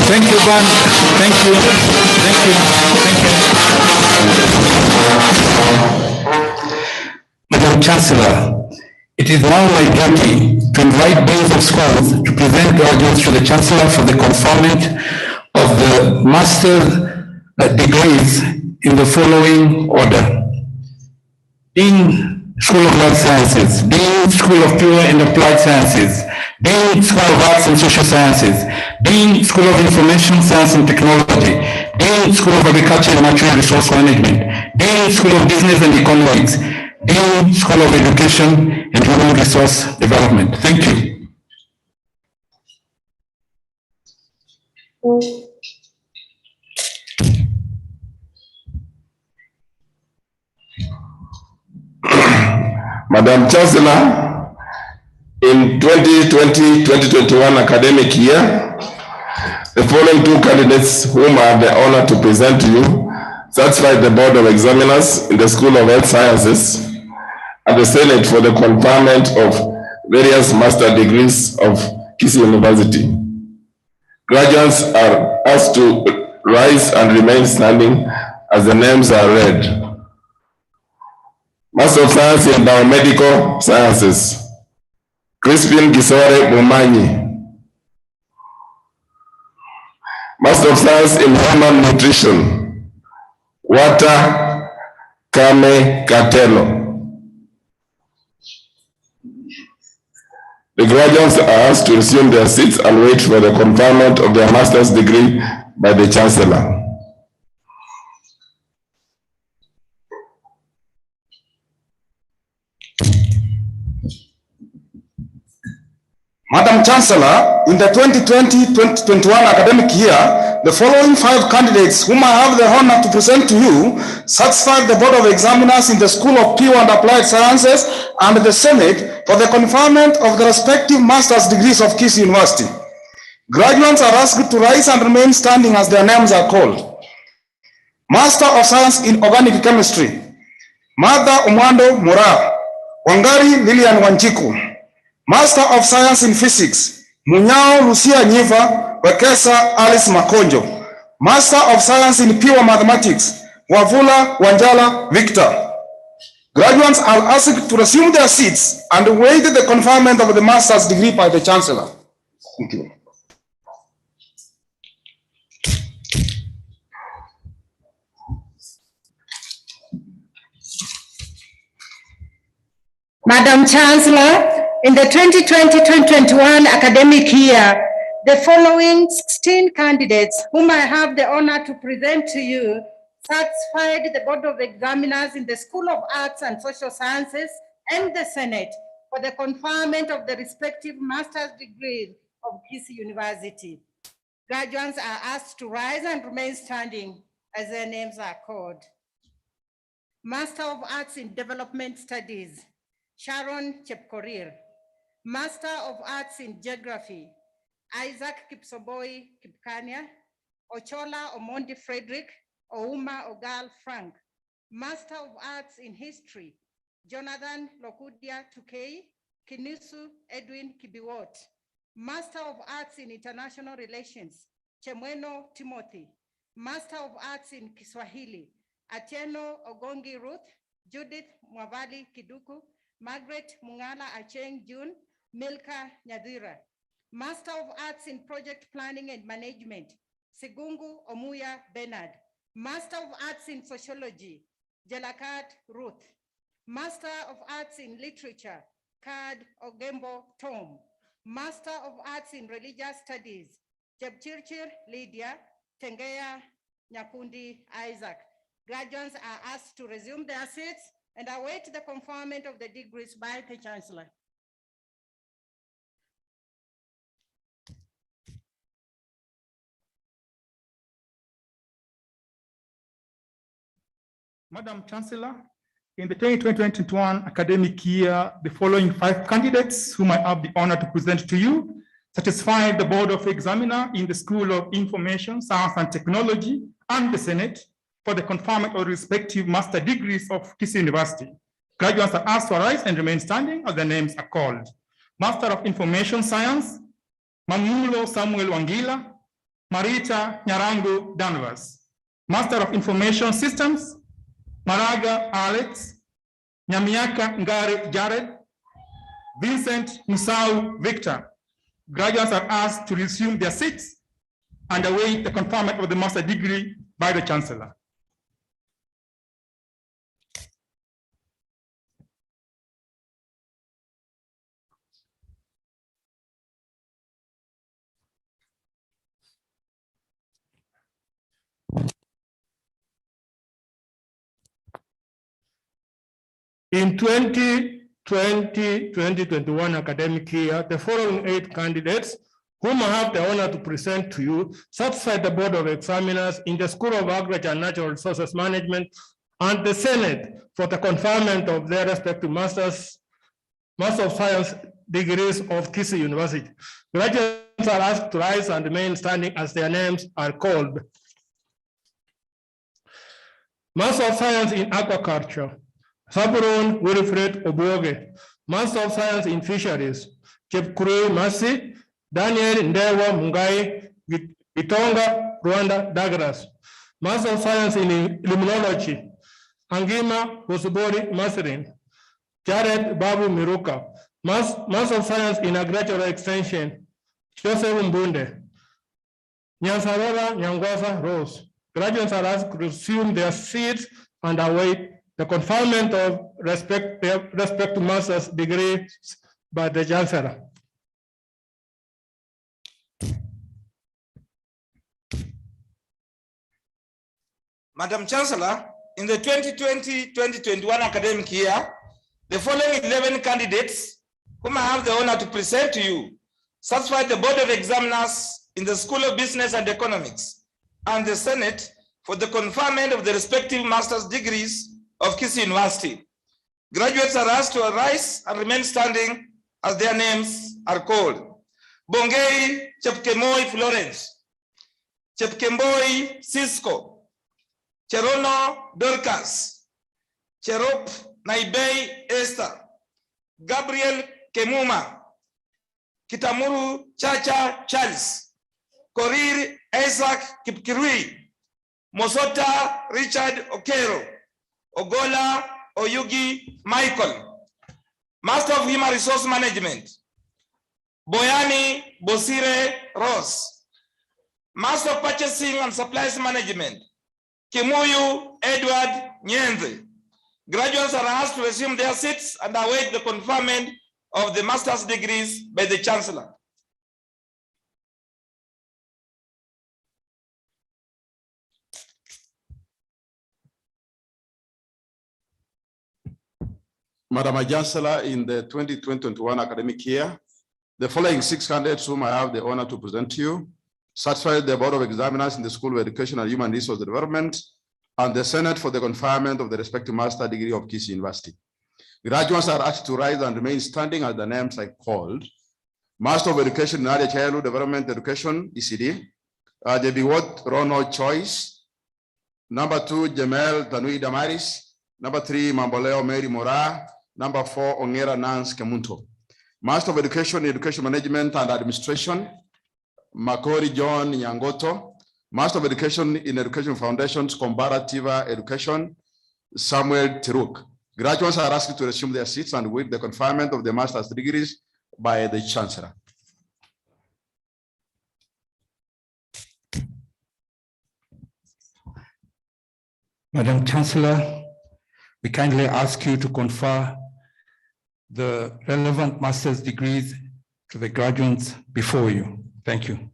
Thank you, Ban. Thank you. Thank you. Thank you. Madam Chancellor, it is now my duty to invite deans of schools to present graduates to the Chancellor for the conferment of the master's degrees in the following order. Dean, School of Life Sciences. Dean, School of Pure and Applied Sciences. Dean, School of Arts and Social Sciences. Dean, School of Information Science and Technology. Dean, School of Agriculture and Natural Resource Management. Dean, School of Business and Economics. Dean, School of Education and Human Resource Development. Thank you. Madam Chancellor, in 2020-2021 academic year, the following two candidates whom I have the honor to present to you satisfied the Board of Examiners in the School of Health Sciences and the Senate for the conferment of various master degrees of Kisii University. Graduates are asked to rise and remain standing as the names are read. Master of Science in Biomedical Sciences, Crispin Gisore Bumanyi. Master of Science in Human Nutrition, Wata Kame Katelo. The graduates are asked to resume their seats and wait for the conferment of their master's degree by the Chancellor. Madam Chancellor, in the 2020-2021 academic year, the following 5 candidates whom I have the honor to present to you satisfied the Board of Examiners in the School of Pure and Applied Sciences and the Senate for the conferment of the respective master's degrees of Kisii University. Graduates are asked to rise and remain standing as their names are called. Master of Science in Organic Chemistry, Martha Umwando Mura, Wangari Lilian Wanjiku. Master of Science in Physics, Munyao Lucia Nyiva, Wekesa Alice Makonjo. Master of Science in Pure Mathematics, Wavula Wanjala Victor. Graduates are asked to resume their seats and await the conferment of the master's degree by the chancellor. Thank you. Madam Chancellor, in the 2020-2021 academic year, the following 16 candidates whom I have the honor to present to you satisfied the Board of Examiners in the School of Arts and Social Sciences and the Senate for the conferment of the respective master's degrees of Kisii University. Graduates are asked to rise and remain standing as their names are called. Master of Arts in Development Studies, Sharon Chepkorir. Master of Arts in Geography, Isaac Kipsoboi Kipkania, Ochola Omondi Frederick, Ouma Ogal Frank. Master of Arts in History, Jonathan Lokudia Tukei, Kinisu Edwin Kibiwot. Master of Arts in International Relations, Chemweno Timothy. Master of Arts in Kiswahili, Atieno Ogongi Ruth, Judith Mwavali Kiduku, Margaret Mungala Acheng June, Milka Nyadira. Master of Arts in Project Planning and Management, Sigungu Omuya Bernard. Master of Arts in Sociology, Jelakat Ruth. Master of Arts in Literature, Kad Ogembo Tom. Master of Arts in Religious Studies, Jebchirchir Lydia, Tengeya Nyakundi Isaac. Graduates are asked to resume their seats and await the conferment of the degrees by the Chancellor. Madam Chancellor, in the 2020-2021 academic year, the following 5 candidates whom I have the honor to present to you satisfied the Board of Examiner in the School of Information, Science and Technology and the Senate for the conferment of respective master degrees of Kisii University. Graduates are asked to arise and remain standing as their names are called. Master of Information Science, Mamulo Samuel Wangila, Marita Nyarangu Danvers. Master of Information Systems, Maraga Alex, Nyamiaka Ngari Jared, Vincent Musau Victor. Graduates are asked to resume their seats and await the conferment of the master degree by the Chancellor. In 2020-2021 academic year, the following 8 candidates whom I have the honor to present to you satisfied the Board of Examiners in the School of Agriculture and Natural Resources Management and the Senate for the conferment of their respective Master of Science degrees of Kisii University. Graduates are asked to rise and remain standing as their names are called. Master of Science in Aquaculture, Saburon Wilfred Obuoge. Master of Science in Fisheries, Chepkurui Masi, Daniel Ndewa Mungai, Itonga Rwanda Douglas. Master of Science in Immunology, Angima Hosubori Masirin, Jared Babu Miruka. Master of Science in Agricultural Extension, Joseph Mbunde. Nyansarora Nyangwasa Rose. Graduates are asked to resume their seats and await the conferment of respect to master's degree by the Chancellor. Madam Chancellor, in the 2020-2021 academic year, the following 11 candidates whom I have the honor to present to you satisfied the Board of Examiners in the School of Business and Economics and the Senate for the conferment of the respective master's degrees of Kisii University. Graduates are asked to arise and remain standing as their names are called. Bongei Chepkemoi Florence, Chepkemboi Cisco, Cherono Dorcas, Cherop Naibei Esther, Gabriel Kemuma, Kitamuru Chacha Charles, Korir Isaac Kipkirui, Mosota Richard Okero, Ogola Oyugi Michael. Master of Human Resource Management, Boyani Bosire Ross. Master of Purchasing and Supplies Management, Kimuyu Edward Nyenze. Graduates are asked to resume their seats and await the conferment of the master's degrees by the Chancellor. Madam Chancellor, in the 2020-21 academic year, the following 6 candidates whom I have the honor to present to you satisfied the Board of Examiners in the School of Education and Human Resource Development and the Senate for the conferment of the respective master degree of Kisii University. Graduates are asked to rise and remain standing as the names I called. Master of Education in Early Childhood Development Education, ECD, Debiwot Ronald Choice. Number 2, Jamel Tanui Damaris. Number 3, Mamboleo Mary Mora. Number 4, Ongera Nance Kemunto. Master of Education in Education Management and Administration, Makori John Nyangoto. Master of Education in Education Foundations, Comparative Education, Samuel Tiruk. Graduates are asked to resume their seats and wait the conferment of the master's degrees by the Chancellor. Madam Chancellor, we kindly ask you to confer the relevant master's degrees to the graduates before you. Thank you.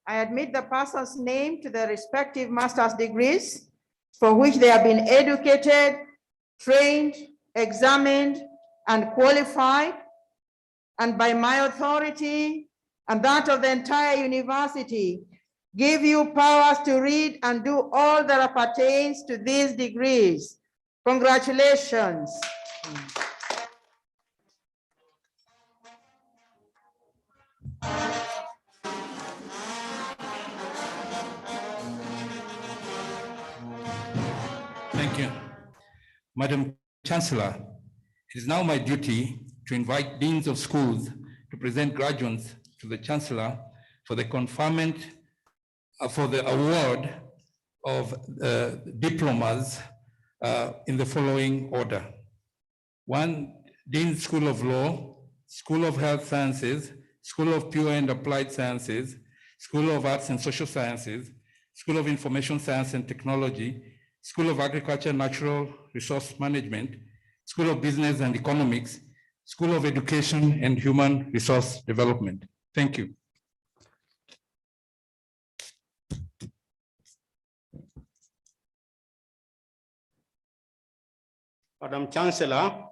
I admit the person's name to the respective master's degrees for which they have been educated, trained, examined, and qualified, and by my authority and that of the entire university, give you powers to read and do all that pertains to these degrees. Congratulations. Thank you. Madam Chancellor, it is now my duty to invite deans of schools to present graduates to the Chancellor for the conferment, for the award of diplomas in the following order. 1, Dean School of Law, School of Health Sciences, School of Pure and Applied Sciences, School of Arts and Social Sciences, School of Information Science and Technology, School of Agriculture and Natural Resource Management, School of Business and Economics, School of Education and Human Resource Development. Thank you. Madam Chancellor,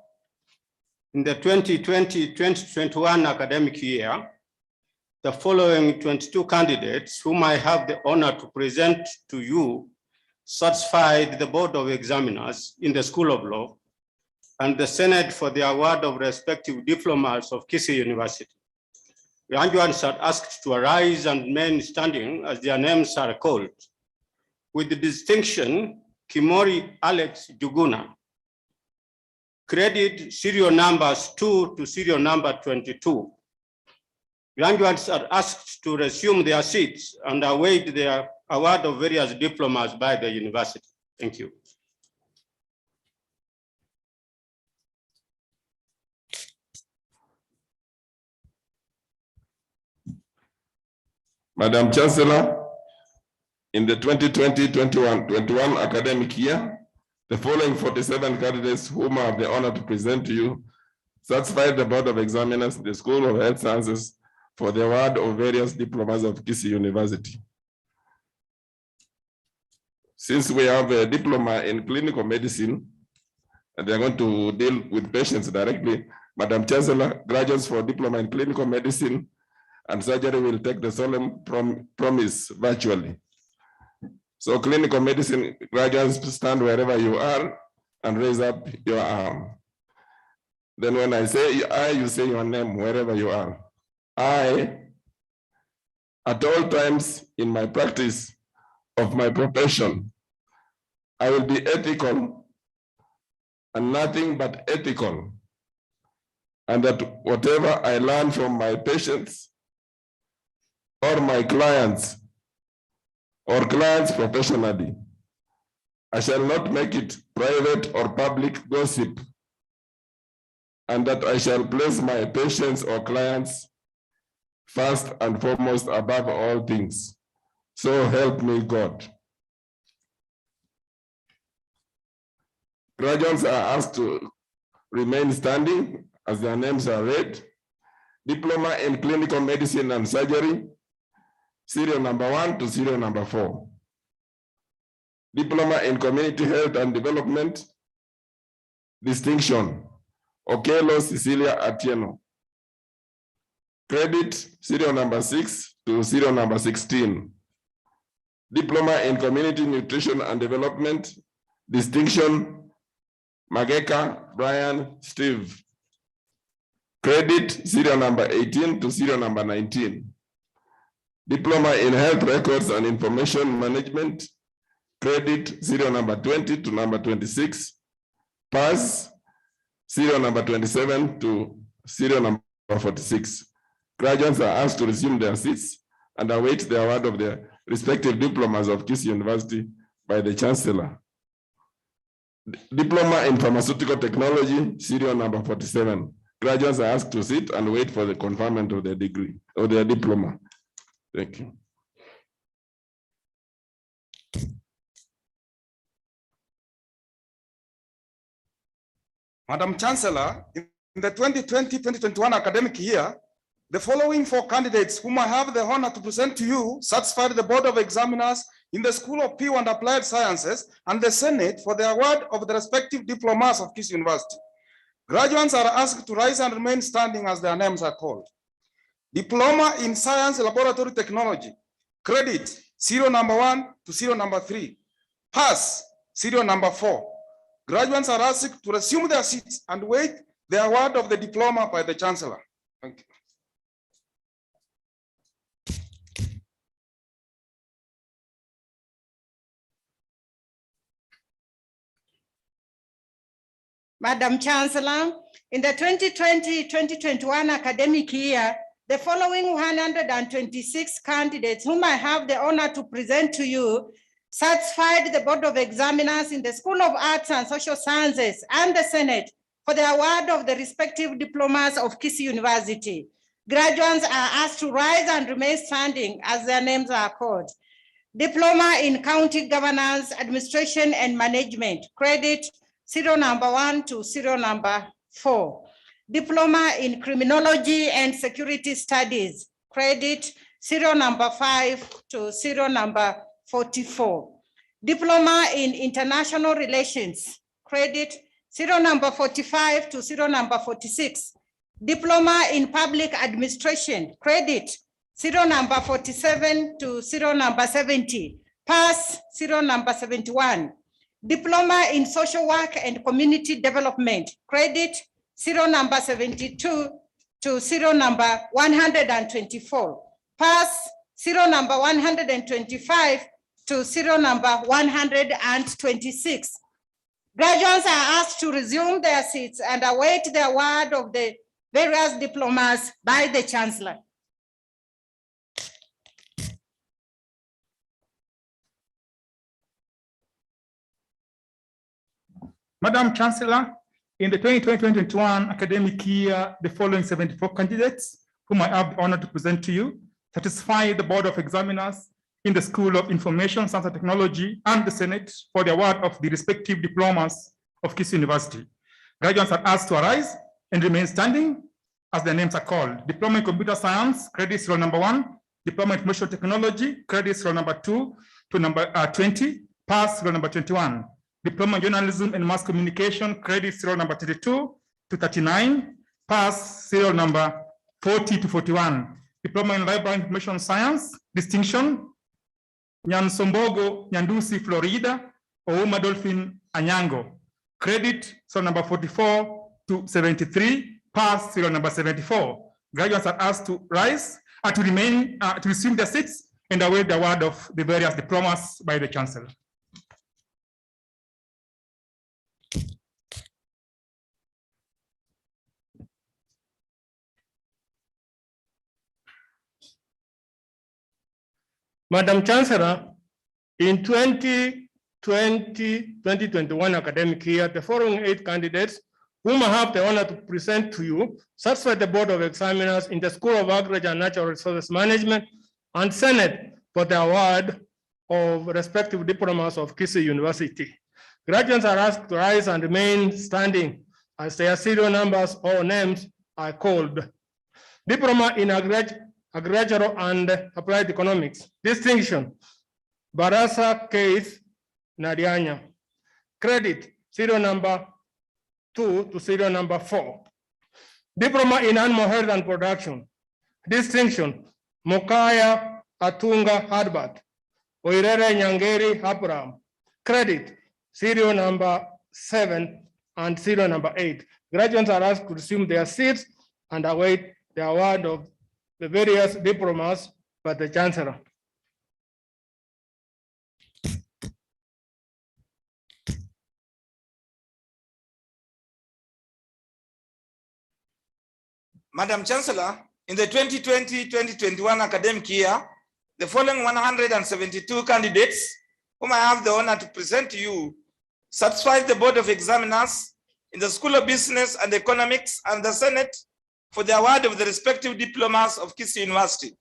in the 2020-2021 academic year, the following 22 candidates whom I have the honor to present to you satisfied the Board of Examiners in the School of Law and the Senate for the award of respective diplomas of Kisii University. Graduates are asked to arise and remain standing as their names are called. With the distinction, Kimori Alex Juguna. Credit serial numbers 2 to serial number 22. Graduates are asked to resume their seats and await their award of various diplomas by the university. Thank you. Madam Chancellor, in the 2020-21 academic year, the following 47 candidates whom I have the honor to present to you satisfied the Board of Examiners in the School of Health Sciences for the award of various diplomas of Kisii University. Since we have a diploma in clinical medicine, and they're going to deal with patients directly, Madam Chancellor, graduates for diploma in clinical medicine and surgery will take the solemn promise virtually. So clinical medicine graduates, stand wherever you are and raise up your arm. Then when I say I, you say your name wherever you are. I, at all times in my practice of my profession, I will be ethical and nothing but ethical, and that whatever I learn from my patients or my clients or clients professionally, I shall not make it private or public gossip, and that I shall place my patients or clients first and foremost above all things. So help me God. Graduates are asked to remain standing as their names are read. Diploma in Clinical Medicine and Surgery, serial number 1 to serial number 4. Diploma in Community Health and Development, distinction, Okelo Cecilia Atieno. Credit, serial number 6 to serial number 16. Diploma in Community Nutrition and Development, distinction, Mageka Brian Steve. Credit, serial number 18 to serial number 19. Diploma in Health Records and Information Management, credit, serial number 20 to number 26. Pass, serial number 27 to serial number 46. Graduates are asked to resume their seats and await the award of their respective diplomas of Kisii University by the Chancellor. Diploma in Pharmaceutical Technology, serial number 47. Graduates are asked to sit and wait for the conferment of their degree or their diploma. Thank you. Madam Chancellor, in the 2020-2021 academic year, the following 4 candidates whom I have the honor to present to you satisfied the Board of Examiners in the School of Pure and Applied Sciences and the Senate for the award of the respective diplomas of Kisii University. Graduates are asked to rise and remain standing as their names are called. Diploma in Science Laboratory Technology, credit, serial number 1 to serial number 3. Pass, serial number 4. Graduates are asked to resume their seats and wait the award of the diploma by the Chancellor. Thank you. Madam Chancellor, in the 2020-2021 academic year, the following 126 candidates whom I have the honor to present to you satisfied the Board of Examiners in the School of Arts and Social Sciences and the Senate for the award of the respective diplomas of Kisii University. Graduates are asked to rise and remain standing as their names are called. Diploma in County Governance, Administration and Management, credit, serial number 1 to serial number 4. Diploma in Criminology and Security Studies, credit, serial number 5 to serial number 44. Diploma in International Relations, credit, serial number 45 to serial number 46. Diploma in Public Administration, credit, serial number 47 to serial number 70. Pass, serial number 71. Diploma in Social Work and Community Development, credit, serial number 72 to serial number 124. Pass, serial number 125 to serial number 126. Graduates are asked to resume their seats and await the award of the various diplomas by the Chancellor. Madam Chancellor, in the 2020-2021 academic year, the following 74 candidates, whom I have the honor to present to you, satisfy the Board of Examiners in the School of Information Science and Technology and the Senate for the award of the respective diplomas of Kisii University. Graduates are asked to arise and remain standing as their names are called. Diploma in Computer Science, credit serial number 1. Diploma in Information Technology, credit serial number 2 to number 20. Pass, serial number 21. Diploma in Journalism and Mass Communication, credit serial number 32 to 39. Pass, serial number 40 to 41. Diploma in Library Information Science, distinction, Nyansombogo Nyandusi, Florida, Ouma Dolphin Anyango. Credit serial number 44 to 73. Pass, serial number 74. Graduates are asked to rise and to remain, to resume their seats and await the award of the various diplomas by the Chancellor. Madam Chancellor, in 2020-2021 academic year, the following 8 candidates whom I have the honor to present to you, satisfied the Board of Examiners in the School of Agriculture and Natural Resources Management and Senate for the award of respective diplomas of Kisii University. Graduates are asked to rise and remain standing as their serial numbers or names are called. Diploma in Agricultural and Applied Economics. Distinction, Barasa Keith Nadianya. Credit, serial number 2 to serial number 4. Diploma in Animal Health and Production. Distinction, Mokaya Atunga Hadbat. Oirere Nyangeri Abraham. Credit, serial number 7 and serial number 8. Graduates are asked to resume their seats and await the award of the various diplomas by the Chancellor. Madam Chancellor, in the 2020-2021 academic year, the following 172 candidates, whom I have the honor to present to you, satisfied the Board of Examiners in the School of Business and Economics and the Senate for the award of the respective diplomas of Kisii University.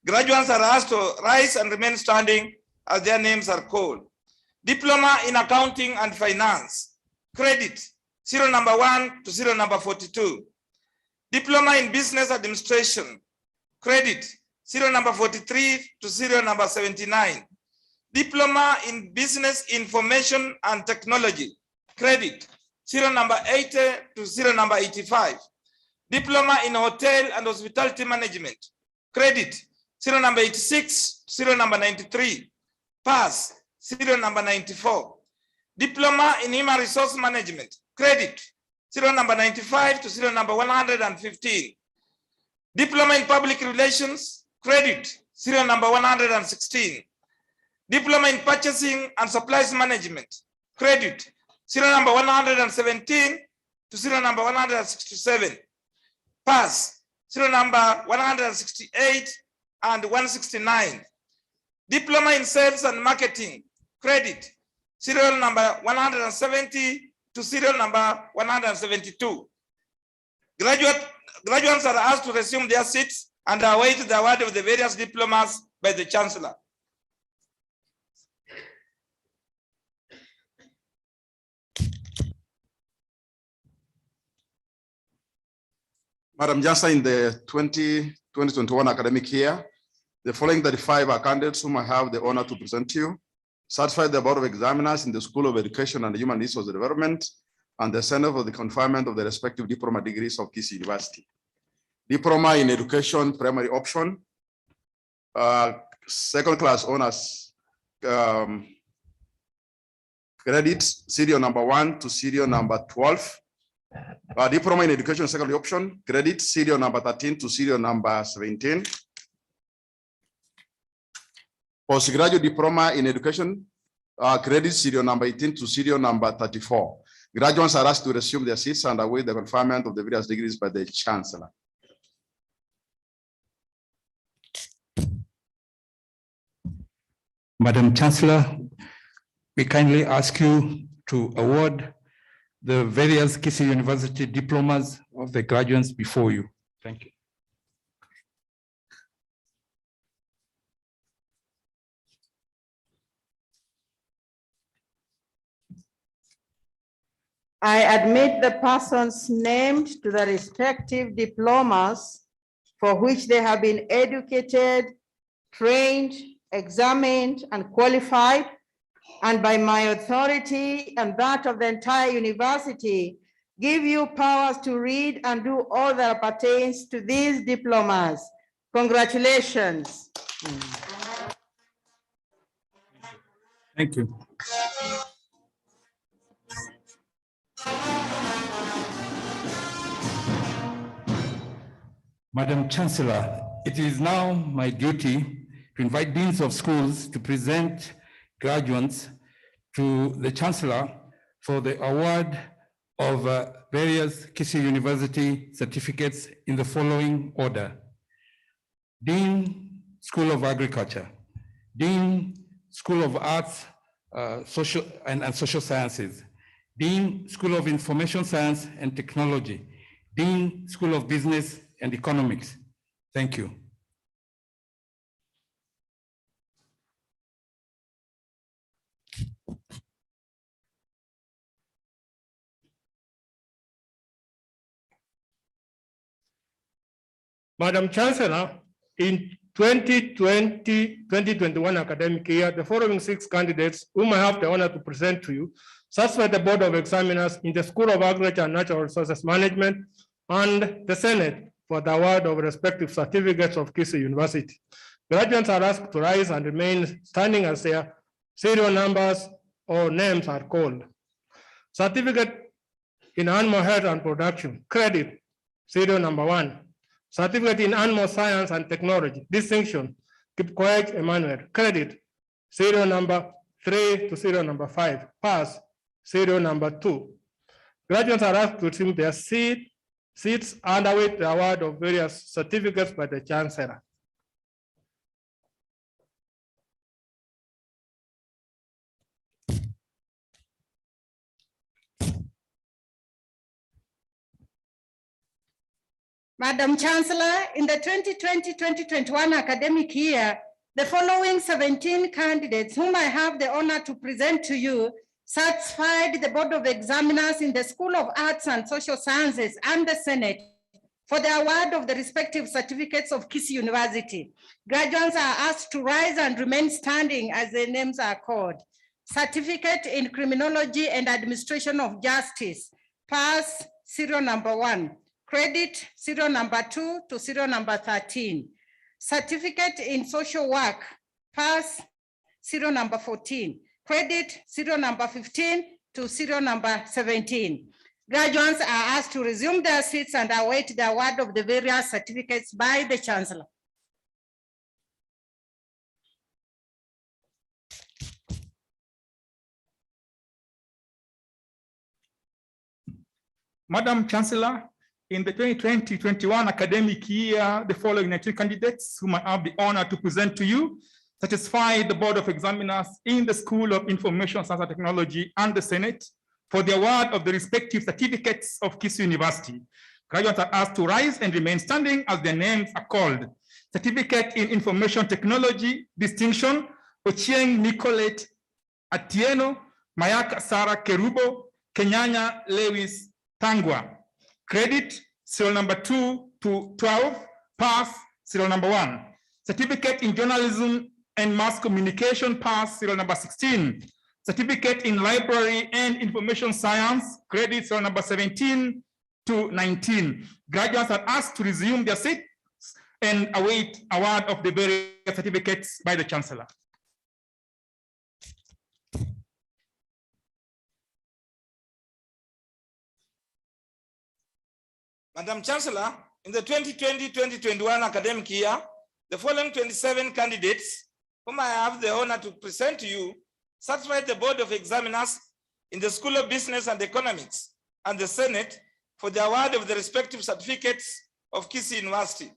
Graduates are asked to rise and remain standing as their names are called. Diploma in Accounting and Finance. Credit, serial number 1 to serial number 42. Diploma in Business Administration. Credit, serial number 43 to serial number 79. Diploma in Business Information and Technology. Credit, serial number 80 to serial number 85. Diploma in Hotel and Hospitality Management. Credit, serial number 86, serial number 93. Pass, serial number 94. Diploma in Human Resource Management. Credit, serial number 95 to serial number 115. Diploma in Public Relations. Credit, serial number 116. Diploma in Purchasing and Supplies Management. Credit, serial number 117 to serial number 167. Pass, serial number 168 and 169. Diploma in Sales and Marketing. Credit, serial number 170 to serial number 172. Graduates are asked to resume their seats and await the award of the various diplomas by the Chancellor. Madam Chancellor, in the 2021 academic year, the following 35 are candidates whom I have the honor to present to you, satisfied the Board of Examiners in the School of Education and Human Resource Development and the Center for the Conferment of the respective diploma degrees of Kisii University. Diploma in Education, primary option, second class honors, credits, serial number 1 to serial number 12. Diploma in Education, secondary option, credit, serial number 13 to serial number 17. Postgraduate diploma in education, credit, serial number 18 to serial number 34. Graduates are asked to resume their seats and await the conferment of the various degrees by the Chancellor. Madam Chancellor, we kindly ask you to award the various Kisii University diplomas of the graduates before you. Thank you. I admit the persons named to the respective diplomas for which they have been educated, trained, examined, and qualified, and by my authority and that of the entire university, give you powers to read and do all that pertains to these diplomas. Congratulations. Thank you. Madam Chancellor, it is now my duty to invite deans of schools to present graduates to the Chancellor for the award of various Kisii University certificates in the following order. Dean, School of Agriculture. Dean, School of Arts, Social and Social Sciences. Dean, School of Information Science and Technology. Dean, School of Business and Economics. Thank you. Madam Chancellor, in 2020-2021 academic year, the following 6 candidates whom I have the honor to present to you, satisfied the Board of Examiners in the School of Agriculture and Natural Resources Management and the Senate for the award of respective certificates of Kisii University. Graduates are asked to rise and remain standing as their serial numbers or names are called. Certificate in Animal Health and Production, credit, serial number 1. Certificate in Animal Science and Technology, distinction, Kipkoech Emmanuel, credit, serial number 3 to serial number 5, pass, serial number 2. Graduates are asked to assume their seats and await the award of various certificates by the Chancellor. Madam Chancellor, in the 2020-2021 academic year, the following 17 candidates whom I have the honor to present to you satisfied the Board of Examiners in the School of Arts and Social Sciences and the Senate for the award of the respective certificates of Kisii University. Graduates are asked to rise and remain standing as their names are called. Certificate in Criminology and Administration of Justice, pass, serial number 1. Credit, serial number 2 to serial number 13. Certificate in Social Work, pass, serial number 14. Credit, serial number 15 to serial number 17. Graduates are asked to resume their seats and await the award of the various certificates by the Chancellor. Madam Chancellor, in the 2020-21 academic year, the following 19 candidates whom I have the honor to present to you satisfied the Board of Examiners in the School of Information Science and Technology and the Senate for the award of the respective certificates of Kisii University. Graduates are asked to rise and remain standing as their names are called. Certificate in Information Technology, distinction, Ochieng Nicolette Atieno, Mayaka Sarah Kerubo, Kenyanya Lewis Tangwa. Credit, serial number 2 to 12, pass, serial number 1. Certificate in Journalism and Mass Communication, pass, serial number 16. Certificate in Library and Information Science, credit, serial number 17 to 19. Graduates are asked to resume their seats and await award of the various certificates by the Chancellor. Madam Chancellor, in the 2020-2021 academic year, the following 27 candidates whom I have the honor to present to you satisfied the Board of Examiners in the School of Business and Economics and the Senate for the award of the respective certificates of Kisii University.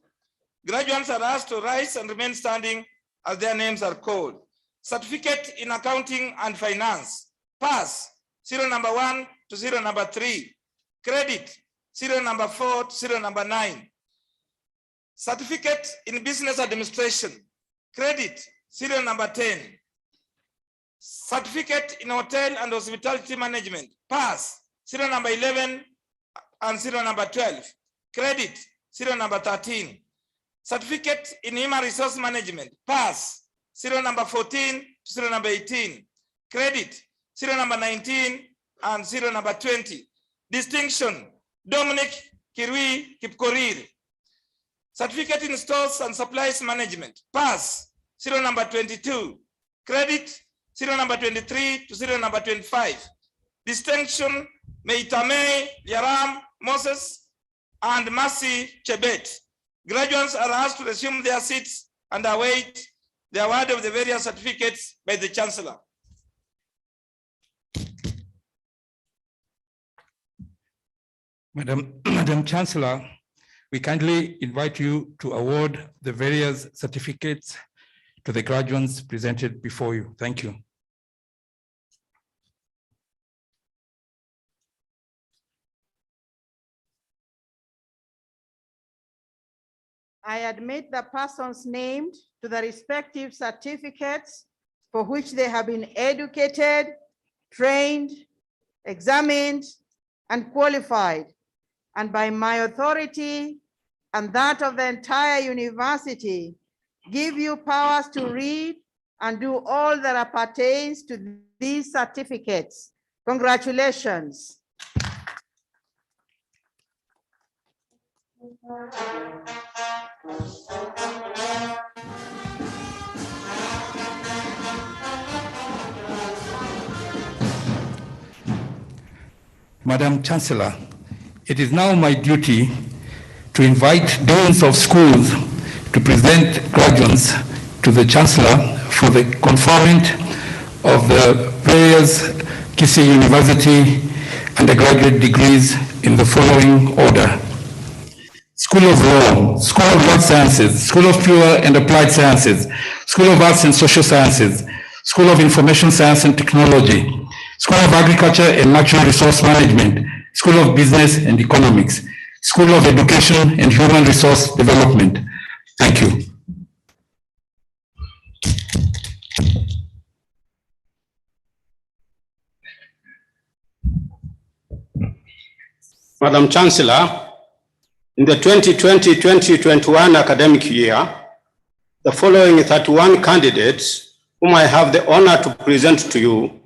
Graduates are asked to rise and remain standing as their names are called. Certificate in Accounting and Finance, pass, serial number 1 to serial number 3. Credit, serial number 4 to serial number 9. Certificate in Business Administration, credit, serial number 10. Certificate in Hotel and Hospitality Management, pass, serial number 11 and serial number 12. Credit, serial number 13. Certificate in Human Resource Management, pass, serial number 14 to serial number 18. Credit, serial number 19 and serial number 20. Distinction, Dominic Kirui Kipkorir. Certificate in Stores and Supplies Management, pass, serial number 22. Credit, serial number 23 to serial number 25. Distinction, Meitame Yaram Moses and Mercy Chebet. Graduates are asked to resume their seats and await the award of the various certificates by the Chancellor. Madam Chancellor, we kindly invite you to award the various certificates to the graduates presented before you. Thank you. I admit the persons named to the respective certificates for which they have been educated, trained, examined, and qualified, and by my authority and that of the entire university, give you powers to read and do all that appertains to these certificates. Congratulations. Madam Chancellor, it is now my duty to invite deans of schools to present graduates to the Chancellor for the conferment of the various Kisii University undergraduate degrees in the following order. School of Law, School of Life Sciences, School of Pure and Applied Sciences, School of Arts and Social Sciences, School of Information Science and Technology, School of Agriculture and Natural Resource Management, School of Business and Economics, School of Education and Human Resource Development. Thank you. Madam Chancellor, in the 2020-2021 academic year, the following 31 candidates, whom I have the honor to present to you,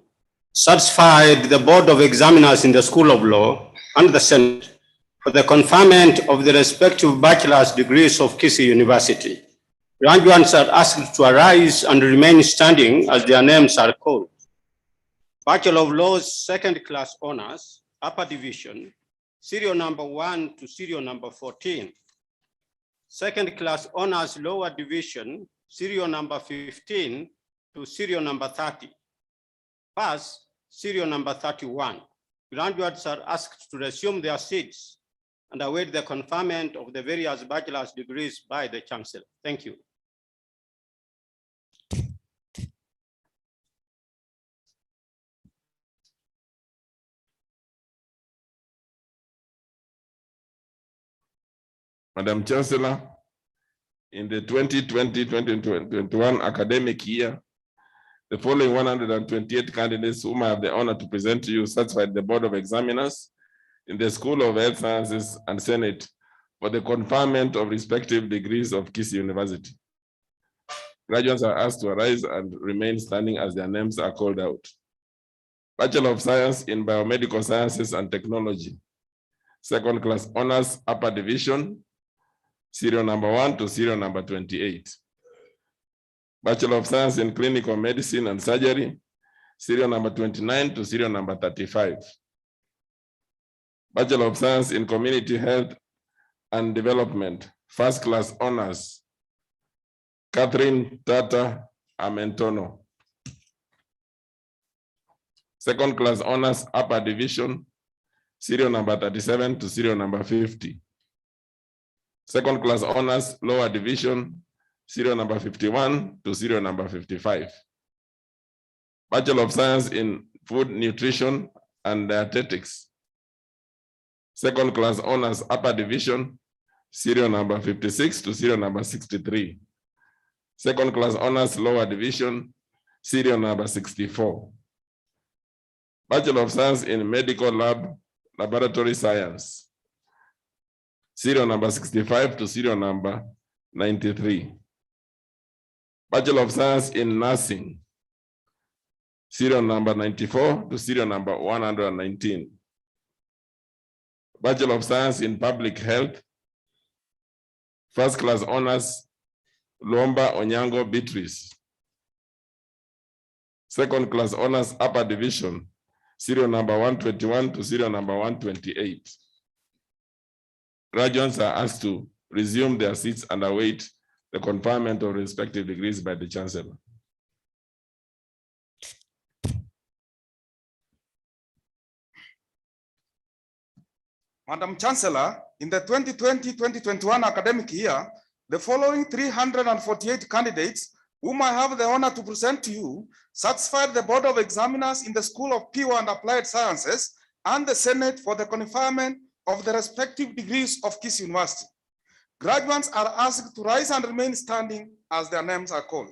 satisfied the Board of Examiners in the School of Law and the Senate for the conferment of the respective bachelor's degrees of Kisii University. Graduates are asked to arise and remain standing as their names are called. Bachelor of Laws, second class honors, upper division, serial number 1 to serial number 14. Second class honors, lower division, serial number 15 to serial number 30. Pass, serial number 31. Graduates are asked to resume their seats and await the conferment of the various bachelor's degrees by the Chancellor. Thank you. Madam Chancellor, in the 2020-2021 academic year, the following 128 candidates whom I have the honor to present to you satisfied the Board of Examiners in the School of Health Sciences and Senate for the conferment of respective degrees of Kisii University. Graduates are asked to arise and remain standing as their names are called out. Bachelor of Science in Biomedical Sciences and Technology, second class honors, upper division, serial number 1 to serial number 28. Bachelor of Science in Clinical Medicine and Surgery, serial number 29 to serial number 35. Bachelor of Science in Community Health and Development, first class honors, Catherine Tata Amentono. Second class honors, upper division, serial number 37 to serial number 50. Second class honors, lower division, serial number 51 to serial number 55. Bachelor of Science in Food Nutrition and Dietetics. Second class honors, upper division, serial number 56 to serial number 63. Second class honors, lower division, serial number 64. Bachelor of Science in Medical Laboratory Science, serial number 65 to serial number 93. Bachelor of Science in Nursing, serial number 94 to serial number 119. Bachelor of Science in Public Health, first class honors, Lomba Onyango Beatrice. Second class honors, upper division, serial number 121 to serial number 128. Graduates are asked to resume their seats and await the conferment of respective degrees by the Chancellor. Madam Chancellor, in the 2020-2021 academic year, the following 348 candidates whom I have the honor to present to you, satisfied the Board of Examiners in the School of Pure and Applied Sciences and the Senate for the conferment of the respective degrees of Kisii University. Graduates are asked to rise and remain standing as their names are called.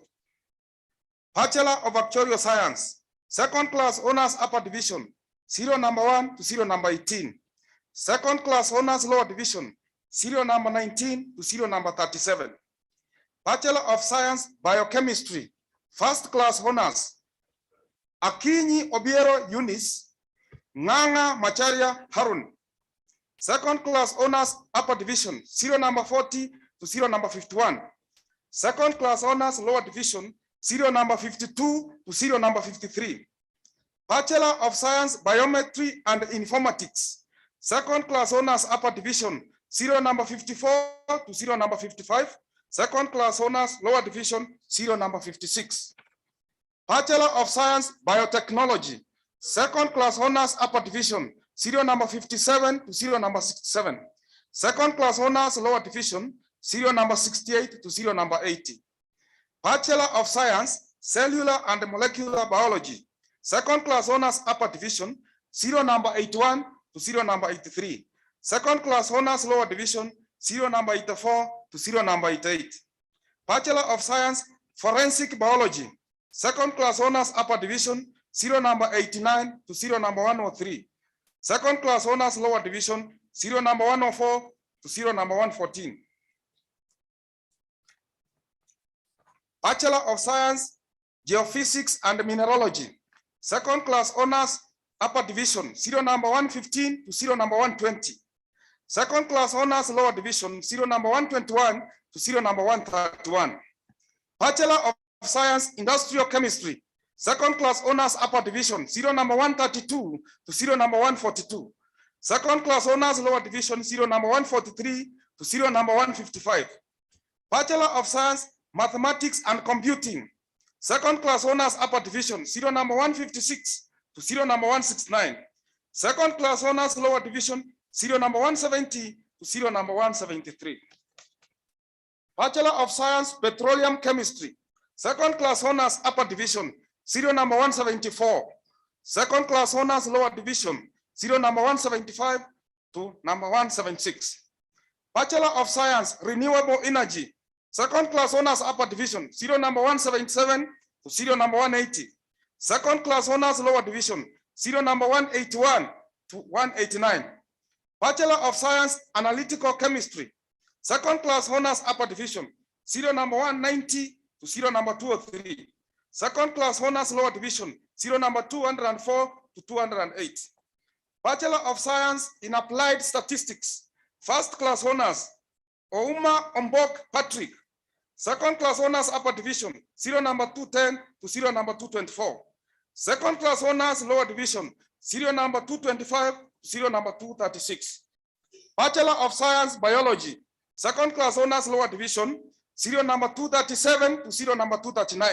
Bachelor of Actuarial Science, second class honors upper division, serial number 1 to serial number 18. Second class honors lower division, serial number 19 to serial number 37. Bachelor of Science Biochemistry, first class honors, Akinyi Obiero Eunice, Nganga Macharia Harun. Second class honors upper division, serial number 40 to serial number 51. Second class honors lower division, serial number 52 to serial number 53. Bachelor of Science Biometry and Informatics, second class honors upper division, serial number 54 to serial number 55. Second class honors lower division, serial number 56. Bachelor of Science Biotechnology, second class honors upper division, serial number 57 to serial number 67. Second class honors lower division, serial number 68 to serial number 80. Bachelor of Science Cellular and Molecular Biology, second class honors upper division, serial number 81 to serial number 83. Second class honors lower division, serial number 84 to serial number 88. Bachelor of Science Forensic Biology, second class honors upper division, serial number 89 to serial number 103. Second class honors lower division, serial number 104 to serial number 114. Bachelor of Science Geophysics and Mineralogy, second class honors upper division, serial number 115 to serial number 120. Second class honors lower division, serial number 121 to serial number 131. Bachelor of Science Industrial Chemistry, second class honors upper division, serial number 132 to serial number 142. Second class honors lower division, serial number 143 to serial number 155. Bachelor of Science Mathematics and Computing, second class honors upper division, serial number 156 to serial number 169. Second class honors lower division, serial number 170 to serial number 173. Bachelor of Science Petroleum Chemistry, second class honors upper division, serial number 174. Second class honors lower division, serial number 175 to number 176. Bachelor of Science Renewable Energy, second class honors upper division, serial number 177 to serial number 180. Second class honors lower division, serial number 181 to 189. Bachelor of Science Analytical Chemistry, second class honors upper division, serial number 190 to serial number 203. Second class honors lower division, serial number 204 to 208. Bachelor of Science in Applied Statistics, first class honors, Ouma Ombok Patrick. Second class honors upper division, serial number 210 to serial number 224. Second class honors lower division, serial number 225 to serial number 236. Bachelor of Science Biology, second class honors lower division, serial number 237 to serial number 239.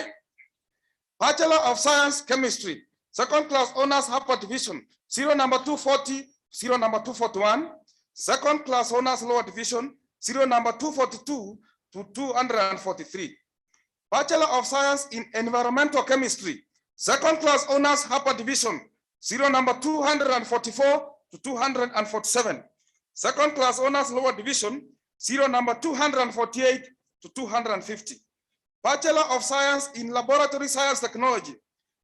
Bachelor of Science Chemistry, second class honors upper division, serial number 240 to serial number 241. Second class honors lower division, serial number 242 to 243. Bachelor of Science in Environmental Chemistry, second class honors upper division, serial number 244 to 247. Second class honors lower division, serial number 248 to 250. Bachelor of Science in Laboratory Science Technology,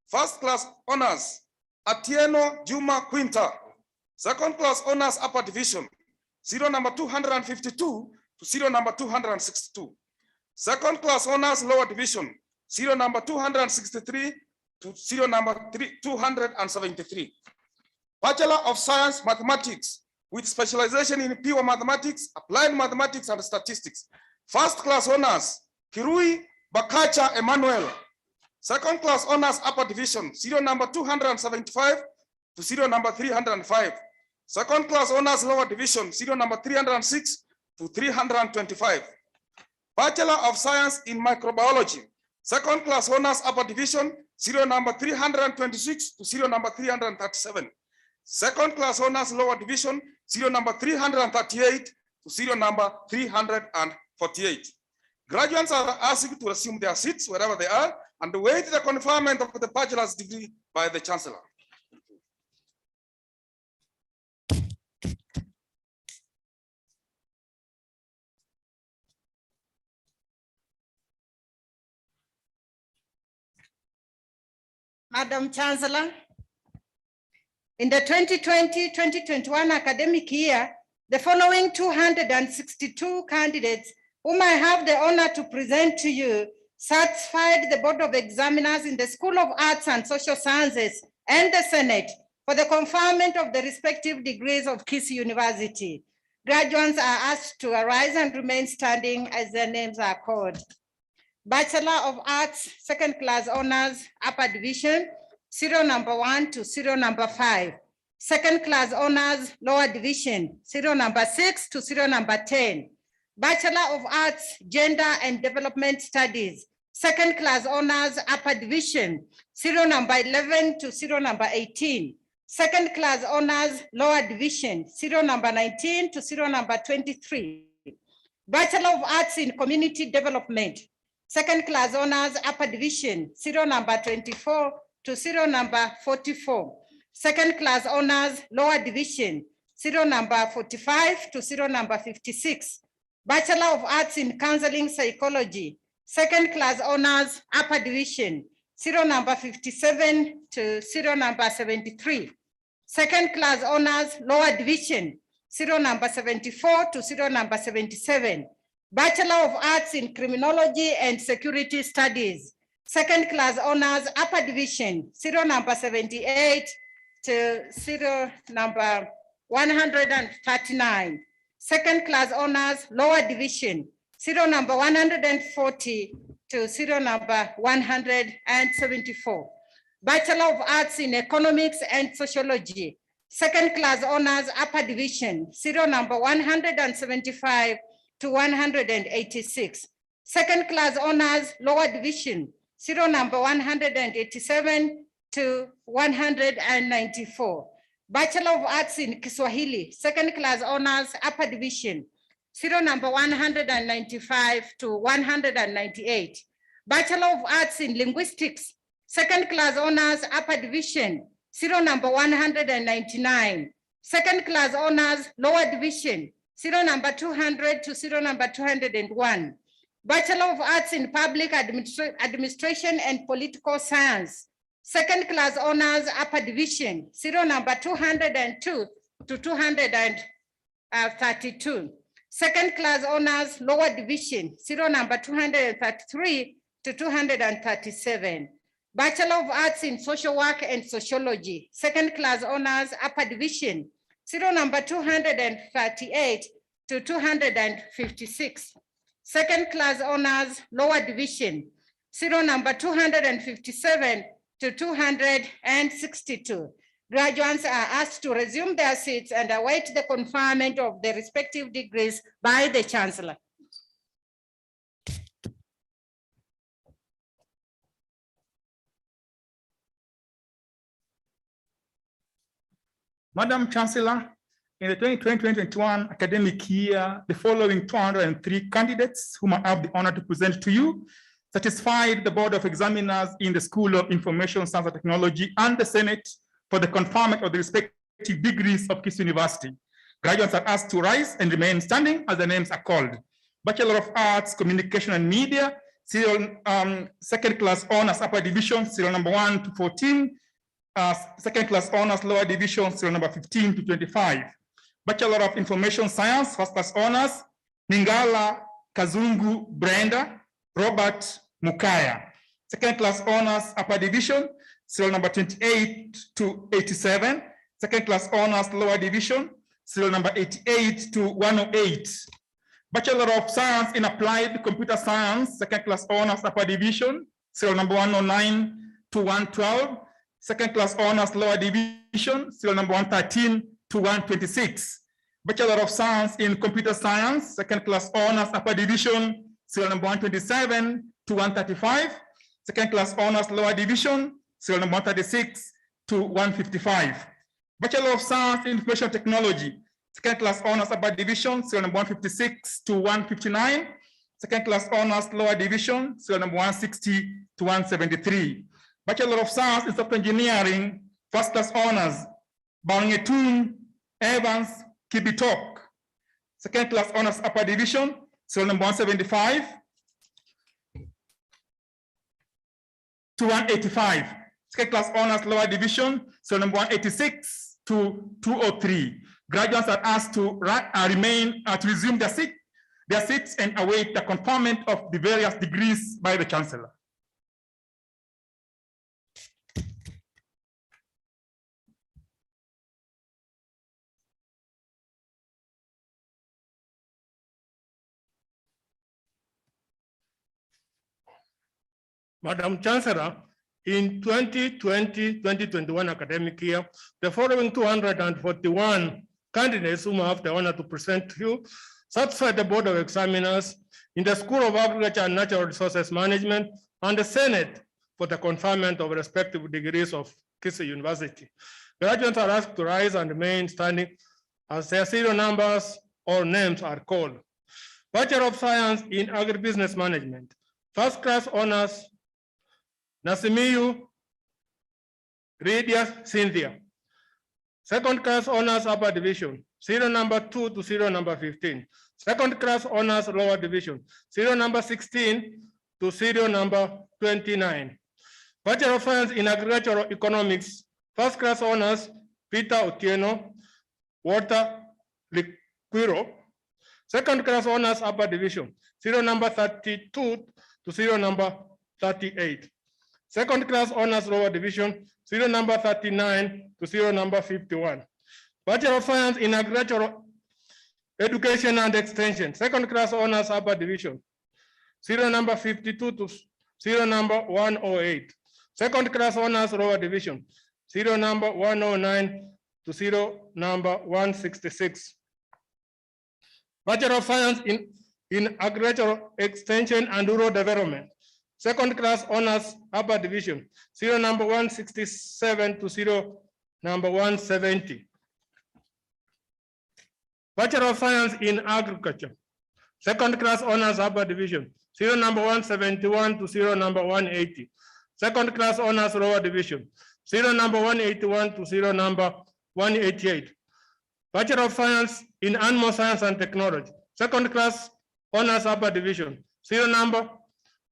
first class honors, Atieno Juma Quinta. Second class honors upper division, serial number 252 to serial number 262. Second class honors lower division, serial number 263 to serial number 273. Bachelor of Science Mathematics with specialization in pure mathematics, applied mathematics, and statistics. First class honors, Kirui Bakacha Emmanuel. Second class honors upper division, serial number 275 to serial number 305. Second class honors lower division, serial number 306 to 325. Bachelor of Science in Microbiology, second class honors upper division, serial number 326 to serial number 337. Second class honors lower division, serial number 338 to serial number 348. Graduates are asked to resume their seats wherever they are and wait the conferment of the bachelor's degree by the chancellor. Madam Chancellor, in the 2020-2021 academic year, the following 262 candidates whom I have the honor to present to you satisfied the Board of Examiners in the School of Arts and Social Sciences and the Senate for the conferment of the respective degrees of Kisii University. Graduates are asked to arise and remain standing as their names are called. Bachelor of Arts, second class honors, upper division, serial number 1 to serial number 5. Second class honors, lower division, serial number 6 to serial number 10. Bachelor of Arts, Gender and Development Studies, second class honors, upper division, serial number 11 to serial number 18. Second class honors, lower division, serial number 19 to serial number 23. Bachelor of Arts in Community Development, second class honors, upper division, serial number 24 to serial number 44. Second class honors, lower division, serial number 45 to serial number 56. Bachelor of Arts in Counseling Psychology, second class honors, upper division, serial number 57 to serial number 73. Second class honors, lower division, serial number 74 to serial number 77. Bachelor of Arts in Criminology and Security Studies, second class honors, upper division, serial number 78 to serial number 139. Second class honors, lower division, serial number 140 to serial number 174. Bachelor of Arts in Economics and Sociology, second class honors, upper division, serial number 175 to 186. Second class honors, lower division, serial number 187 to 194. Bachelor of Arts in Kiswahili, second class honors, upper division, serial number 195 to 198. Bachelor of Arts in Linguistics, second class honors, upper division, serial number 199. Second class honors, lower division, serial number 200 to serial number 201. Bachelor of Arts in Public Administration and Political Science, second class honors, upper division, serial number 202 to 232. Second class honors, lower division, serial number 233 to 237. Bachelor of Arts in Social Work and Sociology, second class honors, upper division, serial number 238 to 256. Second class honors, lower division, serial number 257 to 262. Graduates are asked to resume their seats and await the conferment of the respective degrees by the Chancellor. Madam Chancellor, in the 2020-2021 academic year, the following 203 candidates whom I have the honor to present to you satisfied the Board of Examiners in the School of Information Science and Technology and the Senate for the conferment of the respective degrees of Kisii University. Graduates are asked to rise and remain standing as the names are called. Bachelor of Arts, Communication and Media, serial second class honors, upper division, serial number 1 to 14. Second class honors, lower division, serial number 15 to 25. Bachelor of Information Science, first class honors, Ningala Kazungu Brenda, Robert Mukaya. Second class honors, upper division, serial number 28 to 87. Second class honors, lower division, serial number 88 to 108. Bachelor of Science in Applied Computer Science, second class honors, upper division, serial number 109 to 112. Second class honors, lower division, serial number 113 to 126. Bachelor of Science in Computer Science, second class honors, upper division, serial number 127 to 135. Second class honors, lower division, serial number 136 to 155. Bachelor of Science in Information Technology, second class honors, upper division, serial number 156 to 159. second class honors lower division, serial number 160 to 173. Bachelor of Science in Software Engineering, first class honors, Bangetun Evans Kibitok. Second class honors upper division, serial number 175 to 185. Second class honors lower division, serial number 186 to 203. Graduates are asked to resume their seats and await the conferment of the various degrees by the Chancellor. Madam Chancellor, in 2020-2021 academic year, the following 241 candidates whom I have the honor to present to you satisfied the Board of Examiners in the School of Agriculture and Natural Resources Management and the Senate for the conferment of respective degrees of Kisii University. Graduates are asked to rise and remain standing as their serial numbers or names are called. Bachelor of Science in Agribusiness Management, first class honors, Nasimiyu Radius Cynthia. Second class honors upper division, serial number 2 to serial number 15. Second class honors lower division, serial number 16 to serial number 29. Bachelor of Science in Agricultural Economics, first class honors, Peter Otieno, Walter Liquiro. Second class honors upper division, serial number 32 to serial number 38. Second class honors lower division, serial number 39 to serial number 51. Bachelor of Science in Agricultural Education and Extension, second class honors upper division, serial number 52 to serial number 108. Second class honors lower division, serial number 109 to serial number 166. Bachelor of Science in Agricultural Extension and Rural Development, second class honors upper division, serial number 167 to serial number 170. Bachelor of Science in Agriculture, second class honors upper division, serial number 171 to serial number 180. Second class honors lower division, serial number 181 to serial number 188. Bachelor of Science in Animal Science and Technology, second class honors upper division, serial number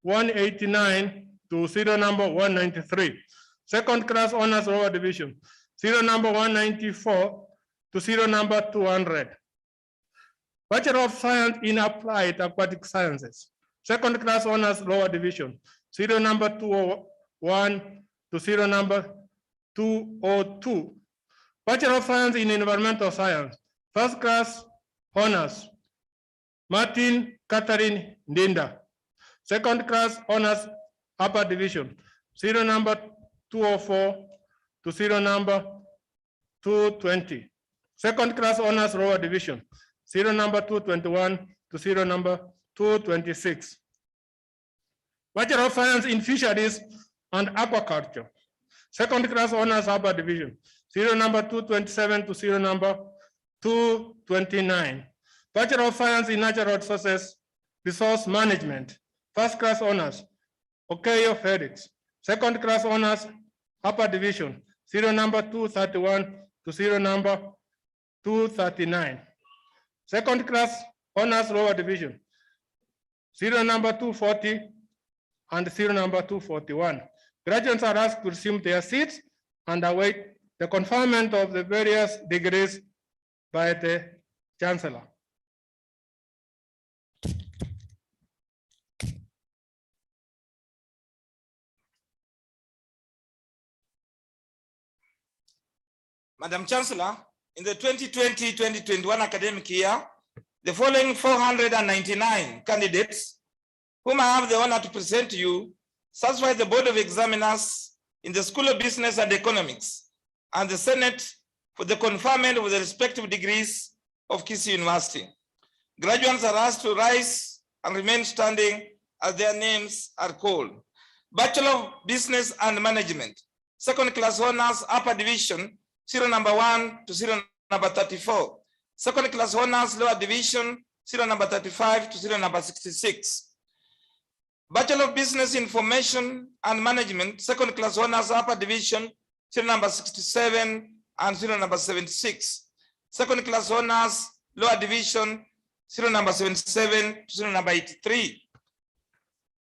189 to serial number 193. Second class honors lower division, serial number 194 to serial number 200. Bachelor of Science in Applied Aquatic Sciences, second class honors lower division, serial number 201 to serial number 202. Bachelor of Science in Environmental Science, first class honors, Martin Catherine Ndinda. Second class honors upper division, serial number 204 to serial number 220. Second class honors lower division, serial number 221 to serial number 226. Bachelor of Science in Fisheries and Aquaculture, second class honors upper division, serial number 227 to serial number 229. Bachelor of Science in Natural Resource Management, first class honors, Okeyo Felix. Second class honors, upper division, serial number 231 to serial number 239. Second class honors lower division, serial number 240 and serial number 241. Graduates are asked to resume their seats and await the conferment of the various degrees by the Chancellor. Madam Chancellor, in the 2020-2021 academic year, the following 499 candidates, whom I have the honor to present to you, satisfied the Board of Examiners in the School of Business and Economics and the Senate for the conferment of the respective degrees of Kisii University. Graduates are asked to rise and remain standing as their names are called. Bachelor of Business and Management, second class honors upper division, serial number 1 to serial number 34. Second class honors lower division, serial number 35 to serial number 66. Bachelor of Business Information and Management, second class honors, upper division, serial number 67 and serial number 76. Second class honors, lower division, serial number 77 to serial number 83.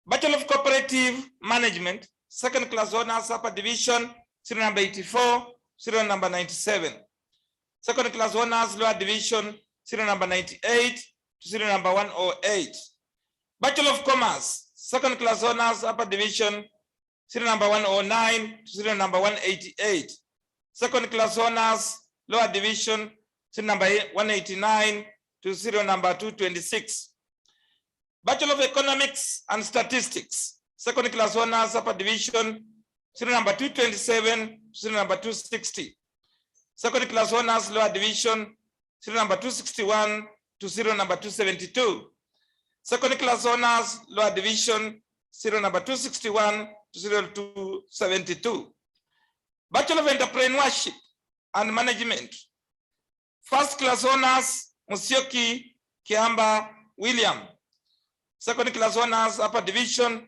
Bachelor of Cooperative Management, second class honors, upper division, serial number 84, serial number 97. Second class honors, lower division, serial number 98 to serial number 108. Bachelor of Commerce, second class honors, upper division, serial number 109 to serial number 188. Second class honors, lower division, serial number 189 to serial number 226. Bachelor of Economics and Statistics, second class honors, upper division, serial number 227 to serial number 260. Second class honors, lower division, serial number 261 to serial number 272. Second class honors, lower division, serial number 261 to serial 272. Bachelor of Entrepreneurship and Management, first class honors, Musyoki Kiamba William. Second class honors, upper division,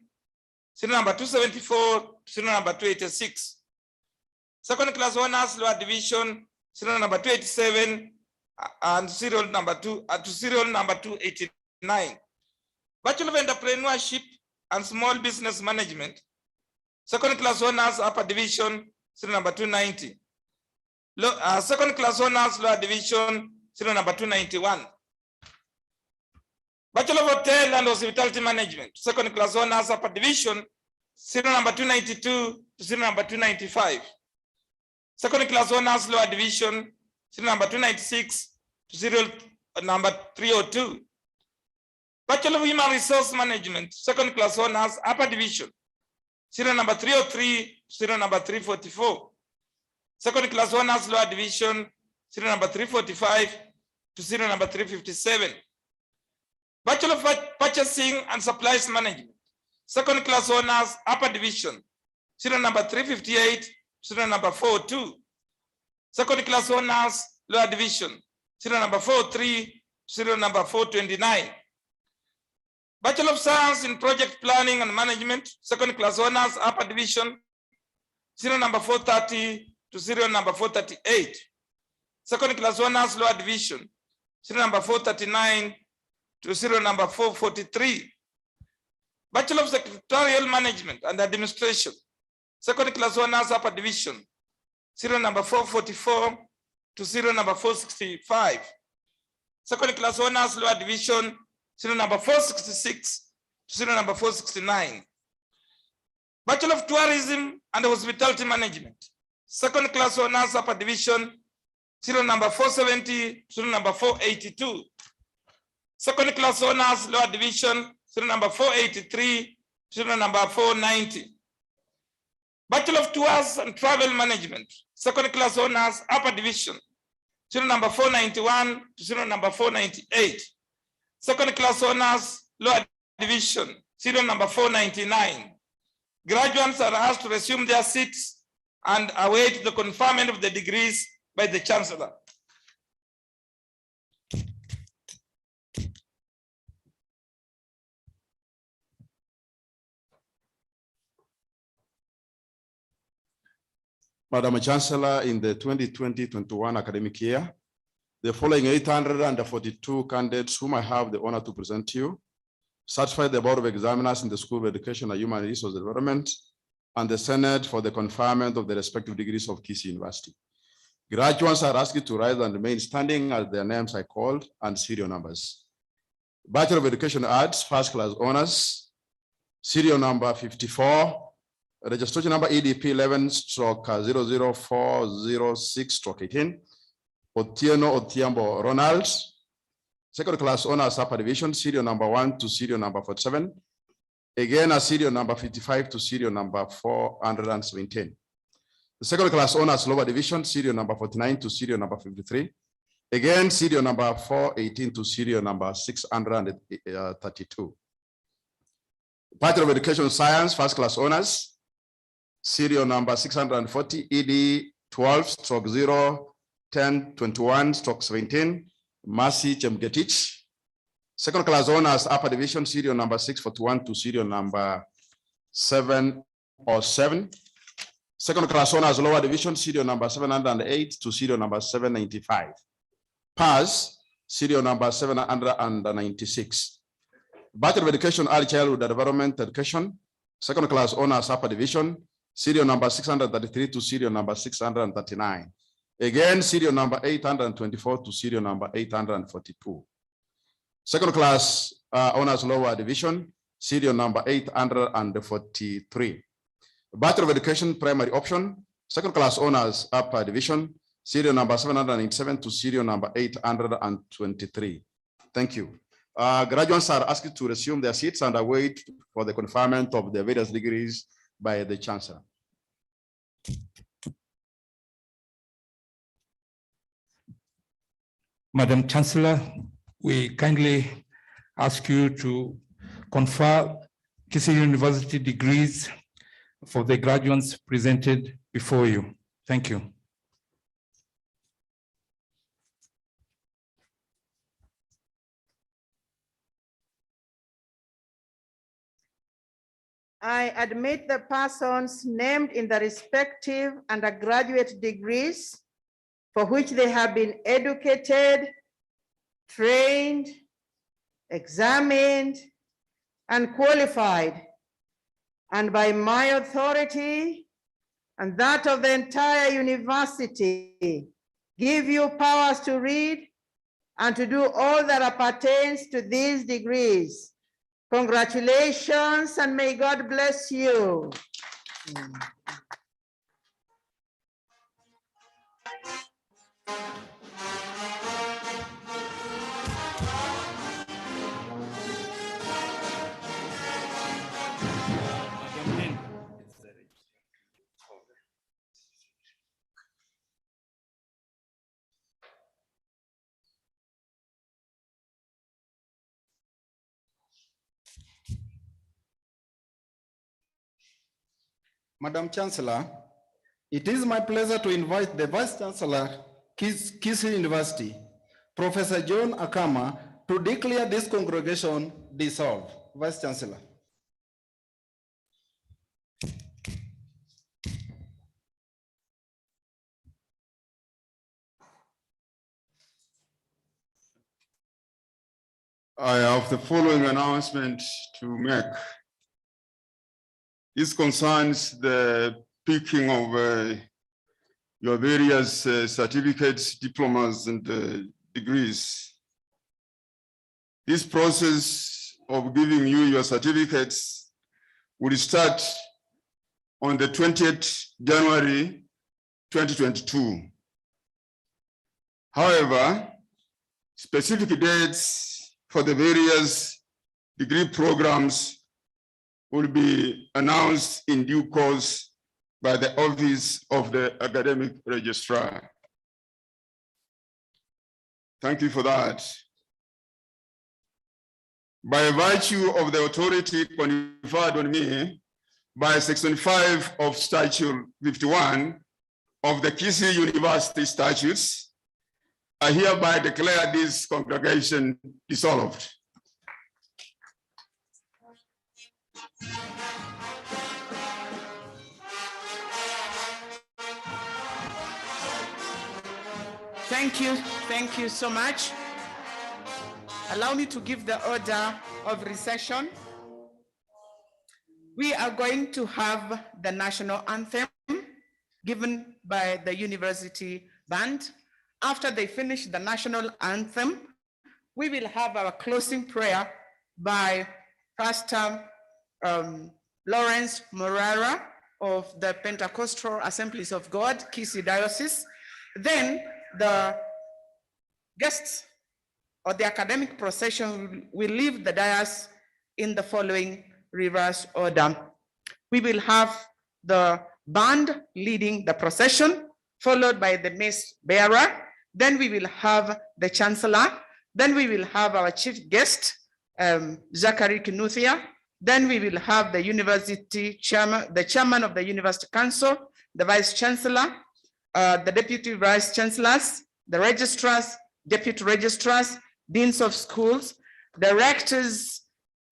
serial number 274 to serial number 286. Second class honors, lower division, serial number 287 and serial number 289. Bachelor of Entrepreneurship and Small Business Management, second class honors, upper division, serial number 290. Second class honors, lower division, serial number 291. Bachelor of Hotel and Hospitality Management, second class honors, upper division, serial number 292 to serial number 295. Second class honors, lower division, serial number 296 to serial number 302. Bachelor of Human Resource Management, second class honors, upper division, serial number 303 to serial number 344. Second class honors, lower division, serial number 345 to serial number 357. Bachelor of Purchasing and Supplies Management, second class honors, upper division, serial number 358, serial number 402. Second class honors, lower division, serial number 43, serial number 429. Bachelor of Science in Project Planning and Management, second class honors, upper division, serial number 430 to serial number 438. Second class honors, lower division, serial number 439 to serial number 443. Bachelor of Secretarial Management and Administration, second class honors, upper division, serial number 444 to serial number 465. Second class honors, lower division, serial number 466 to serial number 469. Bachelor of Tourism and Hospitality Management, second class honors, upper division, serial number 470 to serial number 482. Second class honors, lower division, serial number 483, serial number 490. Bachelor of Tours and Travel Management, second class honors, upper division, serial number 491 to serial number 498. Second class honors, lower division, serial number 499. Graduates are asked to resume their seats and await the conferment of the degrees by the Chancellor. Madam Chancellor, in the 2020-21 academic year, the following 842 candidates whom I have the honor to present to you, certified the Board of Examiners in the School of Education and Human Resource Development and the Senate for the conferment of the respective degrees of Kisii University. Graduates are asked to rise and remain standing as their names are called and serial numbers. Bachelor of Education Arts, first class honors, serial number 54, registration number EDP 11/00406/18, Otieno Otiambo Ronald. Second class honors, upper division, serial number 1 to serial number 47. Again, a serial number 55 to serial number 417. The second class honors, lower division, serial number 49 to serial number 53. Again, serial number 418 to serial number 632. Bachelor of Education Science, first class honors, serial number 640, ED 12/01021/17, Mercy Chemgetich. Second class honors upper division, serial number 641 to serial number 707. Second class honors lower division, serial number 708 to serial number 795. Pass, serial number 796. Bachelor of Education, Early Childhood Development Education, second class honors upper division, serial number 633 to serial number 639. Again, serial number 824 to serial number 842. Second class honors lower division, serial number 843. Bachelor of Education primary option, second class honors upper division, serial number 787 to serial number 823. Thank you. Graduates are asked to resume their seats and await for the conferment of the various degrees by the Chancellor. Madam Chancellor, we kindly ask you to confer Kisii University degrees for the graduates presented before you. Thank you. I admit the persons named in the respective undergraduate degrees for which they have been educated, trained, examined, and qualified, and by my authority and that of the entire university, give you powers to read and to do all that appertains to these degrees. Congratulations, and may God bless you. Madam Chancellor, it is my pleasure to invite the Vice Chancellor, Kisii University, Professor John Akama, to declare this congregation dissolved. Vice Chancellor. I have the following announcement to make. This concerns the picking of your various certificates, diplomas, and degrees. This process of giving you your certificates will start on the 20th January 2022. However, specific dates for the various degree programs will be announced in due course by the Office of the Academic Registrar. Thank you for that. By virtue of the authority conferred on me by Section 5 of Statute 51 of the Kisii University Statutes, I hereby declare this congregation dissolved. Thank you so much. Allow me to give the order of recession. We are going to have the national anthem given by the university band. After they finish the national anthem, we will have our closing prayer by Pastor Lawrence Morara of the Pentecostal Assemblies of God, Kisii Diocese. Then the guests or the academic procession will leave the dais in the following reverse order. We will have the band leading the procession, followed by the mace bearer. Then we will have the chancellor. Then we will have our chief guest, Zachary Kinuthia. Then we will have the university chairman, the chairman of the university council, the vice chancellor, the deputy vice chancellors, the registrars, deputy registrars, deans of schools, directors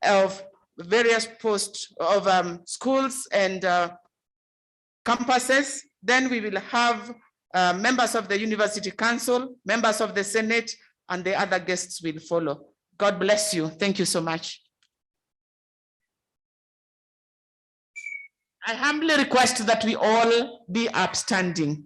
of various posts of schools and campuses. Then we will have members of the University Council, members of the Senate, and the other guests will follow. God bless you. Thank you so much. I humbly request that we all be upstanding.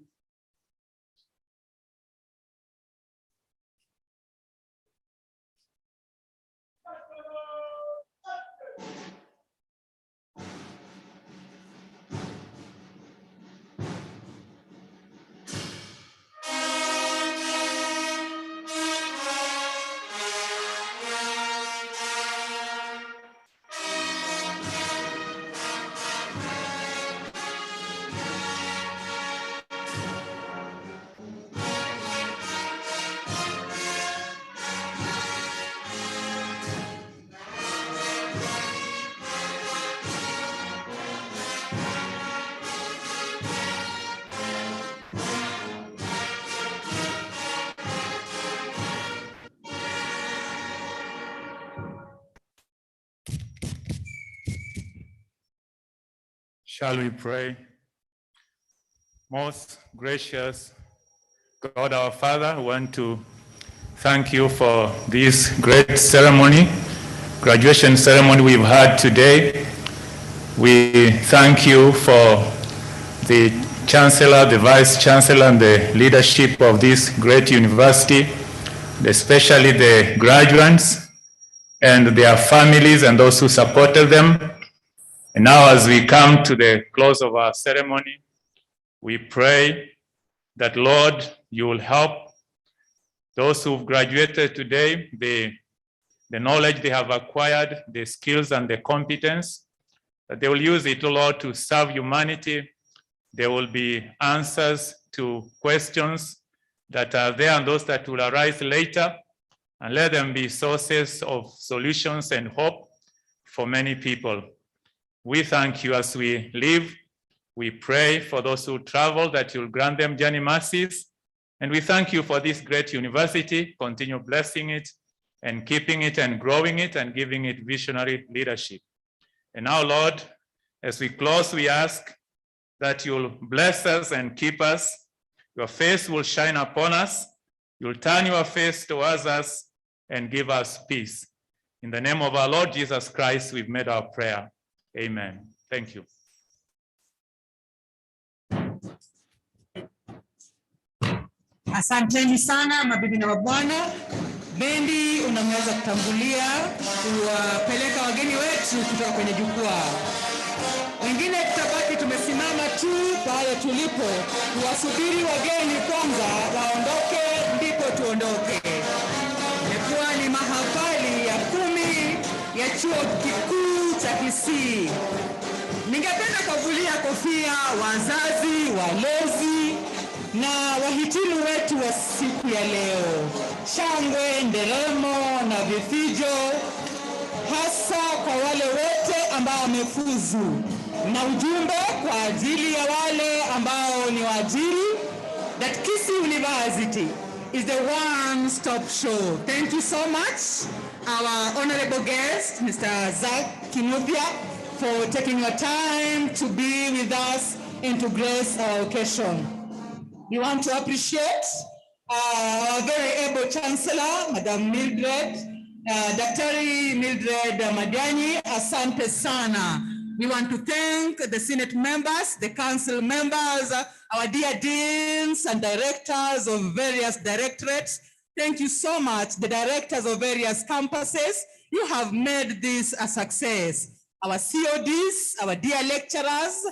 Shall we pray? Most gracious God our Father, we want to thank you for this great ceremony, graduation ceremony we've had today. We thank you for the Chancellor, the Vice Chancellor, and the leadership of this great university, especially the graduates and their families and those who supported them. And now as we come to the close of our ceremony, we pray that, Lord, you will help those who've graduated today, the knowledge they have acquired, the skills and the competence, that they will use it, Lord, to serve humanity. There will be answers to questions that are there and those that will arise later, and let them be sources of solutions and hope for many people. We thank you as we live. We pray for those who travel that you'll grant them journey mercies. And we thank you for this great university. Continue blessing it and keeping it and growing it and giving it visionary leadership. And now, Lord, as we close, we ask that you'll bless us and keep us. Your face will shine upon us. You'll turn your face towards us and give us peace. In the name of our Lord Jesus Christ, we've made our prayer. Amen. Thank you. Asanteni sana mabibi na mabwana. Bendi unaweza kutangulia kuwapeleka wageni wetu kutoka kwenye jukwaa. Wengine tutabaki tumesimama tu pale tulipo kuwasubiri wageni kwanza waondoke ndipo tuondoke. Imekuwa ni mahafali ya 10 ya chuo kikuu cha Kisii. Ningependa kuvulia kofia wazazi, walezi na wahitimu wetu wa siku ya leo. Shangwe, nderemo na vifijo hasa kwa wale wote ambao wamefuzu, na ujumbe kwa ajili ya wale ambao ni waajiri, that Kisii University is the one-stop show. Thank you so much, our honorable guest, Mr. Zach Kinuthia, for taking your time to be with us and to grace our occasion. We want to appreciate our very able Chancellor, Madam Mildred, Dr. Mildred Madiani. Asante sana. We want to thank the Senate members, the council members, our dear deans and directors of various directorates. Thank you so much, the directors of various campuses. You have made this a success. Our CODs, our dear lecturers,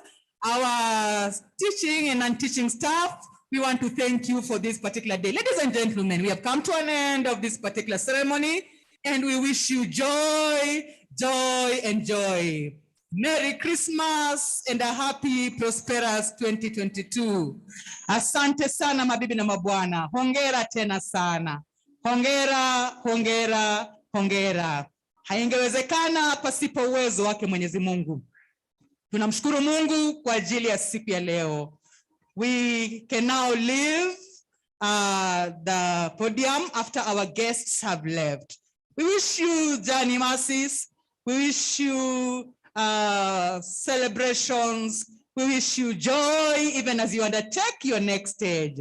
our teaching and non-teaching staff, we want to thank you for this particular day. Ladies and gentlemen, we have come to an end of this particular ceremony, and we wish you joy, joy, and joy. Merry Christmas and a happy, prosperous 2022. Asante sana mabibi na mabwana. Hongera tena sana. Hongera, hongera, hongera. Haingewezekana pasipo uwezo wake Mwenyezi Mungu. Tunamshukuru Mungu kwa ajili ya siku ya leo. We can now leave the podium after our guests have left. We wish you journey masses. We wish you celebrations. We wish you joy even as you undertake your next stage.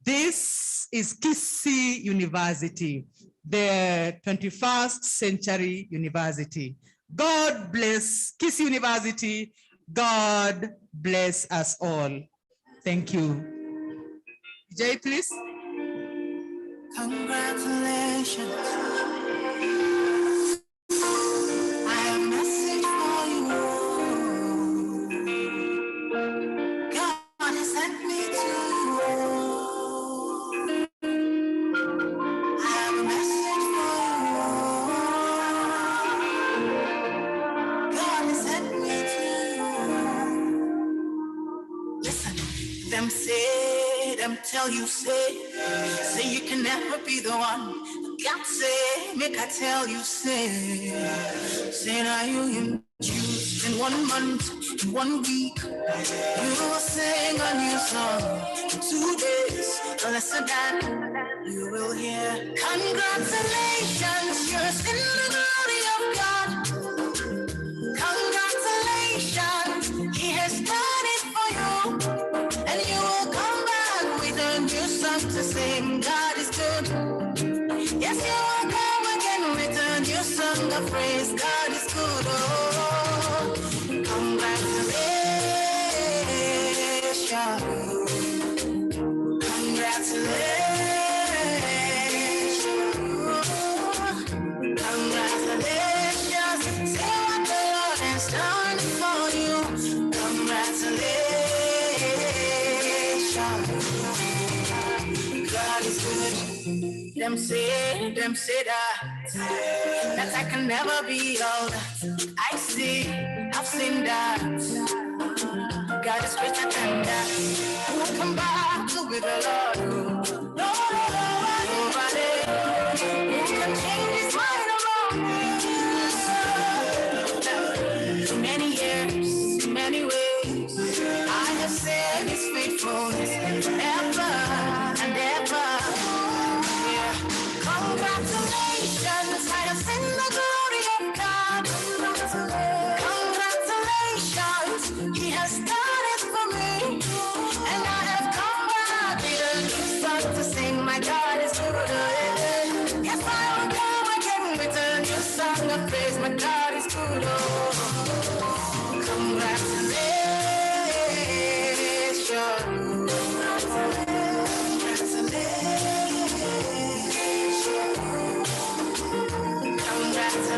This is Kisii University, the 21st century university. God bless Kisii University. God bless us all. Thank you. Jay, please. Congratulations. I have a message for you. God has sent me to you. I have a message for you. God has sent me to you. Listen, them say, them tell you, say you can never be the one. God say, make I tell you, say now you choose in 1 month, in 1 week, you will sing a new song. In 2 days, a lesson that you will hear. Congratulations, you're in the glory of God. Congratulations, He has done it for you, and you will come back with a new song to sing. God is good. Yes, you will come again with a new song of praise. God is good. Oh, congratulations. Congratulations. Congratulations. See what the Lord has done for you. Congratulations. God is good. Them say that I can never be all that. I've seen that. God is greater than that. Who will come back to with the Lord? Nobody. Who can change His mind around me? Many years, many ways, I have seen His faithfulness ever and ever. Congratulations, I have seen the glory of God. Congratulations, He has done it for me, and I have come back with a new song to sing. My God is good. Yes, I will come again with a new song of praise. My God is good. Congratulations.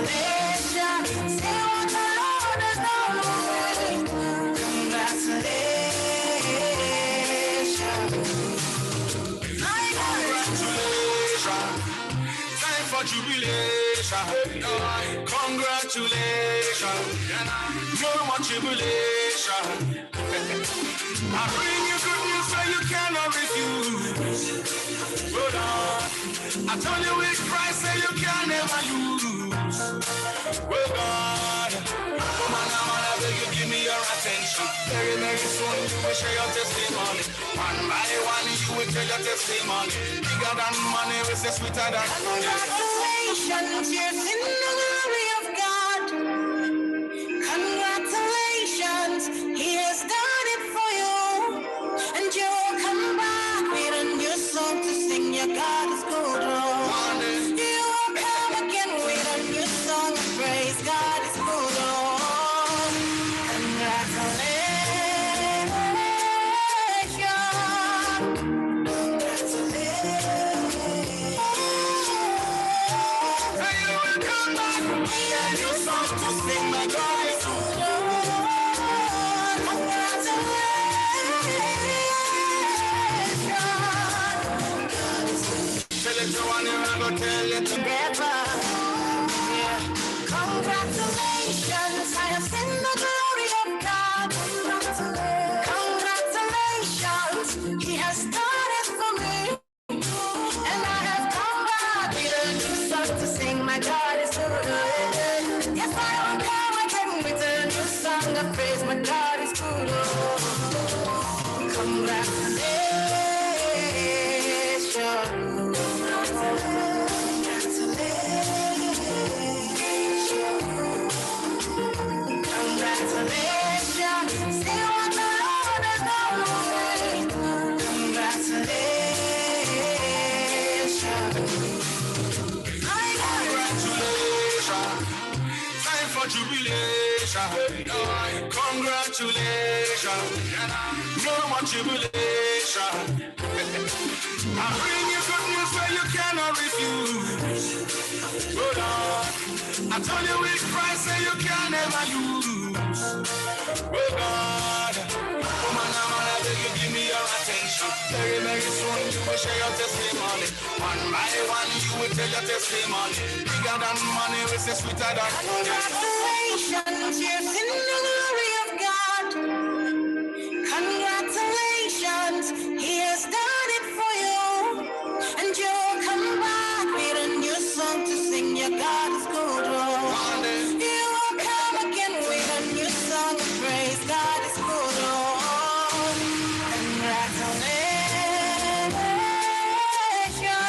Congratulations, see what the Lord has done. Congratulations. Congratulations. Time for jubilation. Congratulations. No more tribulation. I bring you good news so you cannot refuse. Hold on. I told you with Christ so you can never lose. Well, God, come on now, I beg you, give me your attention. Very, very soon you will share your testimony. One by one you will tell your testimony. Bigger than money, we say sweeter than honey. Congratulations, you're in the glory of God. Congratulations, He has done it for you, and you will come back with a new song to sing. Your God is good. Oh. You will come again with a new song of praise. God is good. Oh. Congratulations. And you will come back with a new song to sing. My God is good. Tell it to one, you will go tell it to Never. Yeah. Congratulations, I have seen the glory of God. Congratulations, He has done it for me, and I have come back with a new song to sing. My God is good. Yes, I will come again with a new song of praise. My God is good. Congratulations. jubilation. Congratulations. No more jubilation. I bring you good news where you cannot refuse. Oh Lord, I told you with Christ say you can never lose. Oh God, woman, I'm gonna beg you give me your attention. Very, very soon you will share your testimony. One by one you will tell your testimony. Bigger than money, we say sweeter than honey. Congratulations, yes,